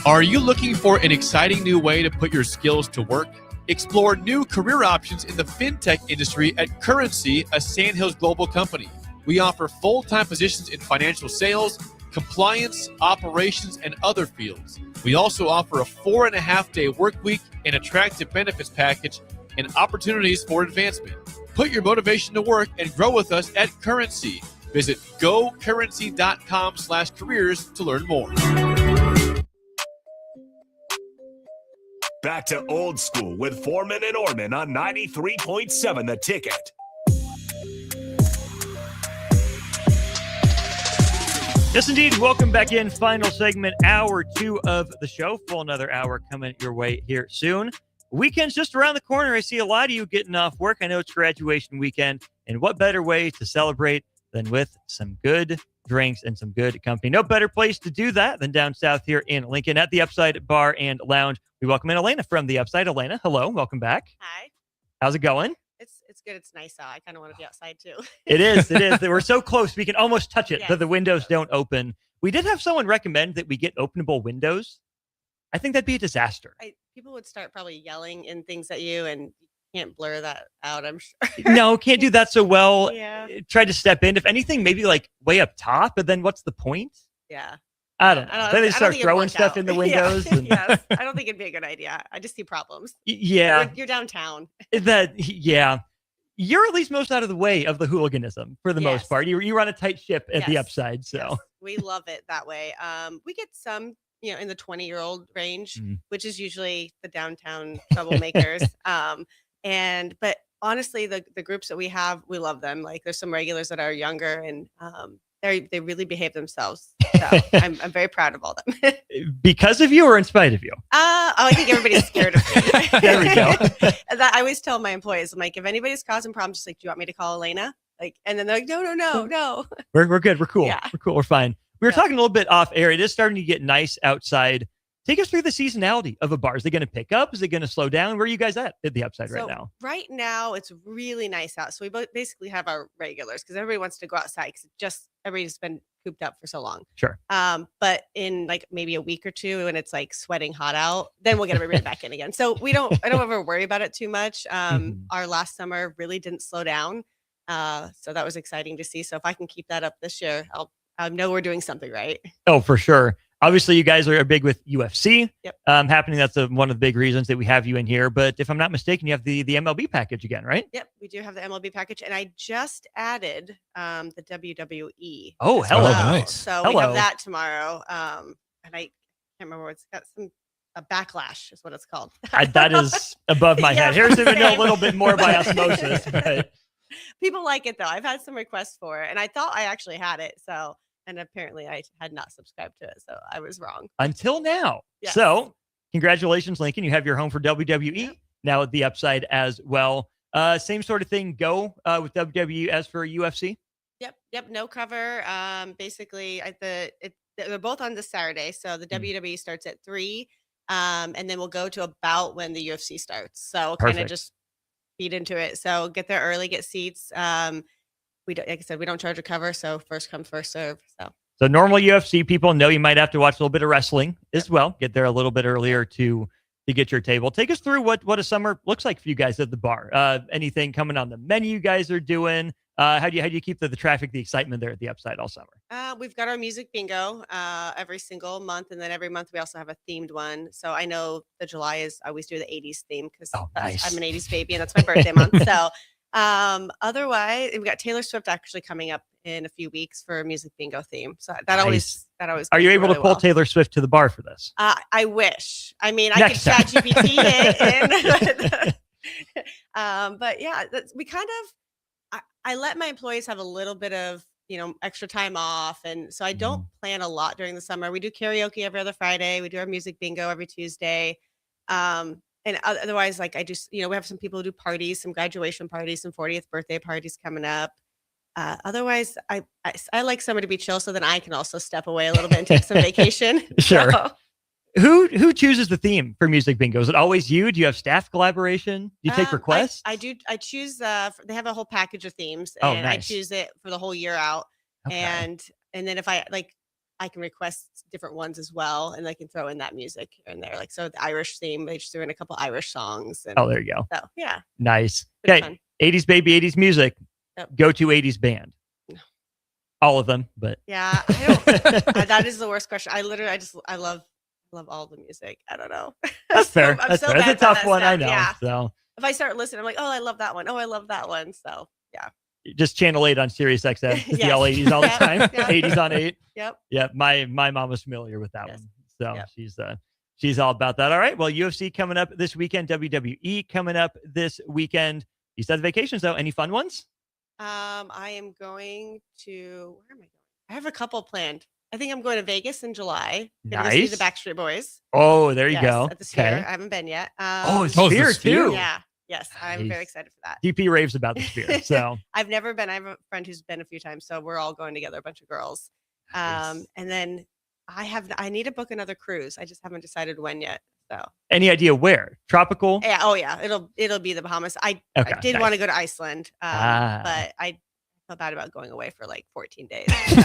K: Are you looking for an exciting new way to put your skills to work? Explore new career options in the fintech industry at Currency, a Sandhills global company. We offer full-time positions in financial sales, compliance, operations, and other fields. We also offer a 4.5-day work week, an attractive benefits package, and opportunities for advancement. Put your motivation to work and grow with us at Currency. Visit gocurrency.com/careers to learn more.
C: Back to old school with Foreman and Orman on 93.7 The Ticket.
F: Yes, indeed. Welcome back in. Final segment, hour 2 of the show. Full another hour coming your way here soon. Weekend's just around the corner. I see a lot of you getting off work. I know it's graduation weekend. And what better way to celebrate than with some good drinks and some good company? No better place to do that than down south here in Lincoln at the Upside Bar and Lounge. We welcome in Elena from the Upside. Elena, hello. Welcome back.
L: Hi.
F: How's it going?
L: It's good. It's nice out. I kind of want to be outside too.
F: It is. It is. We're so close. We can almost touch it,
L: Yes.
F: but the windows don't open. We did have someone recommend that we get openable windows. I think that'd be a disaster.
L: People would start probably yelling and things at you, and you can't blur that out, I'm sure.
F: No, can't do that so well.
L: Yeah.
F: Try to step in. If anything, maybe like way up top, but then what's the point?
L: Yeah.
F: I don't know. Then they
L: I don't
F: start
L: think it'd
F: throwing
L: work
F: stuff
L: out.
F: in the windows.
L: Yeah.
F: and-
L: Yes. I don't think it'd be a good idea. I just see problems.
F: Yeah.
L: You're downtown.
F: Yeah. You're at least most out of the way of the hooliganism for the most part. You run a tight ship at the
L: Yes.
F: Upside. So
L: We love it that way. We get some, in the 20-year-old range, which is usually the downtown troublemakers. But honestly, the groups that we have, we love them. Like there's some regulars that are younger and they really behave themselves. So I'm very proud of all of them.
F: because of you or in spite of you?
L: I think everybody's scared of me.
F: There we go.
L: I always tell my employees, I'm like, if anybody's causing problems, just like, do you want me to call Elena? Like, and then they're like, no.
F: We're good. We're cool.
L: Yeah.
F: We're cool. We're fine. We were talking a little bit off air. It is starting to get nice outside. Take us through the seasonality of a bar. Is it going to pick up? Is it going to slow down? Where are you guys at the Upside right now?
L: Right now, it's really nice out. So we basically have our regulars because everybody wants to go outside because everybody's been cooped up for so long.
F: Sure.
L: But in like maybe a week or two, when it's like sweating hot out, then we'll get everybody back in again. So I don't ever worry about it too much. Our last summer really didn't slow down. So that was exciting to see. So if I can keep that up this year, I know we're doing something right.
F: Oh, for sure. Obviously, you guys are big with UFC
L: Yep.
F: happening. That's one of the big reasons that we have you in here. But if I'm not mistaken, you have the MLB package again, right?
L: Yep, we do have the MLB package, and I just added the WWE.
F: Oh,
L: as
F: hello.
L: well.
F: Nice.
L: So we
F: Hello.
L: have that tomorrow. And I can't remember what it's got. A backlash is what it's called.
F: That is above my head.
L: Yeah,
F: Harrison would know a
L: same.
F: little bit more by osmosis. But
L: People like it though. I've had some requests for it, and I thought I actually had it. So, and apparently I had not subscribed to it, so I was wrong.
F: until now.
L: Yes.
F: So congratulations, Lincoln. You have your home for WWE now at the Upside as well. Same sort of thing go with WWE as for UFC?
L: Yep. No cover. Basically, they're both on this Saturday. So the WWE starts at 3, and then we'll go to about when the UFC starts. So kind of
F: Perfect.
L: just feed into it. So get there early, get seats. We don't, like I said, we don't charge a cover, so first come, first serve.
F: So normal UFC people know you might have to watch a little bit of wrestling as well. Get there a little bit earlier to get your table. Take us through what a summer looks like for you guys at the bar. Anything coming on the menu you guys are doing? How do you keep the traffic, the excitement there at the Upside all summer?
L: We've got our music bingo every single month, and then every month we also have a themed one. So I know the July is I always do the 80s theme because
F: nice.
L: I'm an 80s baby, and that's my birthday month. So otherwise, we've got Taylor Swift actually coming up in a few weeks for a music bingo theme. So that always
F: Are you
L: goes
F: able
L: really
F: to pull
L: well.
F: Taylor Swift to the bar for this?
L: I wish. I mean,
F: Next
L: I
F: time.
L: could chat GPT it. But yeah, we kind of, I let my employees have a little bit of, extra time off. And so I don't plan a lot during the summer. We do karaoke every other Friday. We do our music bingo every Tuesday. And otherwise, like I just, we have some people who do parties, some graduation parties, some 40th birthday parties coming up. Otherwise, I like somebody to be chill so then I can also step away a little bit and take some vacation.
F: Sure.
L: So,
F: Who chooses the theme for music bingo? Is it always you? Do you have staff collaboration? Do you take requests?
L: I do. I choose. They have a whole package of themes,
F: Oh,
L: and I
F: nice.
L: choose it for the whole year out.
F: Okay.
L: And then if I like, I can request different ones as well, and I can throw in that music here and there. Like so, the Irish theme. They just threw in a couple Irish songs. And
F: Oh, there you go.
L: So yeah.
F: Nice.
L: Been
F: Okay.
L: fun.
F: 80s baby, 80s music.
L: Yep.
F: Go to 80s band. All of them, but
L: Yeah, I don't. That is the worst question. I love all the music. I don't know.
F: that's fair.
L: I'm
F: That's
L: so
F: fair. That's a
L: bad about
F: tough
L: that
F: one. I
L: stuff.
F: know.
L: Yeah.
F: So
L: if I start listening, I'm like, oh, I love that one. Oh, I love that one. So yeah.
F: Just channel 8 on Sirius XM. It's the
L: Yes.
F: L80s all the
L: Yep,
F: time.
L: yep.
F: 80s on 8.
L: Yep.
F: Yeah, my mom was familiar with that one. So she's all about that. All right. Well, UFC coming up this weekend, WWE coming up this weekend. You said vacations though. Any fun ones?
L: I am going to, where am I going? I have a couple planned. I think I'm going to Vegas in July. Gonna go see the
F: Nice.
L: Backstreet Boys.
F: Oh, there you
L: Yes,
F: go.
L: at the Sphere.
F: Okay.
L: I haven't been yet.
F: Oh, Sphere too.
L: Yeah. Yes, I'm very
F: Nice.
L: excited for that.
F: DP raves about the Sphere. So
L: I've never been. I have a friend who's been a few times, so we're all going together, a bunch of girls. And then I need to book another cruise. I just haven't decided when yet. So
F: any idea where? Tropical?
L: yeah, oh yeah, it'll be the Bahamas. I did
F: nice.
L: want to go to Iceland,
F: Ah.
L: but I felt bad about going away for like 14 days. So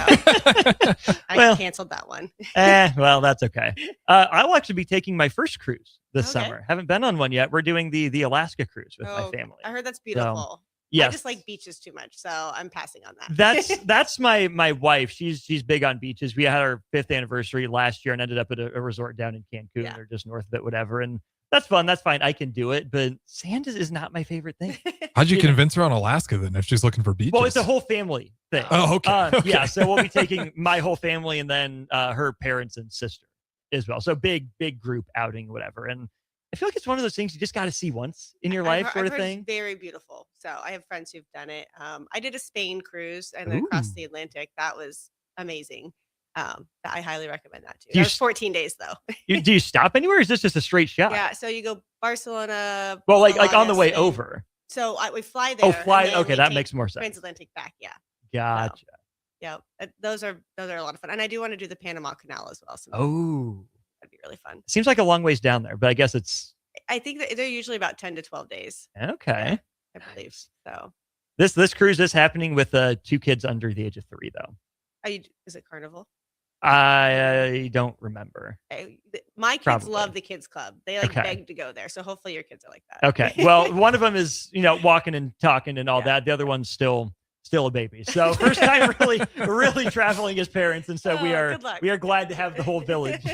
L: I canceled that one.
F: Well, that's okay. I will actually be taking my first cruise this summer. Haven't been on one yet. We're doing the Alaska cruise with my family.
L: I heard that's beautiful.
F: So,
L: I
F: yes.
L: just like beaches too much, so I'm passing on that.
F: That's my wife. She's big on beaches. We had our 5th anniversary last year and ended up at a resort down in Cancun or just north of it, whatever. And that's fun. That's fine. I can do it, but sand is not my favorite thing.
G: How'd you convince her on Alaska then if she's looking for beaches?
F: Well, it's a whole family thing.
G: Oh, okay. Okay.
F: Yeah, so we'll be taking my whole family and then her parents and sister as well. So big group outing, whatever. And I feel like it's one of those things you just got to see once in your life, sort of thing.
L: It's very beautiful. So I have friends who've done it. I did a Spain cruise and then across the Atlantic. That was amazing. I highly recommend that too. That was 14 days though.
F: Do you stop anywhere? Or is this just a straight shot?
L: Yeah. So you go Barcelona.
F: Well, like on the
L: Malaga,
F: way
L: Spain.
F: over.
L: So we fly there.
F: Oh, fly.
L: and then
F: Okay,
L: we
F: that
L: take
F: makes more sense.
L: Transatlantic back. Yeah.
F: Gotcha.
L: Yeah. Those are a lot of fun. And I do want to do the Panama Canal as well. So
F: Oh,
L: that'd be really fun.
F: seems like a long ways down there, but I guess it's
L: I think that they're usually about 10 to 12 days.
F: okay.
L: I believe. So
F: This cruise is happening with 2 kids under the age of 3, though.
L: is it Carnival?
F: I don't remember.
L: My kids
F: Probably.
L: love the kids club. They beg to go there. So hopefully your kids are like that.
F: Okay. Well, one of them is, walking and talking and all that. The other one's still a baby. So first time really traveling as parents. And so we are glad to have the whole village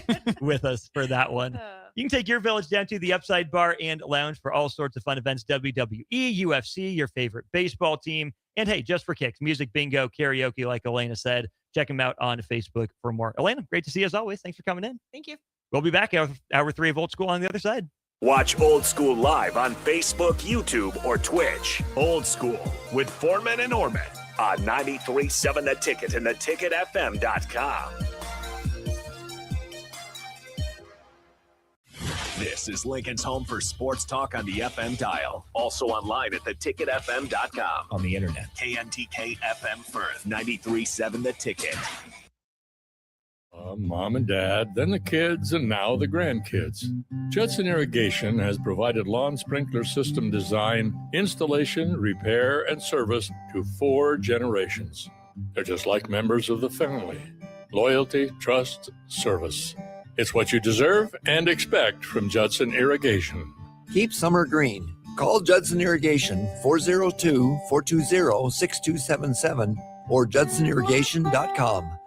F: with us for that one. You can take your village down to the Upside Bar and Lounge for all sorts of fun events. WWE, UFC, your favorite baseball team. And hey, just for kicks, music bingo, karaoke, like Elena said. Check them out on Facebook for more. Elena, great to see you as always. Thanks for coming in.
L: Thank you.
F: We'll be back hour 3 of Old School on the other side.
C: Watch Old School live on Facebook, YouTube, or Twitch. Old School with Foreman and Orman on 93.7 The Ticket and theticketfm.com. This is Lincoln's home for sports talk on the FM dial. Also online at theticketfm.com. On the internet, KNTK FM Firth, 93.7 The Ticket.
D: Mom and Dad, then the kids, and now the grandkids. Judson Irrigation has provided lawn sprinkler system design, installation, repair, and service to 4 generations. They're just like members of the family. Loyalty, trust, service. It's what you deserve and expect from Judson Irrigation.
B: Keep summer green. Call Judson Irrigation 402-420-6277 or judsonirrigation.com.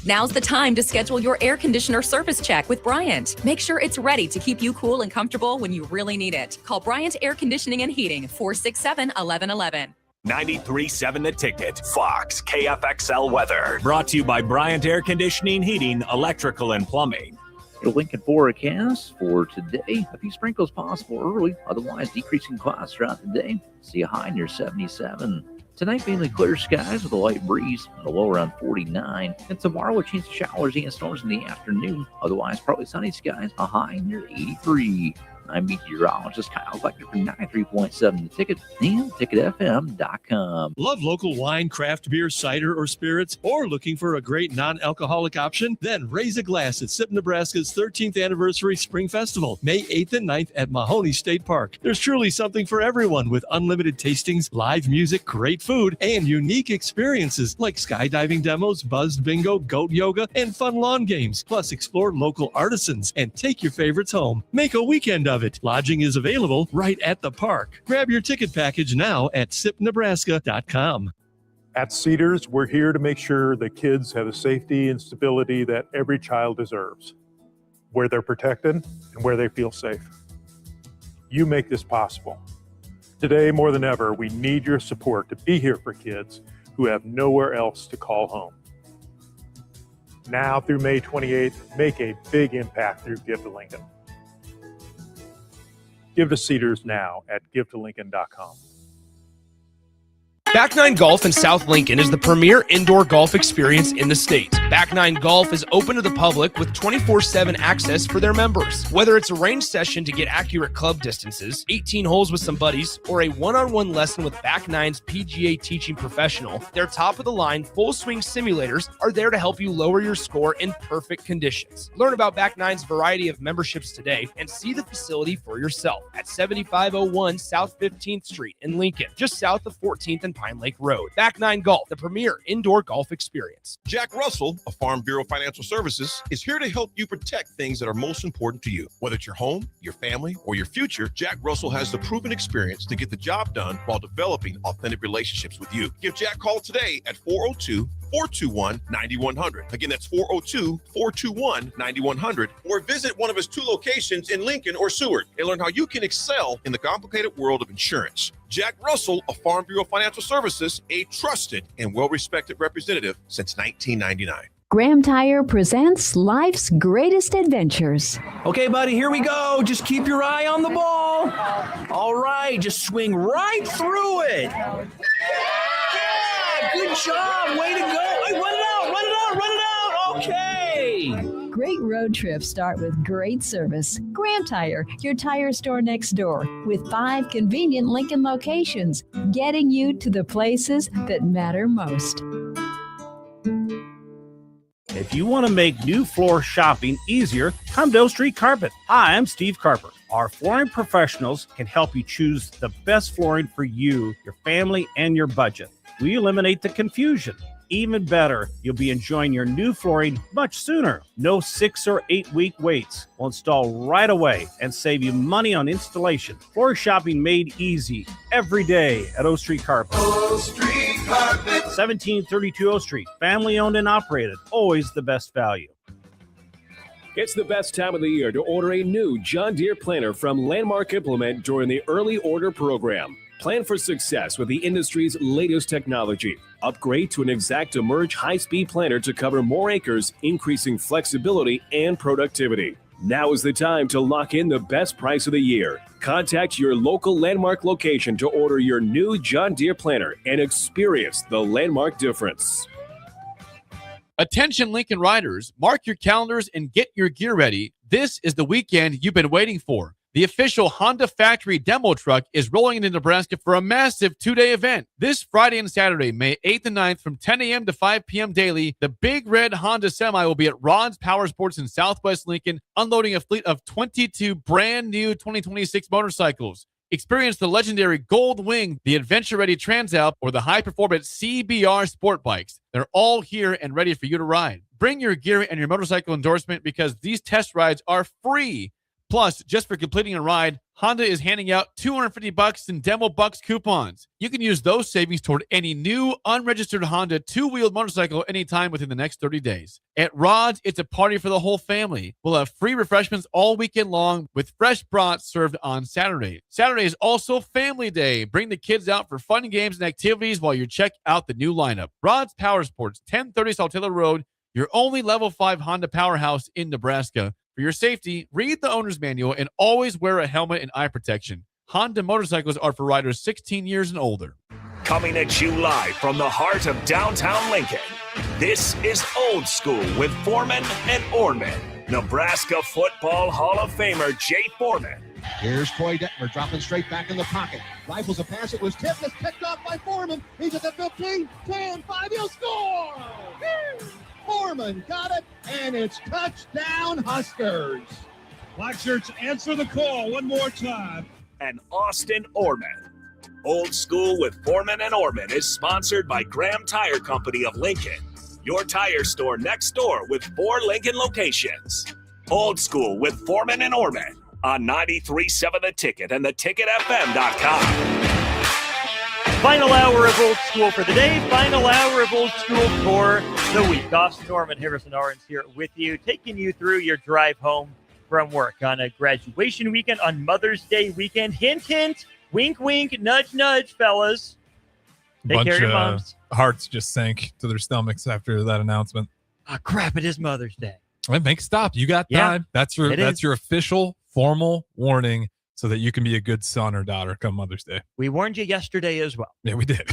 R: Now's the time to schedule your air conditioner service check with Bryant. Make sure it's ready to keep you cool and comfortable when you really need it. Call Bryant Air Conditioning and Heating, 467-1111.
C: 93.7 The Ticket, Fox, KFXL weather. Brought to you by Bryant Air Conditioning, Heating, Electrical, and Plumbing.
T: The Lincoln forecast for today. A few sprinkles possible early, otherwise decreasing clouds throughout the day. See a high near 77. Tonight, mainly clear skies with a light breeze, the low around 49. And tomorrow, a chance of showers and storms in the afternoon. Otherwise, partly sunny skies, a high near 83. I'm meteorologist Kyle Flecker from 93.7 The Ticket and TicketFM.com.
Q: Love local wine, craft beer, cider, or spirits? Or looking for a great non-alcoholic option? Then raise a glass at SIP Nebraska's 13th Anniversary Spring Festival, May 8th and 9th at Mahoney State Park. There's truly something for everyone with unlimited tastings, live music, great food, and unique experiences like skydiving demos, buzzed bingo, goat yoga, and fun lawn games. Plus, explore local artisans and take your favorites home. Make a weekend of it. Lodging is available right at the park. Grab your ticket package now at sipnebraska.com.
X: At Cedars, we're here to make sure the kids have the safety and stability that every child deserves, where they're protected and where they feel safe. You make this possible. Today, more than ever, we need your support to be here for kids who have nowhere else to call home. Now through May 28th, make a big impact through Give to Lincoln. Give to Cedars now at givetolincoln.com.
I: Back Nine Golf in South Lincoln is the premier indoor golf experience in the state. Back Nine Golf is open to the public with 24/7 access for their members. Whether it's a range session to get accurate club distances, 18 holes with some buddies, or a one-on-one lesson with Back Nine's PGA teaching professional, their top-of-the-line full swing simulators are there to help you lower your score in perfect conditions. Learn about Back Nine's variety of memberships today and see the facility for yourself at 7501 South 15th Street in Lincoln, just south of 14th and Pine Lake Road. Back Nine Golf, the premier indoor golf experience.
V: Jack Russell of Farm Bureau Financial Services is here to help you protect things that are most important to you. Whether it's your home, your family, or your future, Jack Russell has the proven experience to get the job done while developing authentic relationships with you. Give Jack a call today at 402-421-9100. Again, that's 402-421-9100. Or visit one of his 2 locations in Lincoln or Seward and learn how you can excel in the complicated world of insurance. Jack Russell of Farm Bureau Financial Services, a trusted and well-respected representative since 1999.
E: Graham Tire presents life's greatest adventures.
M: Okay, buddy, here we go. Just keep your eye on the ball. All right, just swing right through it. Yeah, good job. Way to go. Hey, run it out. Okay.
E: Great road trips start with great service. Graham Tire, your tire store next door, with 5 convenient Lincoln locations, getting you to the places that matter most.
N: If you want to make new floor shopping easier, come to O Street Carpet. Hi, I'm Steve Carper. Our flooring professionals can help you choose the best flooring for you, your family, and your budget. We eliminate the confusion. Even better, you'll be enjoying your new flooring much sooner. No 6 or 8 week waits. We'll install right away and save you money on installation. Floor shopping made easy every day at O Street Carpet. O Street Carpet. 1732 O Street. Family owned and operated. Always the best value.
O: It's the best time of the year to order a new John Deere planter from Landmark Implement during the early order program. Plan for success with the industry's latest technology. Upgrade to an Exact Emerge high-speed planter to cover more acres, increasing flexibility and productivity. Now is the time to lock in the best price of the year. Contact your local Landmark location to order your new John Deere planter and experience the Landmark difference.
K: Attention Lincoln riders, mark your calendars and get your gear ready. This is the weekend you've been waiting for. The official Honda factory demo truck is rolling into Nebraska for a massive 2-day event. This Friday and Saturday, May 8th and 9th from 10 a.m. to 5 p.m. daily, the big red Honda Semi will be at Rod's Power Sports in Southwest Lincoln, unloading a fleet of 22 brand new 2026 motorcycles. Experience the legendary Gold Wing, the adventure-ready Transalp, or the high-performance CBR sport bikes. They're all here and ready for you to ride. Bring your gear and your motorcycle endorsement because these test rides are free. Plus, just for completing a ride, Honda is handing out $250 in Demo Bucks coupons. You can use those savings toward any new, unregistered Honda 2-wheeled motorcycle anytime within the next 30 days. At Rod's, it's a party for the whole family. We'll have free refreshments all weekend long with fresh brats served on Saturday. Saturday is also Family Day. Bring the kids out for fun games and activities while you check out the new lineup. Rod's Power Sports, 1030 Saltillo Road, your only Level 5 Honda powerhouse in Nebraska. For your safety, read the owner's manual and always wear a helmet and eye protection. Honda motorcycles are for riders 16 years and older.
C: Coming at you live from the heart of downtown Lincoln, this is Old School with Foreman and Orman. Nebraska Football Hall of Famer Jay Foreman.
Y: Here's Troy Detmer dropping straight back in the pocket. Rifles a pass. It was tipped. It's picked off by Foreman. He's at the 15, 10, 5. He'll score! Foreman got it, and it's touchdown Huskers.
Z: Black shirts answer the call one more time.
C: And Austin Orman. Old School with Foreman and Orman is sponsored by Graham Tire Company of Lincoln, your tire store next door with 4 Lincoln locations. Old School with Foreman and Orman on 93.7 The Ticket and theticketfm.com.
F: Final hour of Old School for the day. Final hour of Old School for the week. Austin Norman, Harrison Orange here with you, taking you through your drive home from work on a graduation weekend, on Mother's Day weekend. Hint, hint, Wink, wink, nudge, nudge, fellas. Take
G: Bunch
F: care of your
G: of
F: moms.
G: hearts just sank to their stomachs after that announcement.
F: Oh, crap, it is Mother's Day.
G: Make stop. You got time. That's your official formal warning so that you can be a good son or daughter come Mother's Day.
F: We warned you yesterday as well.
G: Yeah, we did.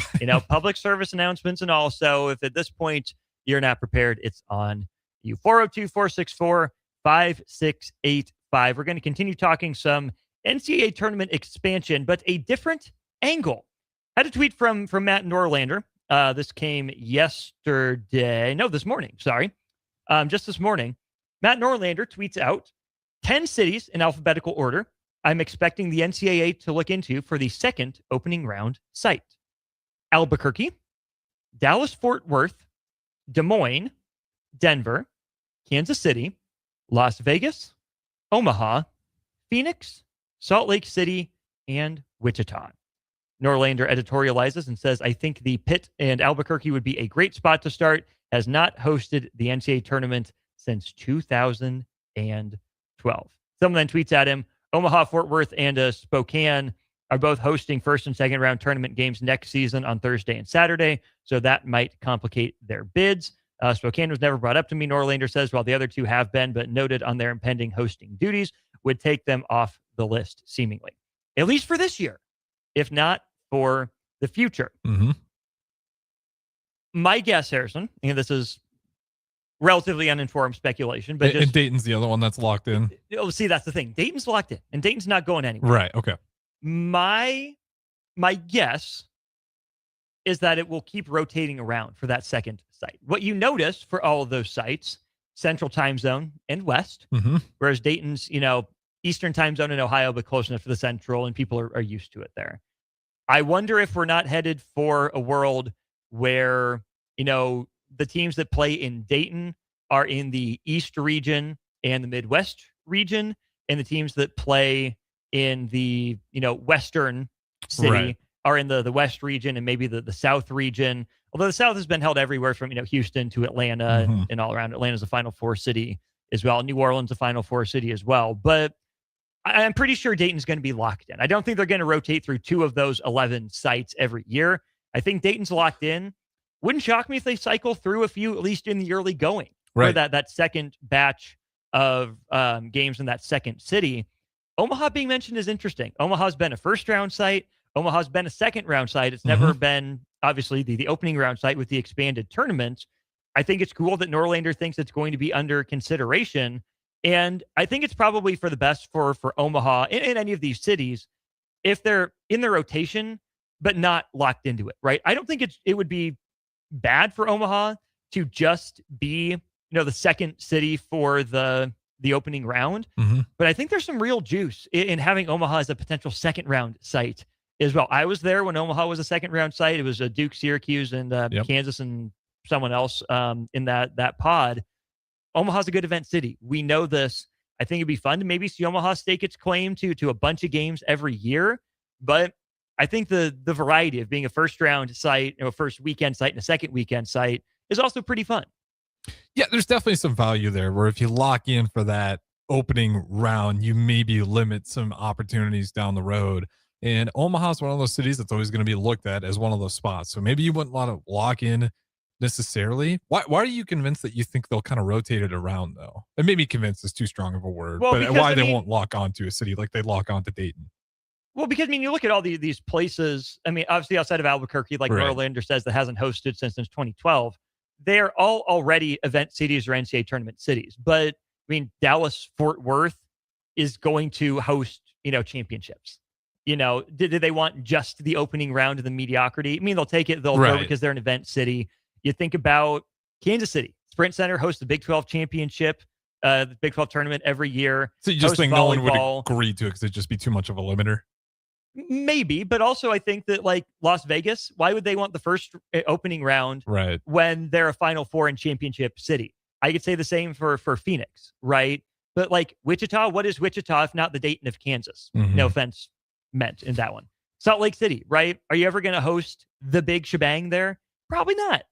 F: Public service announcements and also if at this point you're not prepared, it's on you. 402-464-5685. We're going to continue talking some NCAA tournament expansion, but a different angle. Had a tweet from Matt Norlander. This came yesterday. No, this morning. Sorry. Just this morning. Matt Norlander tweets out 10 cities in alphabetical order I'm expecting the NCAA to look into for the second opening round site. Albuquerque, Dallas-Fort Worth, Des Moines, Denver, Kansas City, Las Vegas, Omaha, Phoenix, Salt Lake City, and Wichita. Norlander editorializes and says, I think the Pitt and Albuquerque would be a great spot to start. Has not hosted the NCAA tournament since 2012. Someone then tweets at him, Omaha, Fort Worth, and Spokane are both hosting first and second round tournament games next season on Thursday and Saturday, so that might complicate their bids. Spokane was never brought up to me, Norlander says, while the other two have been, but noted on their impending hosting duties would take them off the list, seemingly. At least for this year, if not for the future.
G: Mm-hmm.
F: My guess, Harrison, and this is relatively uninformed speculation, but
G: and Dayton's the other one that's locked in.
F: Oh, see, that's the thing. Dayton's locked in, and Dayton's not going anywhere.
G: Right, okay.
F: My guess is that it will keep rotating around for that second site. What you notice for all of those sites, Central Time Zone and West, whereas Dayton's, Eastern Time Zone in Ohio, but close enough to the Central, and people are used to it there. I wonder if we're not headed for a world where, the teams that play in Dayton are in the East region and the Midwest region, and the teams that play in the, Western city are in the West region and maybe the South region. Although the South has been held everywhere from, Houston to Atlanta and all around. Atlanta's a Final Four city as well. New Orleans a Final Four city as well. But I'm pretty sure Dayton's going to be locked in. I don't think they're going to rotate through 2 of those 11 sites every year. I think Dayton's locked in. Wouldn't shock me if they cycle through a few, at least in the early going, for that second batch of games in that second city. Omaha being mentioned is interesting. Omaha's been a first-round site. Omaha's been a second-round site. It's never been, obviously, the opening round site with the expanded tournament. I think it's cool that Norlander thinks it's going to be under consideration. And I think it's probably for the best for Omaha in any of these cities if they're in the rotation, but not locked into it, right? I don't think it would be bad for Omaha to just be, the second city for the opening round. But I think there's some real juice in having Omaha as a potential second round site as well. I was there when Omaha was a second round site. It was Duke, Syracuse, and Kansas and someone else in that pod. Omaha's a good event city. We know this. I think it'd be fun to maybe see Omaha stake its claim to a bunch of games every year. But I think the variety of being a first round site, a first weekend site and a second weekend site is also pretty fun.
G: Yeah, there's definitely some value there where if you lock in for that opening round, you maybe limit some opportunities down the road. And Omaha's one of those cities that's always going to be looked at as one of those spots. So maybe you wouldn't want to lock in necessarily. Why are you convinced that you think they'll kind of rotate it around, though? And maybe convinced is too strong of a word, but why they won't lock onto a city like they lock onto Dayton?
F: Well, because, you look at all these places, obviously outside of Albuquerque, like Norlander says, that hasn't hosted since 2012, they're all already event cities or NCAA tournament cities. But, Dallas, Fort Worth is going to host, championships. Did they want just the opening round of the mediocrity? They'll take it. They'll go because they're an event city. You think about Kansas City. Sprint Center hosts the Big 12 championship, the Big 12 tournament every year.
G: So you just think no one would agree to it because it'd just be too much of a limiter?
F: Maybe, but also I think that like Las Vegas, why would they want the first opening round when they're a Final Four and championship city? I could say the same for Phoenix, right? But like Wichita, what is Wichita if not the Dayton of Kansas? No offense meant in that one. Salt Lake City, right? Are you ever going to host the big shebang there? Probably not,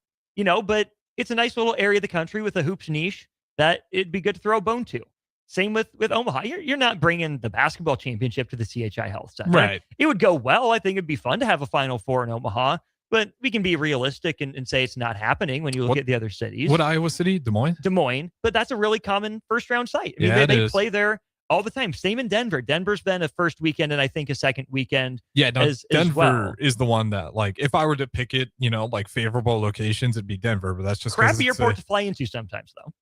F: but it's a nice little area of the country with a hoops niche that it'd be good to throw a bone to. Same with Omaha. You're not bringing the basketball championship to the CHI Health Center.
G: Right.
F: It would go well. I think it'd be fun to have a Final Four in Omaha, but we can be realistic and say it's not happening when you look at the other cities.
G: What Iowa City? Des Moines?
F: Des Moines, but that's a really common first-round site. I mean,
G: Yeah,
F: they play there all the time. Same in Denver. Denver's been a first weekend and I think a second weekend.
G: Yeah, no,
F: as
G: Denver
F: well.
G: is the one that, like, if I were to pick it, like favorable locations, it'd be Denver, but that's just 'cause
F: Crappy
G: it's
F: airport to fly into sometimes, though.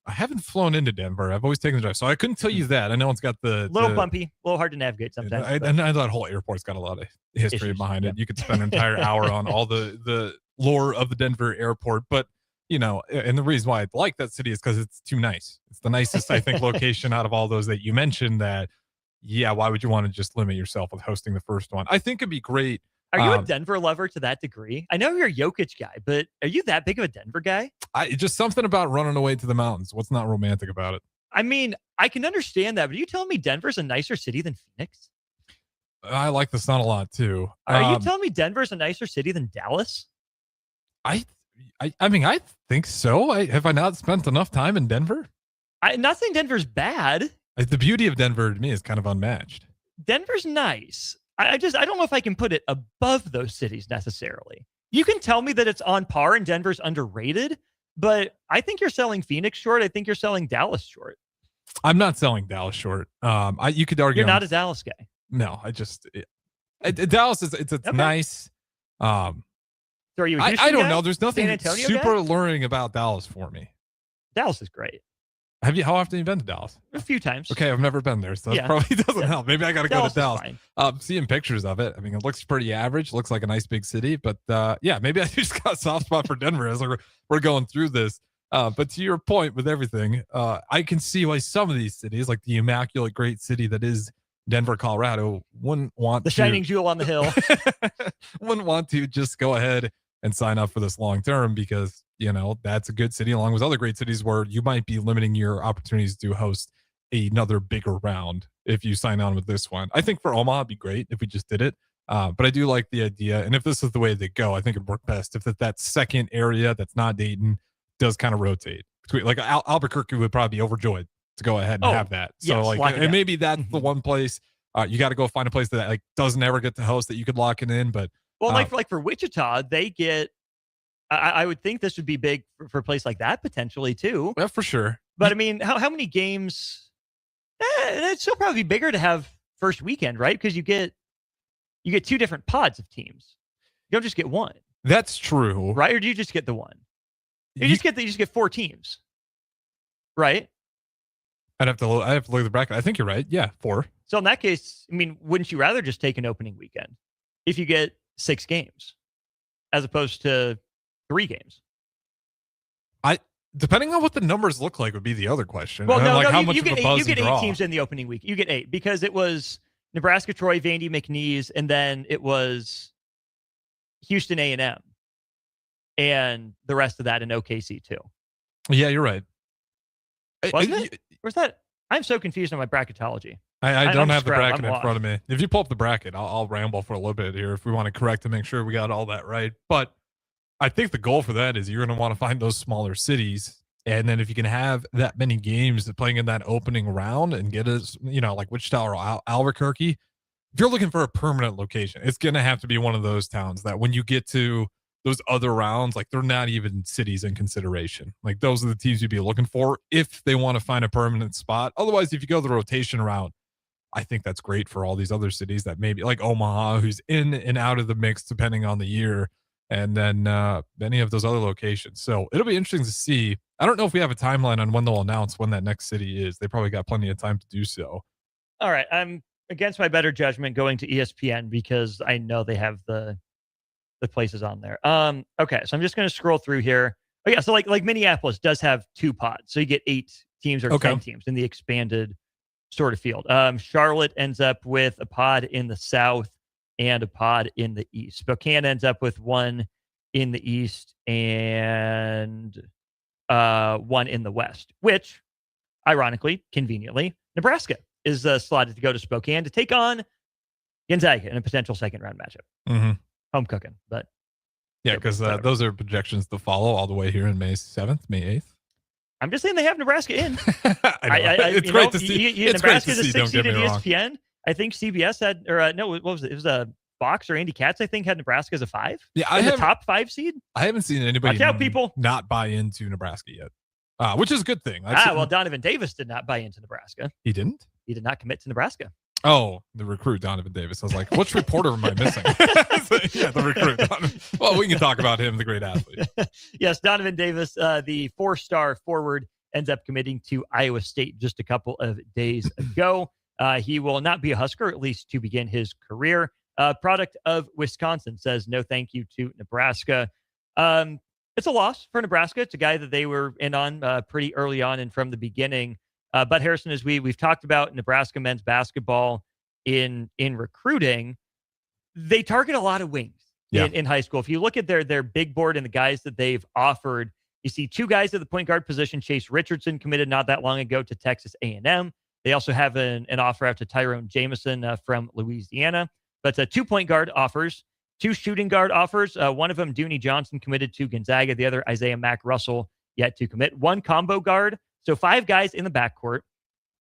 G: I haven't flown into Denver. I've always taken the drive, so I couldn't tell you that. I know it's got the
F: Little bumpy, a little hard to navigate sometimes.
G: And that whole airport's got a lot of history
F: Issues,
G: behind it. You could spend an entire hour on all the lore of the Denver airport, but and the reason why I like that city is because it's too nice. It's the nicest, I think, location out of all those that you mentioned. That, yeah, why would you want to just limit yourself with hosting the first one? I think it'd be great.
F: Are you a Denver lover to that degree? I know you're a Jokic guy, but are you that big of a Denver guy?
G: Just something about running away to the mountains. What's not romantic about it?
F: I mean, I can understand that, but are you telling me Denver's a nicer city than Phoenix?
G: I like the sun a lot too.
F: Are you telling me Denver's a nicer city than Dallas?
G: I mean, I think so. Have I not spent enough time in Denver?
F: I'm not saying Denver's bad.
G: The beauty of Denver to me is kind of unmatched.
F: Denver's nice. I don't know if I can put it above those cities necessarily. You can tell me that it's on par and Denver's underrated, but I think you're selling Phoenix short. I think you're selling Dallas short.
G: I'm not selling Dallas short. You could argue
F: you're not a Dallas guy.
G: No, Dallas is it's
F: okay.
G: Nice.
F: So are you a Houston
G: I don't
F: guy?
G: know. There's nothing
F: San Antonio
G: super
F: guy?
G: alluring about Dallas for me.
F: Dallas is great.
G: How often have you been to Dallas?
F: A few times.
G: Okay, I've never been there, so that probably doesn't help. Maybe I got to go to Dallas. Seeing pictures of it, I mean, it looks pretty average. Looks like a nice big city, but yeah, maybe I just got a soft spot for Denver as we're going through this. But to your point with everything, I can see why some of these cities, like the immaculate great city that is Denver, Colorado, wouldn't want
F: the shining jewel on the hill.
G: Wouldn't want to just go ahead and sign up for this long term because that's a good city along with other great cities where you might be limiting your opportunities to host another bigger round if you sign on with this one. I think for Omaha it'd be great if we just did it, but I do like the idea, and if this is the way they go, I think it'd work best if that second area that's not Dayton does kind of rotate between, like Albuquerque would probably be overjoyed to go ahead and have that. So
F: yes,
G: and maybe that's the one place you got to go find a place that doesn't ever get to host that you could lock it in. But
F: like for Wichita, they get. I would think this would be big for a place like that potentially too.
G: Yeah, for sure.
F: But I mean, how many games? It'd still probably be bigger to have first weekend, right? Because you get two different pods of teams. You don't just get one.
G: That's true,
F: right? Or do you just get the one? You just get 4 teams, right?
G: I have to look at the bracket. I think you're right. Yeah, 4.
F: So in that case, I mean, wouldn't you rather just take an opening weekend if you get 6 games as opposed to 3 games?
G: Depending on what the numbers look like would be the other question.
F: Well,
G: how
F: you
G: much
F: get
G: of a buzz
F: you get
G: draw.
F: 8 teams in the opening week. You get 8 because it was Nebraska, Troy, Vandy, McNeese, and then it was Houston A&M, and the rest of that in OKC too.
G: Yeah, you're right.
F: Wasn't it? Where's that? I'm so confused on my bracketology.
G: I don't have the bracket in front of me. If you pull up the bracket, I'll ramble for a little bit here if we want to correct to make sure we got all that right. But I think the goal for that is you're going to want to find those smaller cities. And then if you can have that many games playing in that opening round and get us, like Wichita or Albuquerque, if you're looking for a permanent location, it's going to have to be one of those towns that when you get to those other rounds, they're not even cities in consideration. Those are the teams you'd be looking for if they want to find a permanent spot. Otherwise, if you go the rotation route, I think that's great for all these other cities that maybe like Omaha, who's in and out of the mix depending on the year, and then many of those other locations. So it'll be interesting to see. I don't know if we have a timeline on when they'll announce when that next city is. They probably got plenty of time to do so.
F: All right. I'm against my better judgment going to ESPN because I know they have the places on there. Okay. So I'm just going to scroll through here. Oh yeah. So like Minneapolis does have 2 pods. So you get 8 teams or 10 teams in the expanded sort of field. Charlotte ends up with a pod in the South and a pod in the East. Spokane ends up with 1 in the East and 1 in the West, which ironically, conveniently, Nebraska is slotted to go to Spokane to take on Gonzaga in a potential second round matchup.
G: Mm-hmm.
F: Home cooking, but
G: yeah, because those are projections to follow all the way here in May 7th, May 8th.
F: I'm just saying they have Nebraska in.
G: It's great to see.
F: Nebraska's a 6 seed at ESPN. I think CBS had, what was it? It was a Fox or Andy Katz, I think, had Nebraska as a 5.
G: Yeah, I
F: have the top 5 seed.
G: I haven't seen anybody
F: Watch out, people.
G: not buy into Nebraska yet, which is a good thing.
F: Well, Donovan Davis did not buy into Nebraska.
G: He didn't?
F: He did not commit to Nebraska.
G: Oh, the recruit, Donovan Davis. I was like, which reporter am I missing? Yeah, the recruit. Well, we can talk about him, the great athlete.
F: Yes, Donovan Davis, the 4-star forward, ends up committing to Iowa State just a couple of days ago. He will not be a Husker, at least to begin his career. Product of Wisconsin, says no thank you to Nebraska. It's a loss for Nebraska. It's a guy that they were in on pretty early on and from the beginning. But Harrison, as we've talked about Nebraska men's basketball in recruiting, they target a lot of wings in high school. If you look at their big board and the guys that they've offered, you see 2 guys at the point guard position. Chase Richardson committed not that long ago to Texas A&M. They also have an offer out to Tyrone Jameson from Louisiana. But 2 point guard offers, 2 shooting guard offers. One of them, Dooney Johnson, committed to Gonzaga. The other, Isaiah Mack Russell, yet to commit. 1 combo guard. So 5 guys in the backcourt.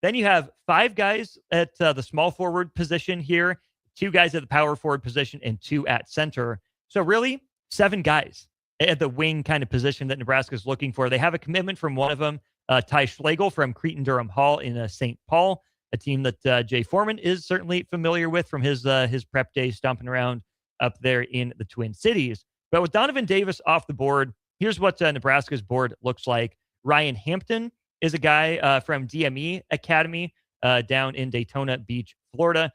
F: Then you have 5 guys at the small forward position here, 2 guys at the power forward position, and 2 at center. So really 7 guys at the wing kind of position that Nebraska is looking for. They have a commitment from one of them, Ty Schlegel from Cretin-Durham Hall in St. Paul, a team that Jay Foreman is certainly familiar with from his prep days stomping around up there in the Twin Cities. But with Donovan Davis off the board, here's what Nebraska's board looks like. Ryan Hampton is a guy from DME Academy down in Daytona Beach, Florida.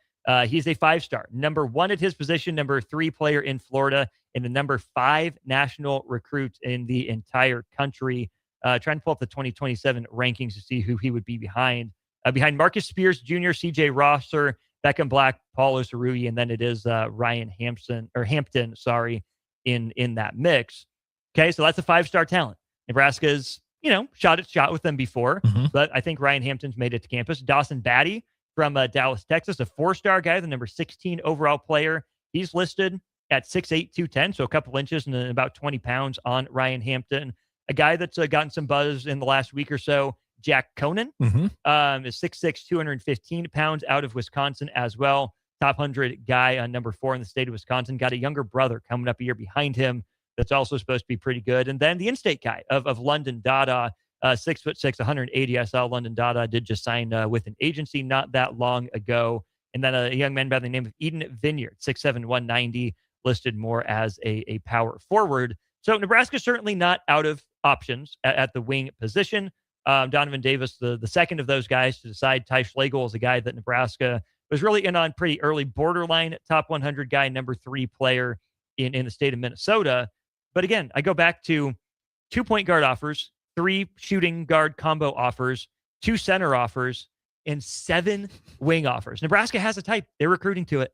F: He's a 5-star, number 1 at his position, number 3 player in Florida, and the number 5 national recruit in the entire country. Trying to pull up the 2027 rankings to see who he would be behind. Behind Marcus Spears Jr., CJ Rosser, Beckham Black, Paul Osarui, and then it is Ryan Hampton, in that mix. Okay, so that's a 5-star talent. Nebraska's shot with them before, but I think Ryan Hampton's made it to campus. Dawson Batty from Dallas, Texas, a 4-star guy, the number 16 overall player. He's listed at 6'8", 210, so a couple inches and about 20 pounds on Ryan Hampton. A guy that's gotten some buzz in the last week or so, Jack Conan, is 6'6", 215 pounds, out of Wisconsin as well. Top 100 guy on number 4 in the state of Wisconsin. Got a younger brother coming up a year behind him that's also supposed to be pretty good. And then the in-state guy of London Dada, 6'6", 180. I saw London Dada did just sign with an agency not that long ago. And then a young man by the name of Eden Vineyard, 6'7", 190, listed more as a power forward. So Nebraska's certainly not out of options at the wing position. Donovan Davis, the second of those guys to decide. Ty Schlegel is a guy that Nebraska was really in on pretty early, borderline top 100 guy, number 3 player in the state of Minnesota. But again, I go back to 2 point guard offers, 3 shooting guard combo offers, 2 center offers, and 7 wing offers. Nebraska has a type. They're recruiting to it.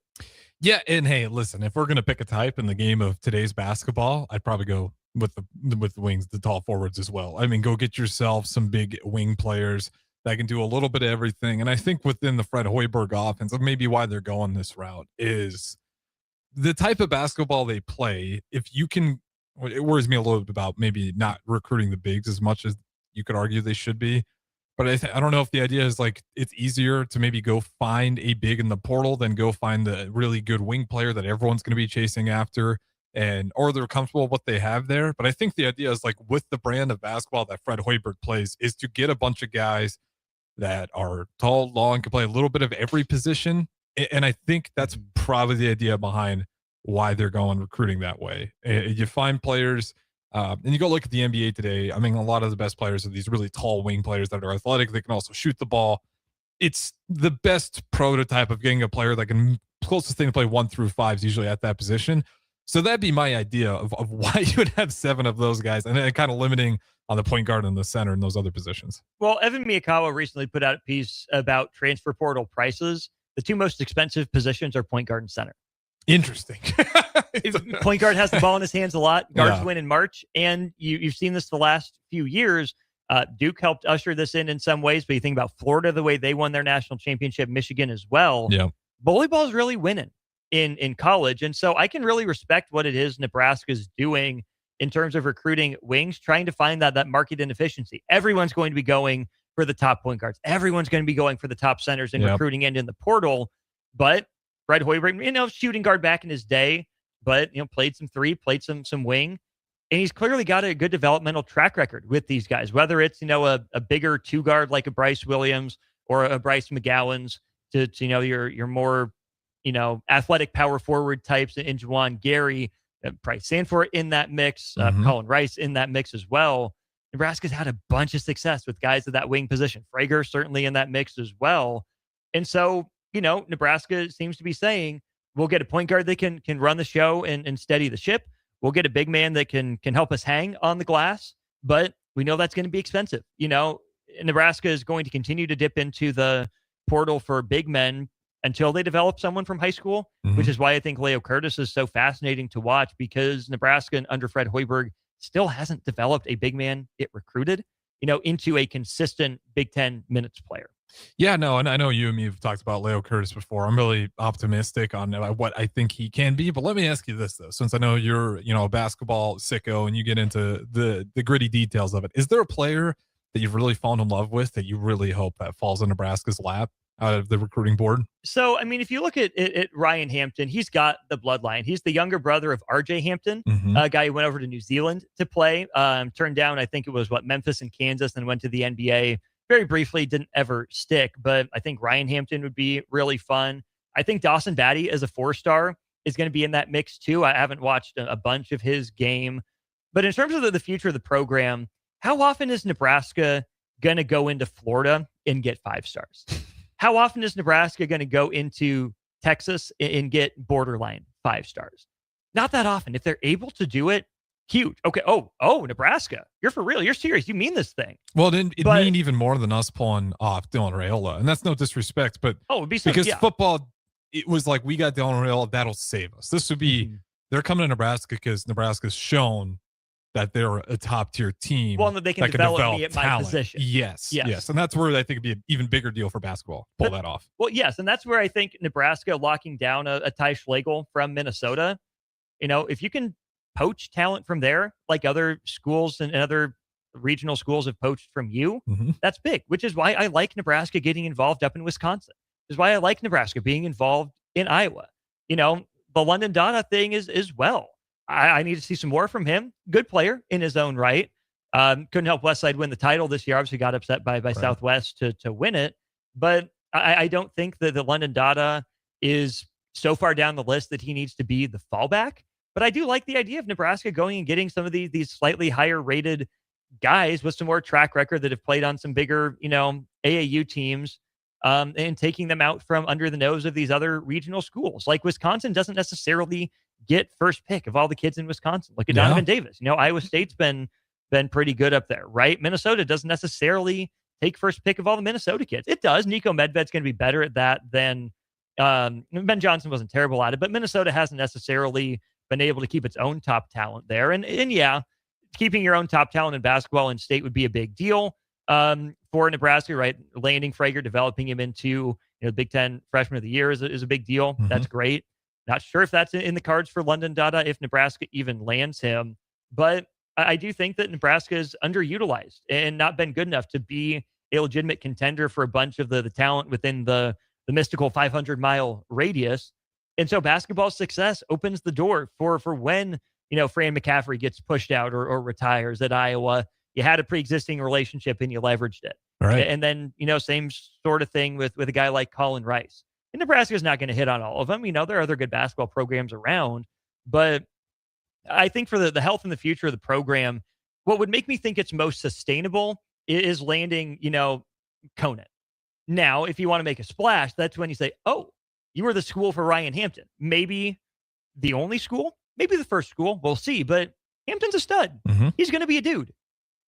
G: Yeah, and hey, listen, if we're going to pick a type in the game of today's basketball, I'd probably go with the wings, the tall forwards as well. I mean, go get yourself some big wing players that can do a little bit of everything. And I think within the Fred Hoiberg offense, maybe why they're going this route is the type of basketball they play. If you can, it worries me a little bit about maybe not recruiting the bigs as much as you could argue they should be. But I don't know if the idea is like it's easier to maybe go find a big in the portal than go find the really good wing player that everyone's going to be chasing after, or they're comfortable with what they have there. But I think the idea is like with the brand of basketball that Fred Hoiberg plays is to get a bunch of guys that are tall, long, can play a little bit of every position. And I think that's probably the idea behind why they're going recruiting that way. You find players, and you go look at the NBA today. I mean, a lot of the best players are these really tall wing players that are athletic. They can also shoot the ball. It's the best prototype of getting a player that can, closest thing to play 1 through 5 is usually at that position. So that'd be my idea of why you would have 7 of those guys, and then kind of limiting on the point guard and the center and those other positions.
F: Well, Evan Miyakawa recently put out a piece about transfer portal prices. The 2 most expensive positions are point guard and center.
G: Interesting.
F: Point guard has the ball in his hands a lot. Guards win in March. And you've seen this the last few years. Duke helped usher this in some ways, but you think about Florida, the way they won their national championship, Michigan as well.
G: Yeah.
F: Bully ball is really winning in college. And so I can really respect what it is Nebraska's doing in terms of recruiting wings, trying to find that market inefficiency. Everyone's going to be going for the top point guards. Everyone's going to be going for the top centers in recruiting and in the portal. But Fred Hoiberg, shooting guard back in his day, but, played some three, played some wing. And he's clearly got a good developmental track record with these guys, whether it's, a bigger two guard like a Bryce Williams or a Bryce McGowan's to your more, athletic power forward types in Juwan Gary, Bryce Sanford in that mix, Colin Rice in that mix as well. Nebraska's had a bunch of success with guys at that wing position. Frager certainly in that mix as well. And so, Nebraska seems to be saying, we'll get a point guard that can run the show and steady the ship. We'll get a big man that can help us hang on the glass, but we know that's going to be expensive. Nebraska is going to continue to dip into the portal for big men until they develop someone from high school, which is why I think Leo Curtis is so fascinating to watch, because Nebraska under Fred Hoiberg still hasn't developed a big man it recruited, into a consistent Big Ten minutes player.
G: Yeah, no, and I know you and me have talked about Leo Curtis before. I'm really optimistic on what I think he can be. But let me ask you this, though, since I know you're, a basketball sicko and you get into the gritty details of it. Is there a player that you've really fallen in love with that you really hope that falls in Nebraska's lap out of the recruiting board? So,
F: if you look at Ryan Hampton, he's got the bloodline. He's the younger brother of RJ Hampton, a guy who went over to New Zealand to play, turned down, I think it was Memphis and Kansas, and went to the NBA. Very briefly, didn't ever stick, but I think Ryan Hampton would be really fun. I think Dawson Batty as a 4-star is going to be in that mix too. I haven't watched a bunch of his game, but in terms of the future of the program, how often is Nebraska going to go into Florida and get 5 stars? How often is Nebraska going to go into Texas and get borderline 5 stars? Not that often. If they're able to do it, huge. Okay. Oh, Nebraska. You're for real. You're serious. You mean this thing.
G: Well, it mean even more than us pulling off Dylan Raiola. And that's no disrespect, but
F: it'd be
G: because football, it was like, we got Dylan Raiola, that'll save us. This would be, they're coming to Nebraska because Nebraska's shown that they're a top tier team.
F: Well, that they can develop me at my position.
G: Yes. And that's where I think it'd be an even bigger deal for basketball. Pull that off.
F: Well, yes. And that's where I think Nebraska locking down a Ty Schlegel from Minnesota, if you can poach talent from there, like other schools and other regional schools have poached from you, that's big, which is why I like Nebraska getting involved up in Wisconsin. Is why I like Nebraska being involved in Iowa. The London Dada thing is well. I need to see some more from him. Good player in his own right. Couldn't help Westside win the title this year. Obviously got upset by Southwest to win it. But I don't think that the London Dada is so far down the list that he needs to be the fallback. But I do like the idea of Nebraska going and getting some of these slightly higher rated guys with some more track record that have played on some bigger, AAU teams, and taking them out from under the nose of these other regional schools. Like Wisconsin doesn't necessarily get first pick of all the kids in Wisconsin. Look at Donovan Davis. Iowa State's been pretty good up there, right? Minnesota doesn't necessarily take first pick of all the Minnesota kids. It does. Nico Medved's going to be better at that than Ben Johnson wasn't terrible at it, but Minnesota hasn't necessarily been able to keep its own top talent there. And yeah, keeping your own top talent in basketball in state would be a big deal for Nebraska, right? Landing Frager, developing him into Big Ten Freshman of the Year is a big deal. That's great. Not sure if that's in the cards for London Dada, if Nebraska even lands him. But I do think that Nebraska is underutilized and not been good enough to be a legitimate contender for a bunch of the talent within the mystical 500-mile radius. And so basketball success opens the door for when, Fran McCaffrey gets pushed out or retires at Iowa. You had a pre-existing relationship and you leveraged it.
G: Right.
F: And then, same sort of thing with a guy like Colin Rice. And Nebraska's not going to hit on all of them. There are other good basketball programs around. But I think for the health and the future of the program, what would make me think it's most sustainable is landing, Conant. Now, if you want to make a splash, that's when you say, oh, you were the school for Ryan Hampton. Maybe the only school, maybe the first school. We'll see. But Hampton's a stud. He's going to be a dude.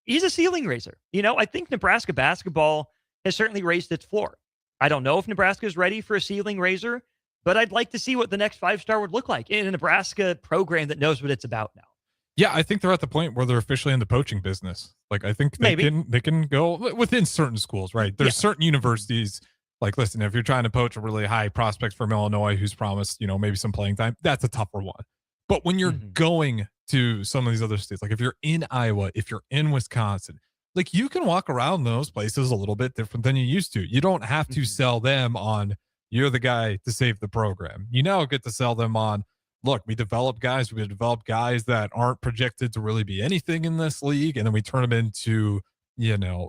F: He's a ceiling raiser. I think Nebraska basketball has certainly raised its floor. I don't know if Nebraska is ready for a ceiling raiser, but I'd like to see what the next 5-star would look like in a Nebraska program that knows what it's about now.
G: Yeah, I think they're at the point where they're officially in the poaching business. Like, I think they can go within certain schools, right? There's certain universities. Like, listen, if you're trying to poach a really high prospect from Illinois who's promised, maybe some playing time, that's a tougher one. But when you're going to some of these other states. Like if you're in Iowa, if you're in Wisconsin, like you can walk around those places a little bit different than you used to. You don't have to sell them on you're the guy to save the program. You now get to sell them on, look, we develop guys that aren't projected to really be anything in this league, and then we turn them into,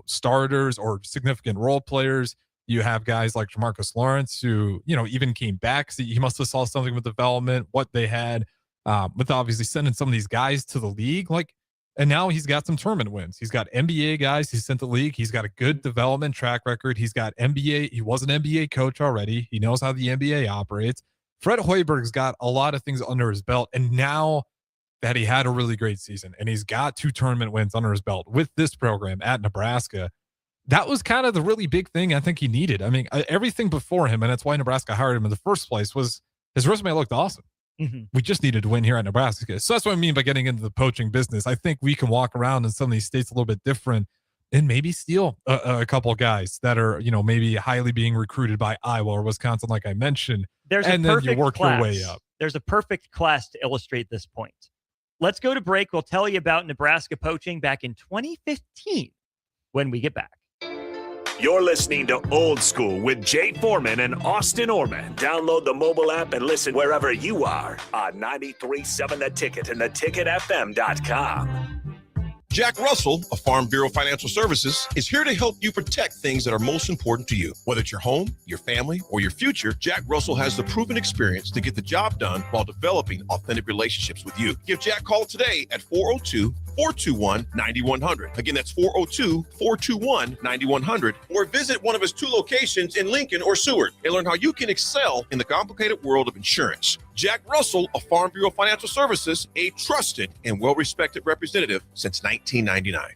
G: starters or significant role players. You have guys like Jamarcus Lawrence who, even came back. So he must have saw something with development, what they had, with obviously sending some of these guys to the league. And now he's got some tournament wins. He's got NBA guys he's sent to the league. He's got a good development track record. He's got NBA. He was an NBA coach already. He knows how the NBA operates. Fred Hoiberg's got a lot of things under his belt. And now that he had a really great season and he's got 2 tournament wins under his belt with this program at Nebraska, that was kind of the really big thing I think he needed. I mean, everything before him, and that's why Nebraska hired him in the first place, was his resume looked awesome. We just needed to win here at Nebraska. So that's what I mean by getting into the poaching business. I think we can walk around in some of these states a little bit different and maybe steal a couple of guys that are, maybe highly being recruited by Iowa or Wisconsin, like I mentioned.
F: Then you work your way up. There's a perfect class to illustrate this point. Let's go to break. We'll tell you about Nebraska poaching back in 2015 when we get back.
C: You're listening to Old School with Jay Foreman and Austin Orman. Download the mobile app and listen wherever you are on 93.7 The Ticket and theticketfm.com.
V: Jack Russell of Farm Bureau Financial Services is here to help you protect things that are most important to you. Whether it's your home, your family, or your future, Jack Russell has the proven experience to get the job done while developing authentic relationships with you. Give Jack a call today at 402-421-9100. Again, that's 402-421-9100. Or visit one of his 2 locations in Lincoln or Seward and learn how you can excel in the complicated world of insurance. Jack Russell of Farm Bureau Financial Services, a trusted and well-respected representative since 1999.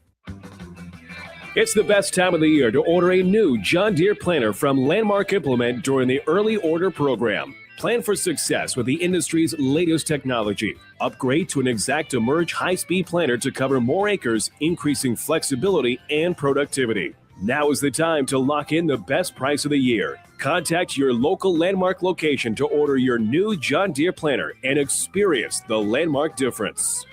O: It's the best time of the year to order a new John Deere planter from Landmark Implement during the early order program. Plan for success with the industry's latest technology. Upgrade to an Exacta Merge high-speed planter to cover more acres, increasing flexibility and productivity. Now is the time to lock in the best price of the year. Contact your local Landmark location to order your new John Deere planter and experience the Landmark difference.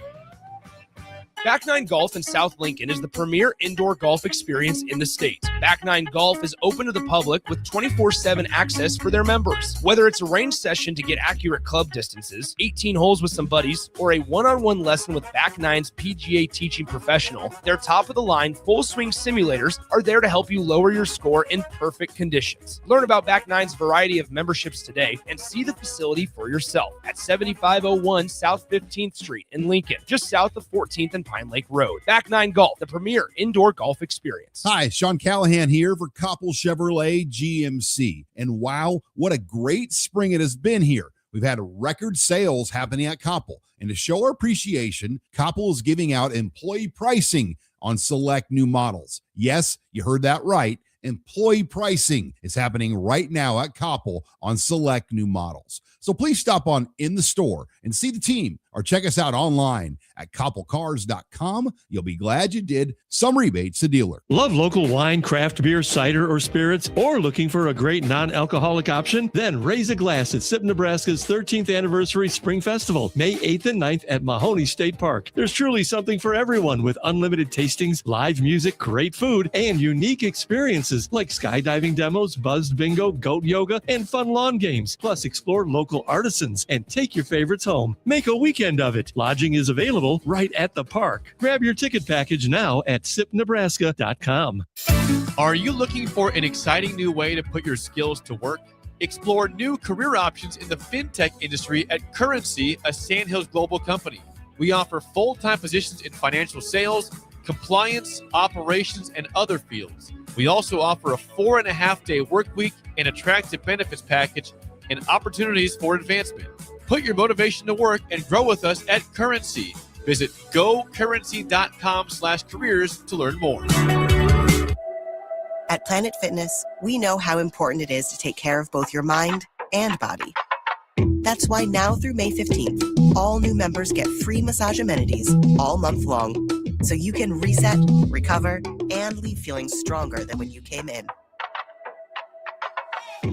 I: Back Nine Golf in South Lincoln is the premier indoor golf experience in the state. Back Nine Golf is open to the public with 24/7 access for their members. Whether it's a range session to get accurate club distances, 18 holes with some buddies, or a one-on-one lesson with Back Nine's PGA teaching professional, their top-of-the-line full-swing simulators are there to help you lower your score in perfect conditions. Learn about Back Nine's variety of memberships today and see the facility for yourself at 7501 South 15th Street in Lincoln, just south of 14th and Pine Lake Road. Back Nine Golf, the premier indoor golf experience.
W: Hi, Sean Callahan here for Koppel Chevrolet GMC. And wow, what a great spring it has been here. We've had record sales happening at Koppel. And to show our appreciation, Koppel is giving out employee pricing on select new models. Yes, you heard that right. Employee pricing is happening right now at Koppel on select new models. So please stop on in the store and see the team or check us out online at koppelcars.com. You'll be glad you did. Some rebates to dealer.
Q: Love local wine, craft beer, cider, or spirits, or looking for a great non-alcoholic option? Then raise a glass at SIP Nebraska's 13th Anniversary Spring Festival, May 8th and 9th at Mahoney State Park. There's truly something for everyone with unlimited tastings, live music, great food, and unique experiences like skydiving demos, buzzed bingo, goat yoga, and fun lawn games. Plus, explore local artisans and take your favorites home. Make a weekend of it. Lodging is available right at the park. Grab your ticket package now at sipnebraska.com.
K: Are you looking for an exciting new way to put your skills to work? Explore new career options in the fintech industry at Currency, a Sandhills global company. We offer full-time positions in financial sales, compliance, operations, and other fields. We also offer a 4.5-day work week, an attractive benefits package, and opportunities for advancement. Put your motivation to work and grow with us at Currency. Visit gocurrency.com/careers to learn more.
A: At Planet Fitness, we know how important it is to take care of both your mind and body. That's why now through May 15th, all new members get free massage amenities all month long, so you can reset, recover, and leave feeling stronger than when you came in.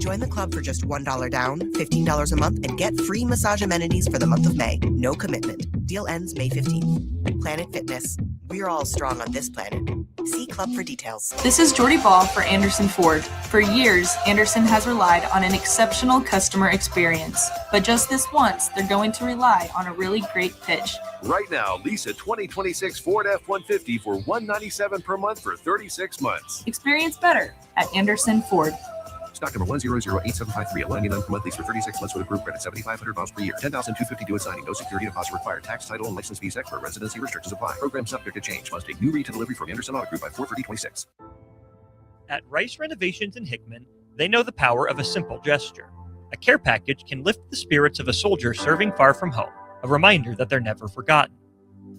A: Join the club for just $1 down, $15 a month, and get free massage amenities for the month of May. No commitment. Deal ends May 15th. Planet Fitness. We're all strong on this planet. See Club for details.
H: This is Jordy Ball for Anderson Ford. For years, Anderson has relied on an exceptional customer experience. But just this once, they're going to rely on a really great pitch.
C: Right now, lease a 2026 Ford F-150 for $197 per month for 36 months.
H: Experience better at Anderson Ford.
C: Stock number 1008753. 99 per month lease for 36 months with approved credit. 7,500 miles per year. 10,252 at signing. No security deposit required. Tax, title, and license fees extra. Residency restrictions apply. Program subject to change. Must take new retail delivery from Anderson Auto Group by 4/30/26.
F: At Rice Renovations in Hickman, they know the power of a simple gesture. A care package can lift the spirits of a soldier serving far from home, a reminder that they're never forgotten.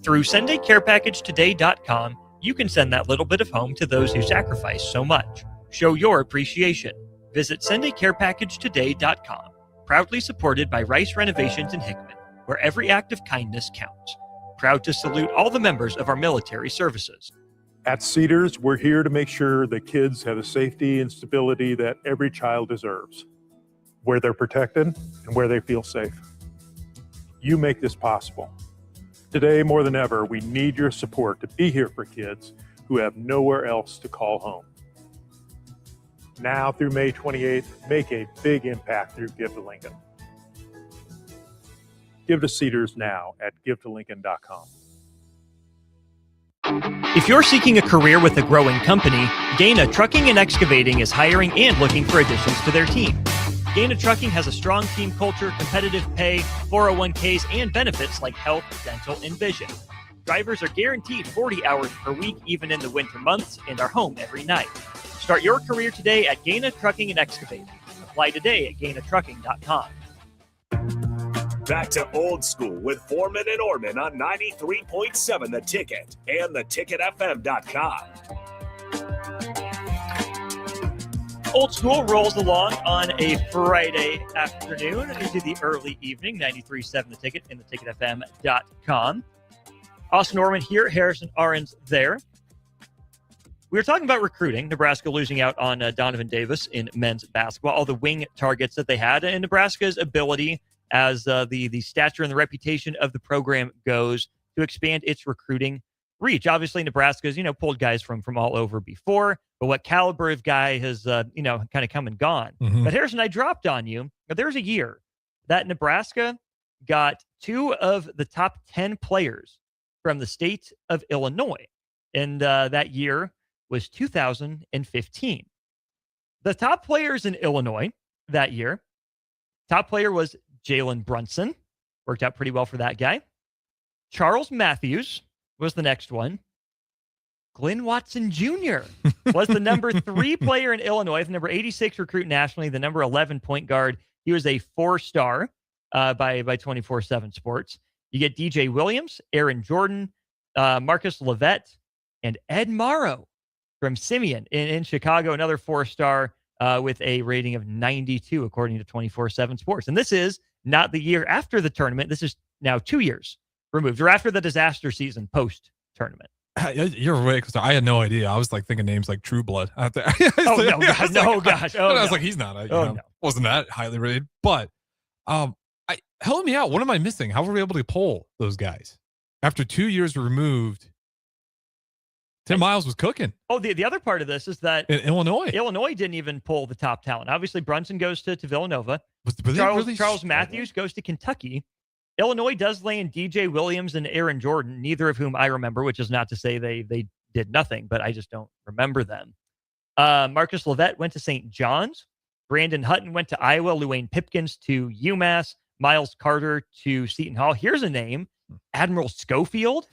F: Through SendACarePackageToday.com, you can send that little bit of home to those who sacrifice so much. Show your appreciation. Visit SendACarePackageToday.com, proudly supported by Rice Renovations in Hickman, where every act of kindness counts. Proud to salute all the members of our military services.
X: At Cedars, we're here to make sure that kids have the safety and stability that every child deserves, where they're protected and where they feel safe. You make this possible. Today, more than ever, we need your support to be here for kids who have nowhere else to call home. Now through May 28th, make a big impact through Give to Lincoln. Give to Cedars now at givetolincoln.com.
F: If you're seeking a career with a growing company, Gaina Trucking and Excavating is hiring and looking for additions to their team. Gaina Trucking has a strong team culture, competitive pay, 401ks, and benefits like health, dental, and vision. Drivers are guaranteed 40 hours per week, even in the winter months, and are home every night. Start your career today at Gaina Trucking and Excavating. Apply today at GainaTrucking.com.
C: Back to old school with Foreman and Orman on 93.7 The Ticket and theticketfm.com.
F: Old school rolls along on a Friday afternoon into the early evening. 93.7 The Ticket and theticketfm.com. Austin Orman here, Harrison Arens there. We were talking about recruiting, Nebraska losing out on Donovan Davis in men's basketball, all the wing targets that they had, and Nebraska's ability as the stature and the reputation of the program goes to expand its recruiting reach. Obviously, Nebraska's, pulled guys from all over before, but what caliber of guy has, kind of come and gone.
G: Mm-hmm.
F: But Harrison, I dropped on you. There's a year that Nebraska got 2 of the top 10 players from the state of Illinois. And that year was 2015. The top players in Illinois that year, top player was Jalen Brunson. Worked out pretty well for that guy. Charles Matthews was the next one. Glenn Watson Jr. was the number 3 player in Illinois, the number 86 recruit nationally, the number 11 point guard. He was a 4-star by 24/7 Sports. You get DJ Williams, Aaron Jordan, Marcus Levette, and Ed Morrow from Simeon in Chicago, another 4-star with a rating of 92, according to 24/7 Sports. And this is not the year after the tournament. This is now 2 years removed, or after the disaster season post-tournament.
G: You're right, because I had no idea. I was like thinking names like True Blood out there.
F: Gosh.
G: I was like, he's not. Wasn't that highly rated? But help me out. What am I missing? How were we able to pull those guys after 2 years removed? Tim Miles was cooking.
F: Oh, the other part of this is that
G: in Illinois
F: didn't even pull the top talent. Obviously, Brunson goes to Villanova. Charles Matthews goes to Kentucky. Illinois does land DJ Williams and Aaron Jordan, neither of whom I remember, which is not to say they did nothing, but I just don't remember them. Marcus Levette went to St. John's. Brandon Hutton went to Iowa. Luane Pipkins to UMass. Miles Carter to Seton Hall. Here's a name, Admiral Schofield.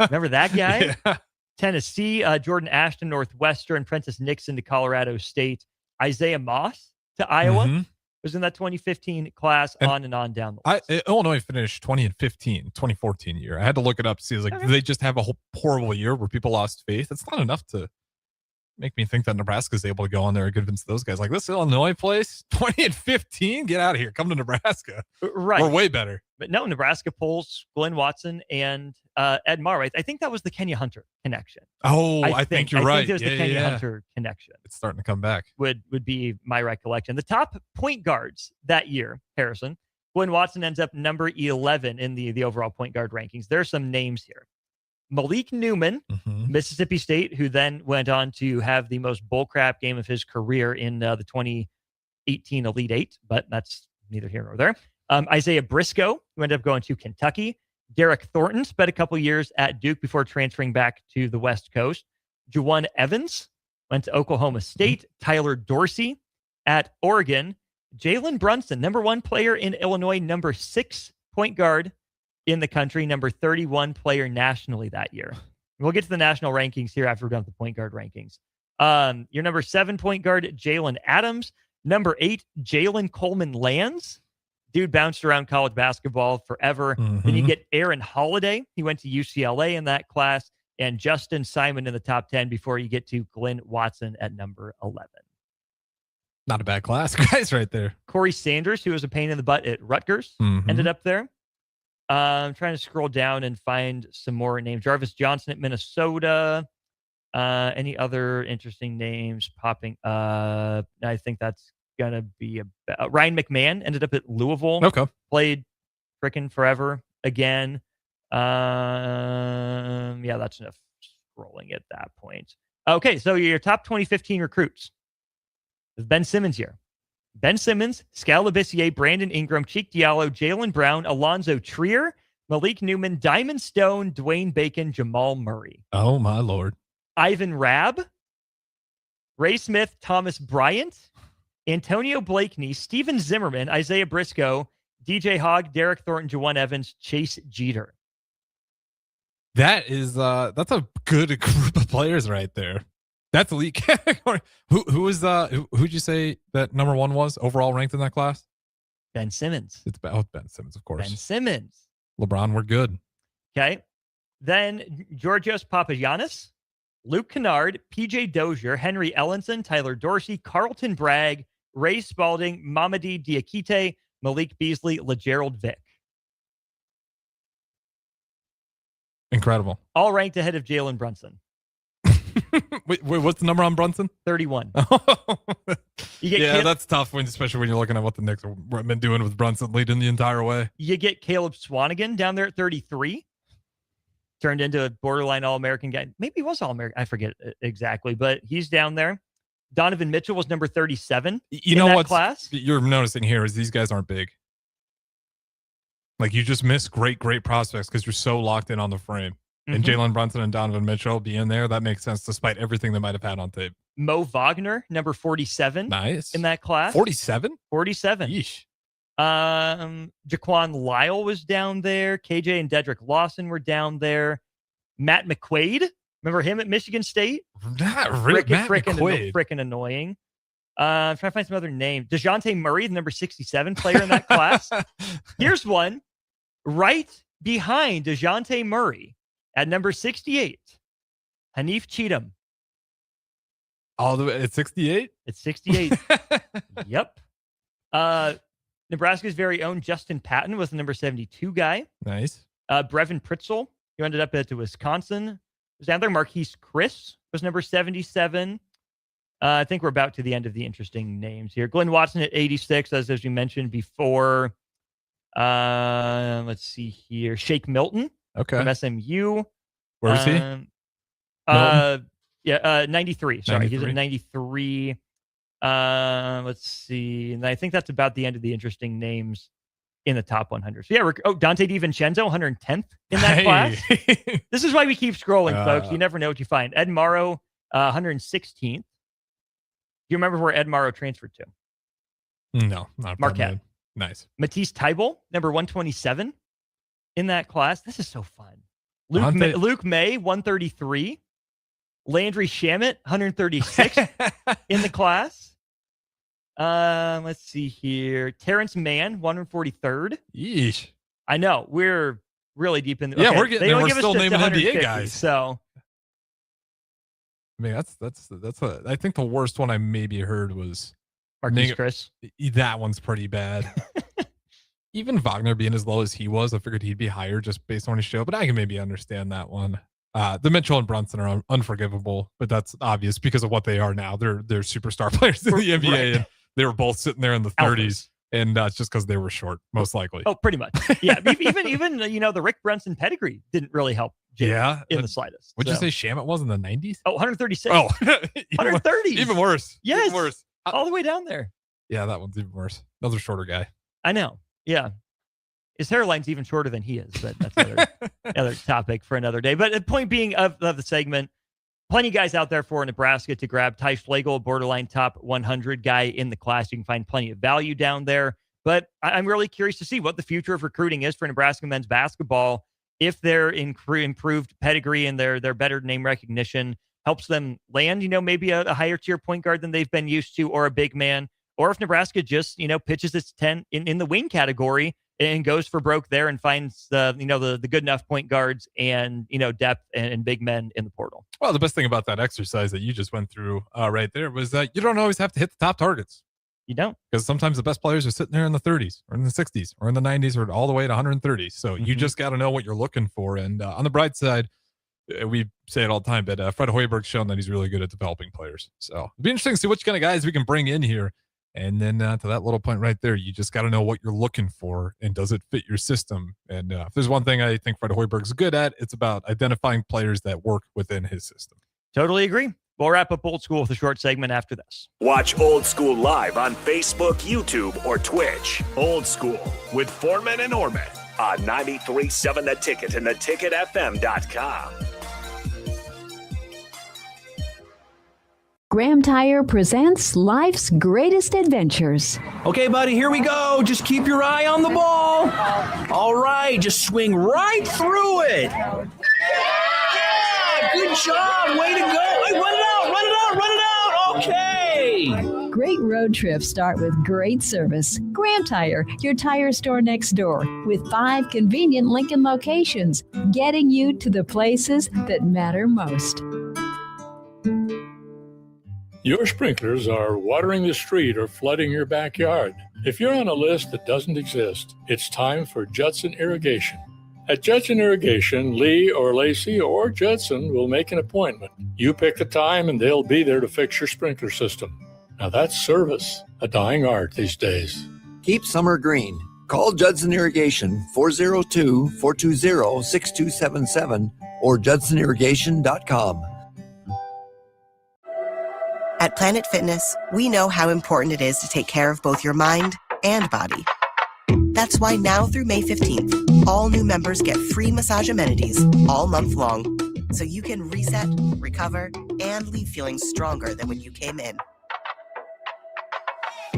F: Remember that guy?
G: Yeah.
F: Tennessee, Jordan Ashton, Northwestern, Prentice Nixon to Colorado State, Isaiah Moss to Iowa was in that 2015 class, and on and on down the list.
G: Illinois finished 2014 year. I had to look it up to see, do they just have a whole horrible year where people lost faith? It's not enough to make me think that Nebraska is able to go on there and convince those guys, like, this Illinois place, 2015, get out of here, come to Nebraska.
F: Right.
G: We're way better.
F: But no, Nebraska pulls Glenn Watson and Ed Morrow. I think that was the Kenya Hunter connection.
G: Oh, I think you're right.
F: I think it was the Kenya Hunter connection.
G: It's starting to come back.
F: Would be my recollection. The top point guards that year, Harrison, Glenn Watson ends up number 11 in the overall point guard rankings. There are some names here. Malik Newman, Mississippi State, who then went on to have the most bullcrap game of his career in the 2018 Elite Eight, but that's neither here nor there. Isaiah Briscoe, who ended up going to Kentucky. Derek Thornton spent a couple years at Duke before transferring back to the West Coast. Juwan Evans went to Oklahoma State. Tyler Dorsey at Oregon. Jalen Brunson, number 1 player in Illinois, number 6 point guard in the country, number 31 player nationally that year. We'll get to the national rankings here after we're done with the point guard rankings. Your number 7 point guard, Jalen Adams. Number 8, Jalen Coleman Lands. Dude bounced around college basketball forever. Then you get Aaron Holiday. He went to UCLA in that class. And Justin Simon in the top 10 before you get to Glenn Watson at number 11.
G: Not a bad class, guys, right there.
F: Corey Sanders, who was a pain in the butt at Rutgers, ended up there. I'm trying to scroll down and find some more names. Jarvis Johnson at Minnesota. Any other interesting names popping up? I think that's going to be Ryan McMahon ended up at Louisville.
G: Okay.
F: Played frickin' forever again. Yeah, that's enough scrolling at that point. Okay, so your top 2015 recruits. Ben Simmons here. Ben Simmons, Skal Labissiere, Brandon Ingram, Cheek Diallo, Jalen Brown, Alonzo Trier, Malik Newman, Diamond Stone, Dwayne Bacon, Jamal Murray.
G: Oh, my Lord.
F: Ivan Rabb, Ray Smith, Thomas Bryant, Antonio Blakeney, Steven Zimmerman, Isaiah Briscoe, DJ Hogg, Derek Thornton, Juwan Evans, Chase Jeter.
G: That is that's a good group of players right there. That's elite category. Who'd you say that number 1 was overall ranked in that class?
F: Ben Simmons.
G: It's Ben Simmons, of course.
F: Ben Simmons.
G: LeBron, we're good.
F: Okay. Then Georgios Papagiannis, Luke Kennard, PJ Dozier, Henry Ellenson, Tyler Dorsey, Carlton Bragg, Ray Spalding, Mamadi Diakite, Malik Beasley, LeGerald Vick.
G: Incredible.
F: All ranked ahead of Jalen Brunson.
G: wait, what's the number on Brunson?
F: 31.
G: That's tough, especially when you're looking at what the Knicks have been doing with Brunson leading the entire way.
F: You get Caleb Swanigan down there at 33. Turned into a borderline All-American guy. Maybe he was All-American. I forget exactly, but he's down there. Donovan Mitchell was number 37
G: you know what
F: class.
G: You're noticing here is these guys aren't big. Like, you just miss great prospects because you're so locked in on the frame. And Jalen Brunson and Donovan Mitchell being there, that makes sense despite everything they might have had on tape.
F: Mo Wagner, number 47.
G: Nice.
F: In that class.
G: 47?
F: 47.
G: Yeesh.
F: Jaquan Lyle was down there. KJ and Dedrick Lawson were down there. Matt McQuaid. Remember him at Michigan State?
G: Not really. Matt McQuaid.
F: Freaking annoying. I'm trying to find some other name. DeJounte Murray, the number 67 player in that class. Here's one right behind DeJounte Murray at number 68. Hanif Cheatham.
G: All the way at 68?
F: It's 68. Yep. Nebraska's very own Justin Patton was the number 72 guy.
G: Nice.
F: Brevin Pritzel, who ended up at Wisconsin, was down there. Marquise Chris was number 77. I think we're about to the end of the interesting names here. Glenn Watson at 86, as you mentioned before. Let's see here. Shake Milton.
G: Okay.
F: From SMU.
G: Where was he?
F: 93. Sorry, 93. He's at 93. Let's see. And I think that's about the end of the interesting names in the top 100. So yeah, Dante DiVincenzo, 110th in that class. This is why we keep scrolling, folks. You never know what you find. Ed Morrow, 116th. Do you remember where Ed Morrow transferred to?
G: No, not
F: Marquette.
G: Nice.
F: Matisse Thybulle, number 127 in that class. This is so fun. Luke May, 133. Landry Shamet, 136 in the class. Let's see here. Terrence Mann, 143rd.
G: Yeesh.
F: I know. We're really deep in the...
G: Yeah,
F: okay,
G: we're getting there. We're still naming NBA guys.
F: So...
G: I mean, I think the worst one I maybe heard was
F: Marquise Chris.
G: That one's pretty bad. Even Wagner being as low as he was, I figured he'd be higher just based on his show, but I can maybe understand that one. The Mitchell and Brunson are unforgivable, but that's obvious because of what they are now. They're superstar players in the NBA, and they were both sitting there in the 30s. And it's just because they were short, most likely.
F: Oh, pretty much. Yeah. even the Rick Brunson pedigree didn't really help Jake in the slightest.
G: Would you say Shamet was in the 90s?
F: Oh, 136.
G: Oh,
F: 130.
G: Even worse.
F: Yes.
G: Even worse.
F: All the way down there.
G: Yeah, that one's even worse. Another shorter guy.
F: I know. Yeah. His hairline's even shorter than he is, but that's another topic for another day. But the point being of the segment, plenty of guys out there for Nebraska to grab. Ty Schlegel, borderline top 100 guy in the class. You can find plenty of value down there. But I'm really curious to see what the future of recruiting is for Nebraska men's basketball if their improved pedigree and their better name recognition helps them land, maybe a higher tier point guard than they've been used to, or a big man, or if Nebraska just, pitches its 10 in the wing category and goes for broke there and finds the good enough point guards and, depth and big men in the portal.
G: Well, the best thing about that exercise that you just went through right there was that you don't always have to hit the top targets.
F: You don't.
G: Because sometimes the best players are sitting there in the 30s or in the 60s or in the 90s or all the way to 130. So you just got to know what you're looking for. And on the bright side, we say it all the time, but Fred Hoiberg's shown that he's really good at developing players. So it'll be interesting to see which kind of guys we can bring in here. And then to that little point right there, you just got to know what you're looking for and does it fit your system. And if there's one thing I think Fred Hoiberg's good at, it's about identifying players that work within his system.
F: Totally agree. We'll wrap up Old School with a short segment after this.
C: Watch Old School live on Facebook, YouTube, or Twitch. Old School with Foreman and Orman on 93.7 The Ticket and theticketfm.com.
E: Graham Tire presents life's greatest adventures.
M: Okay, buddy, here we go. Just keep your eye on the ball. All right, just swing right through it. Yeah, good job. Way to go. Hey, run it out. Okay.
E: Great road trips start with great service. Graham Tire, your tire store next door, with 5 convenient Lincoln locations, getting you to the places that matter most.
D: Your sprinklers are watering the street or flooding your backyard. If you're on a list that doesn't exist, it's time for Judson Irrigation. At Judson Irrigation, Lee or Lacey or Judson will make an appointment. You pick the time and they'll be there to fix your sprinkler system. Now that's service, a dying art these days.
B: Keep summer green. Call Judson Irrigation 402-420-6277 or judsonirrigation.com.
A: At Planet Fitness, we know how important it is to take care of both your mind and body. That's why now through May 15th, all new members get free massage amenities all month long, so you can reset, recover, and leave feeling stronger than when you came in.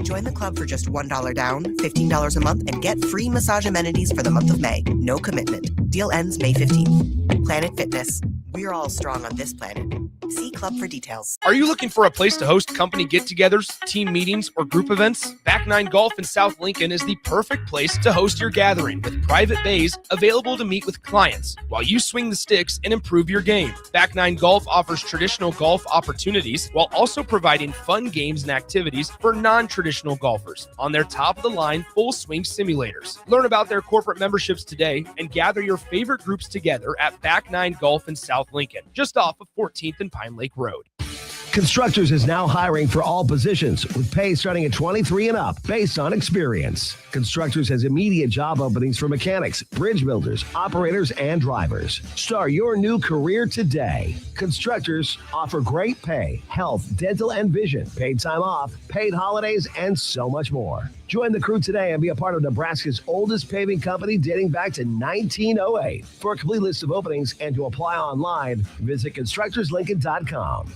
A: Join the club for just $1 down, $15 a month, and get free massage amenities for the month of May. No commitment. Deal ends May 15th. Planet Fitness. We're all strong on this planet. See club for details.
I: Are you looking for a place to host company get-togethers, team meetings, or group events? Back 9 Golf in South Lincoln is the perfect place to host your gathering, with private bays available to meet with clients while you swing the sticks and improve your game. Back 9 Golf offers traditional golf opportunities while also providing fun games and activities for non-traditional golfers on their top-of-the-line full-swing simulators. Learn about their corporate memberships today and gather your favorite groups together at Back 9 Golf in South Lincoln, just off of 14th and Pine Lake Road.
J: Constructors is now hiring for all positions, with pay starting at 23 and up based on experience. Constructors has immediate job openings for mechanics, bridge builders, operators, and drivers. Start your new career today. Constructors offer great pay, health, dental, and vision, paid time off, paid holidays, and so much more. Join the crew today and be a part of Nebraska's oldest paving company dating back to 1908. For a complete list of openings and to apply online, visit constructorslincoln.com.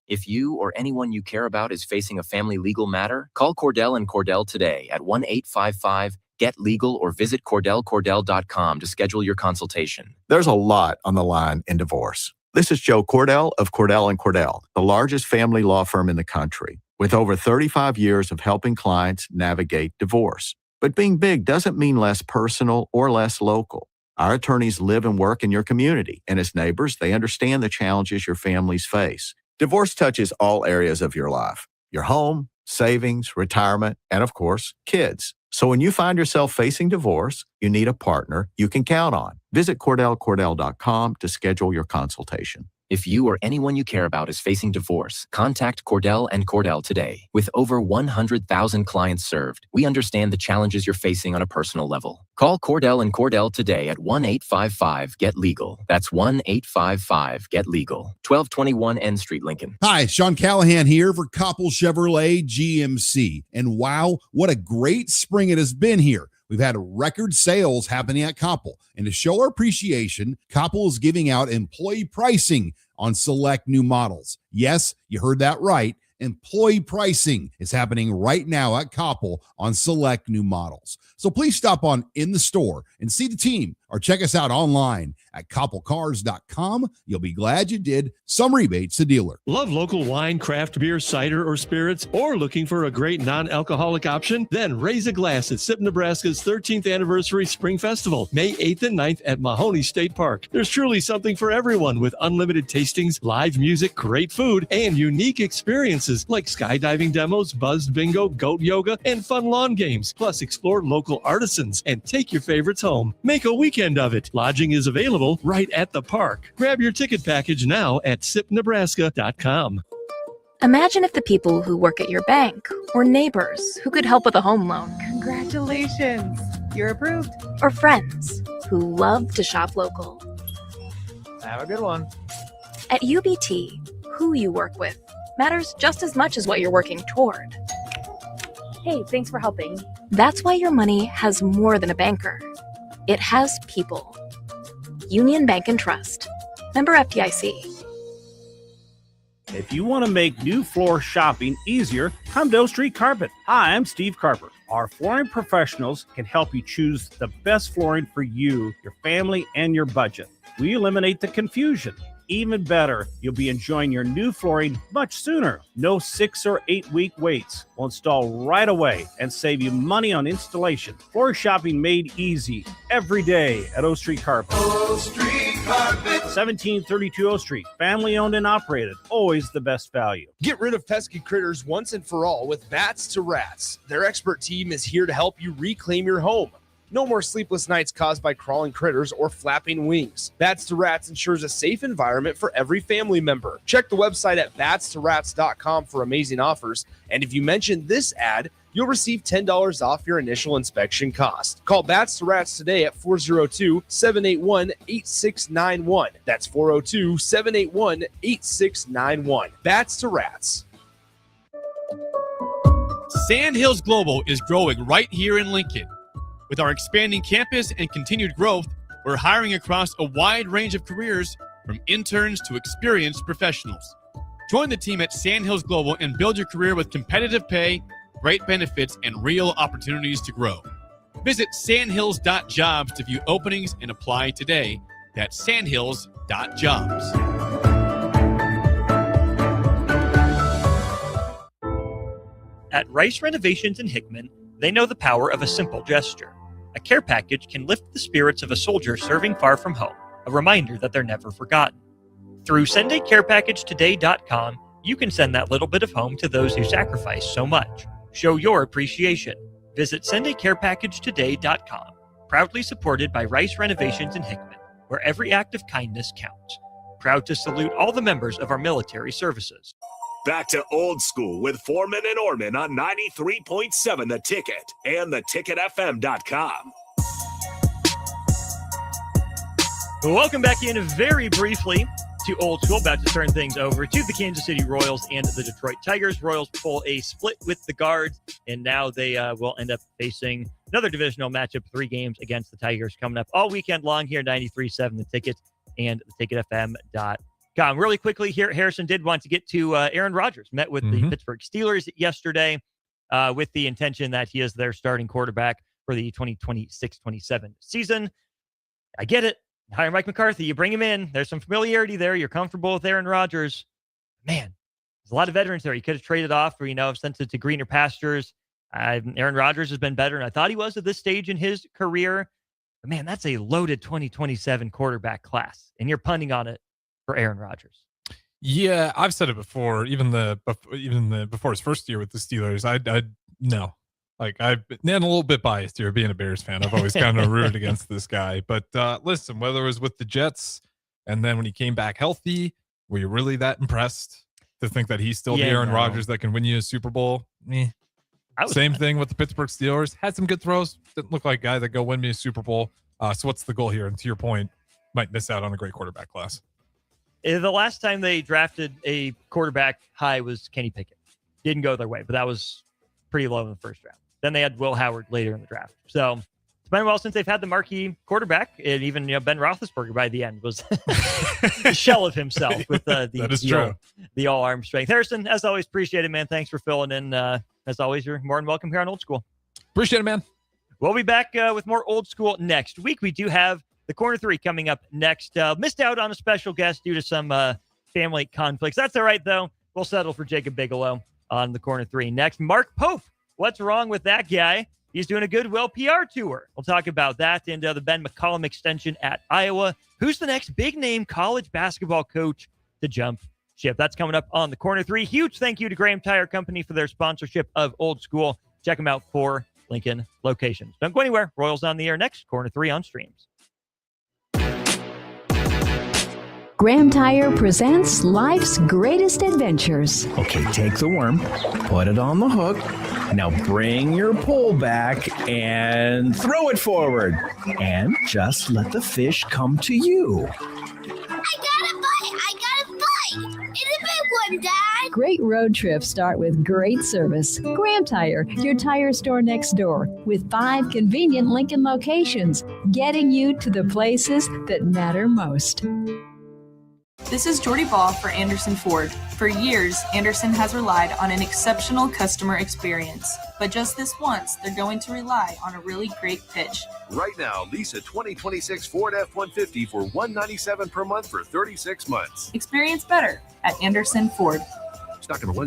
L: If you or anyone you care about is facing a family legal matter, call Cordell & Cordell today at 1-855-GET-LEGAL or visit CordellCordell.com to schedule your consultation.
P: There's a lot on the line in divorce. This is Joe Cordell of Cordell & Cordell, the largest family law firm in the country, with over 35 years of helping clients navigate divorce. But being big doesn't mean less personal or less local. Our attorneys live and work in your community, and as neighbors, they understand the challenges your families face. Divorce touches all areas of your life: your home, savings, retirement, and of course, kids. So when you find yourself facing divorce, you need a partner you can count on. Visit CordellCordell.com to schedule your consultation.
L: If you or anyone you care about is facing divorce, contact Cordell and Cordell today. With over 100,000 clients served, we understand the challenges you're facing on a personal level. Call Cordell and Cordell today at 1-855-GET-LEGAL. That's 1-855-GET-LEGAL. 1221 N Street, Lincoln.
W: Hi, Sean Callahan here for Koppel Chevrolet GMC. And wow, what a great spring it has been here. We've had record sales happening at Koppel. And to show our appreciation, Koppel is giving out employee pricing on select new models. Yes, you heard that right. Employee pricing is happening right now at Koppel on select new models. So please stop on in the store and see the team or check us out online at koppelcars.com. You'll be glad you did. Some rebates to dealer.
Q: Love local wine, craft beer, cider, or spirits, or looking for a great non-alcoholic option? Then raise a glass at SIP Nebraska's 13th Anniversary Spring Festival, May 8th and 9th at Mahoney State Park. There's truly something for everyone with unlimited tastings, live music, great food, and unique experiences like skydiving demos, buzzed bingo, goat yoga, and fun lawn games. Plus, explore local artisans and take your favorites home. Make a weekend of it. Lodging is available right at the park. Grab your ticket package now at sipnebraska.com.
N: Imagine if the people who work at your bank were neighbors who could help with a home loan.
R: Congratulations, you're approved.
N: Or friends who love to shop local.
R: Have a good one.
N: At UBT, who you work with matters just as much as what you're working toward.
R: Hey, thanks for helping.
N: That's why your money has more than a banker. It has people. Union Bank and Trust. Member FDIC.
S: If you want to make new floor shopping easier, come to O Street Carpet. Hi, I'm Steve Carper. Our flooring professionals can help you choose the best flooring for you, your family, and your budget. We eliminate the confusion. Even better, you'll be enjoying your new flooring much sooner. No 6 or 8 week waits. We'll install right away and save you money on installation. Floor shopping made easy every day at O Street Carpet.
T: O Street Carpet.
S: 1732 O Street. Family owned and operated. Always the best value.
I: Get rid of pesky critters once and for all with Bats to Rats. Their expert team is here to help you reclaim your home. No more sleepless nights caused by crawling critters or flapping wings. Bats to Rats ensures a safe environment for every family member. Check the website at batstoRats.com for amazing offers. And if you mention this ad, you'll receive $10 off your initial inspection cost. Call Bats to Rats today at 402-781-8691. That's 402-781-8691. Bats to Rats.
K: Sandhills Global is growing right here in Lincoln. With our expanding campus and continued growth, we're hiring across a wide range of careers, from interns to experienced professionals. Join the team at Sandhills Global and build your career with competitive pay, great benefits, and real opportunities to grow. Visit sandhills.jobs to view openings and apply today. That's sandhills.jobs.
F: At Rice Renovations in Hickman, they know the power of a simple gesture. A care package can lift the spirits of a soldier serving far from home, a reminder that they're never forgotten. Through SendACarePackageToday.com, you can send that little bit of home to those who sacrifice so much. Show your appreciation. Visit SendACarePackageToday.com, proudly supported by Rice Renovations in Hickman, where every act of kindness counts. Proud to salute all the members of our military services.
C: Back to old school with Foreman and Orman on 93.7 The Ticket and theticketfm.com.
F: Welcome back in very briefly to Old School. About to turn things over to the Kansas City Royals and the Detroit Tigers. Royals pull a split with the Guards, and now they will end up facing another divisional matchup, 3 games against the Tigers coming up all weekend long here, 93.7 The Ticket and theticketfm.com. Really quickly here, Harrison did want to get to Aaron Rodgers. Met with the Pittsburgh Steelers yesterday with the intention that he is their starting quarterback for the 2026-27 season. I get it. Hire Mike McCarthy. You bring him in. There's some familiarity there. You're comfortable with Aaron Rodgers. Man, there's a lot of veterans there. You could have traded off or, sent it to greener pastures. Aaron Rodgers has been better than I thought he was at this stage in his career. But, man, that's a loaded 2027 quarterback class, and you're punting on it for Aaron Rodgers.
G: Yeah, I've said it before. Even before his first year with the Steelers, I no, like I've been a little bit biased here, being a Bears fan. I've always kind of rooted against this guy. But listen, whether it was with the Jets and then when he came back healthy, Were you really that impressed to think that he's still the Aaron Rodgers that can win you a Super Bowl? Same thing with the Pittsburgh Steelers. Had some good throws. Didn't look like a guy that go win me a Super Bowl. So what's the goal here? And to your point, might miss out on a great quarterback class.
F: The last time they drafted a quarterback high was Kenny Pickett. Didn't go their way, but that was pretty low in the first round. Then they had Will Howard later in the draft. So it's been a while since they've had the marquee quarterback. And even Ben Roethlisberger by the end was a shell of himself with the all-arm strength. Harrison, as always, appreciate it, man. Thanks for filling in. As always, you're more than welcome here on Old School.
G: Appreciate it, man.
F: We'll be back with more Old School next week. We do have the Corner 3 coming up next. Missed out on a special guest due to some family conflicts. That's all right, though. We'll settle for Jacob Bigelow on the Corner 3. Next, Mark Pope. What's wrong with that guy? He's doing a Goodwill PR tour. We'll talk about that and the Ben McCollum extension at Iowa. Who's the next big-name college basketball coach to jump ship? That's coming up on the Corner 3. Huge thank you to Graham Tire Company for their sponsorship of Old School. Check them out for Lincoln locations. Don't go anywhere. Royals on the air next. Corner 3 on streams.
E: Graham Tire presents life's greatest adventures.
M: Okay, take the worm, put it on the hook. Now bring your pole back and throw it forward. And just let the fish come to you.
H: I got a bite! It's a big one, Dad!
E: Great road trips start with great service. Graham Tire, your tire store next door, with 5 convenient Lincoln locations, getting you to the places that matter most.
O: This is Jordy Ball for Anderson Ford. For years, Anderson has relied on an exceptional customer experience. But just this once, they're going to rely on a really great pitch.
U: Right now, lease a 2026 Ford F-150 for $197 per month for 36 months.
O: Experience better at Anderson Ford.
U: Stock number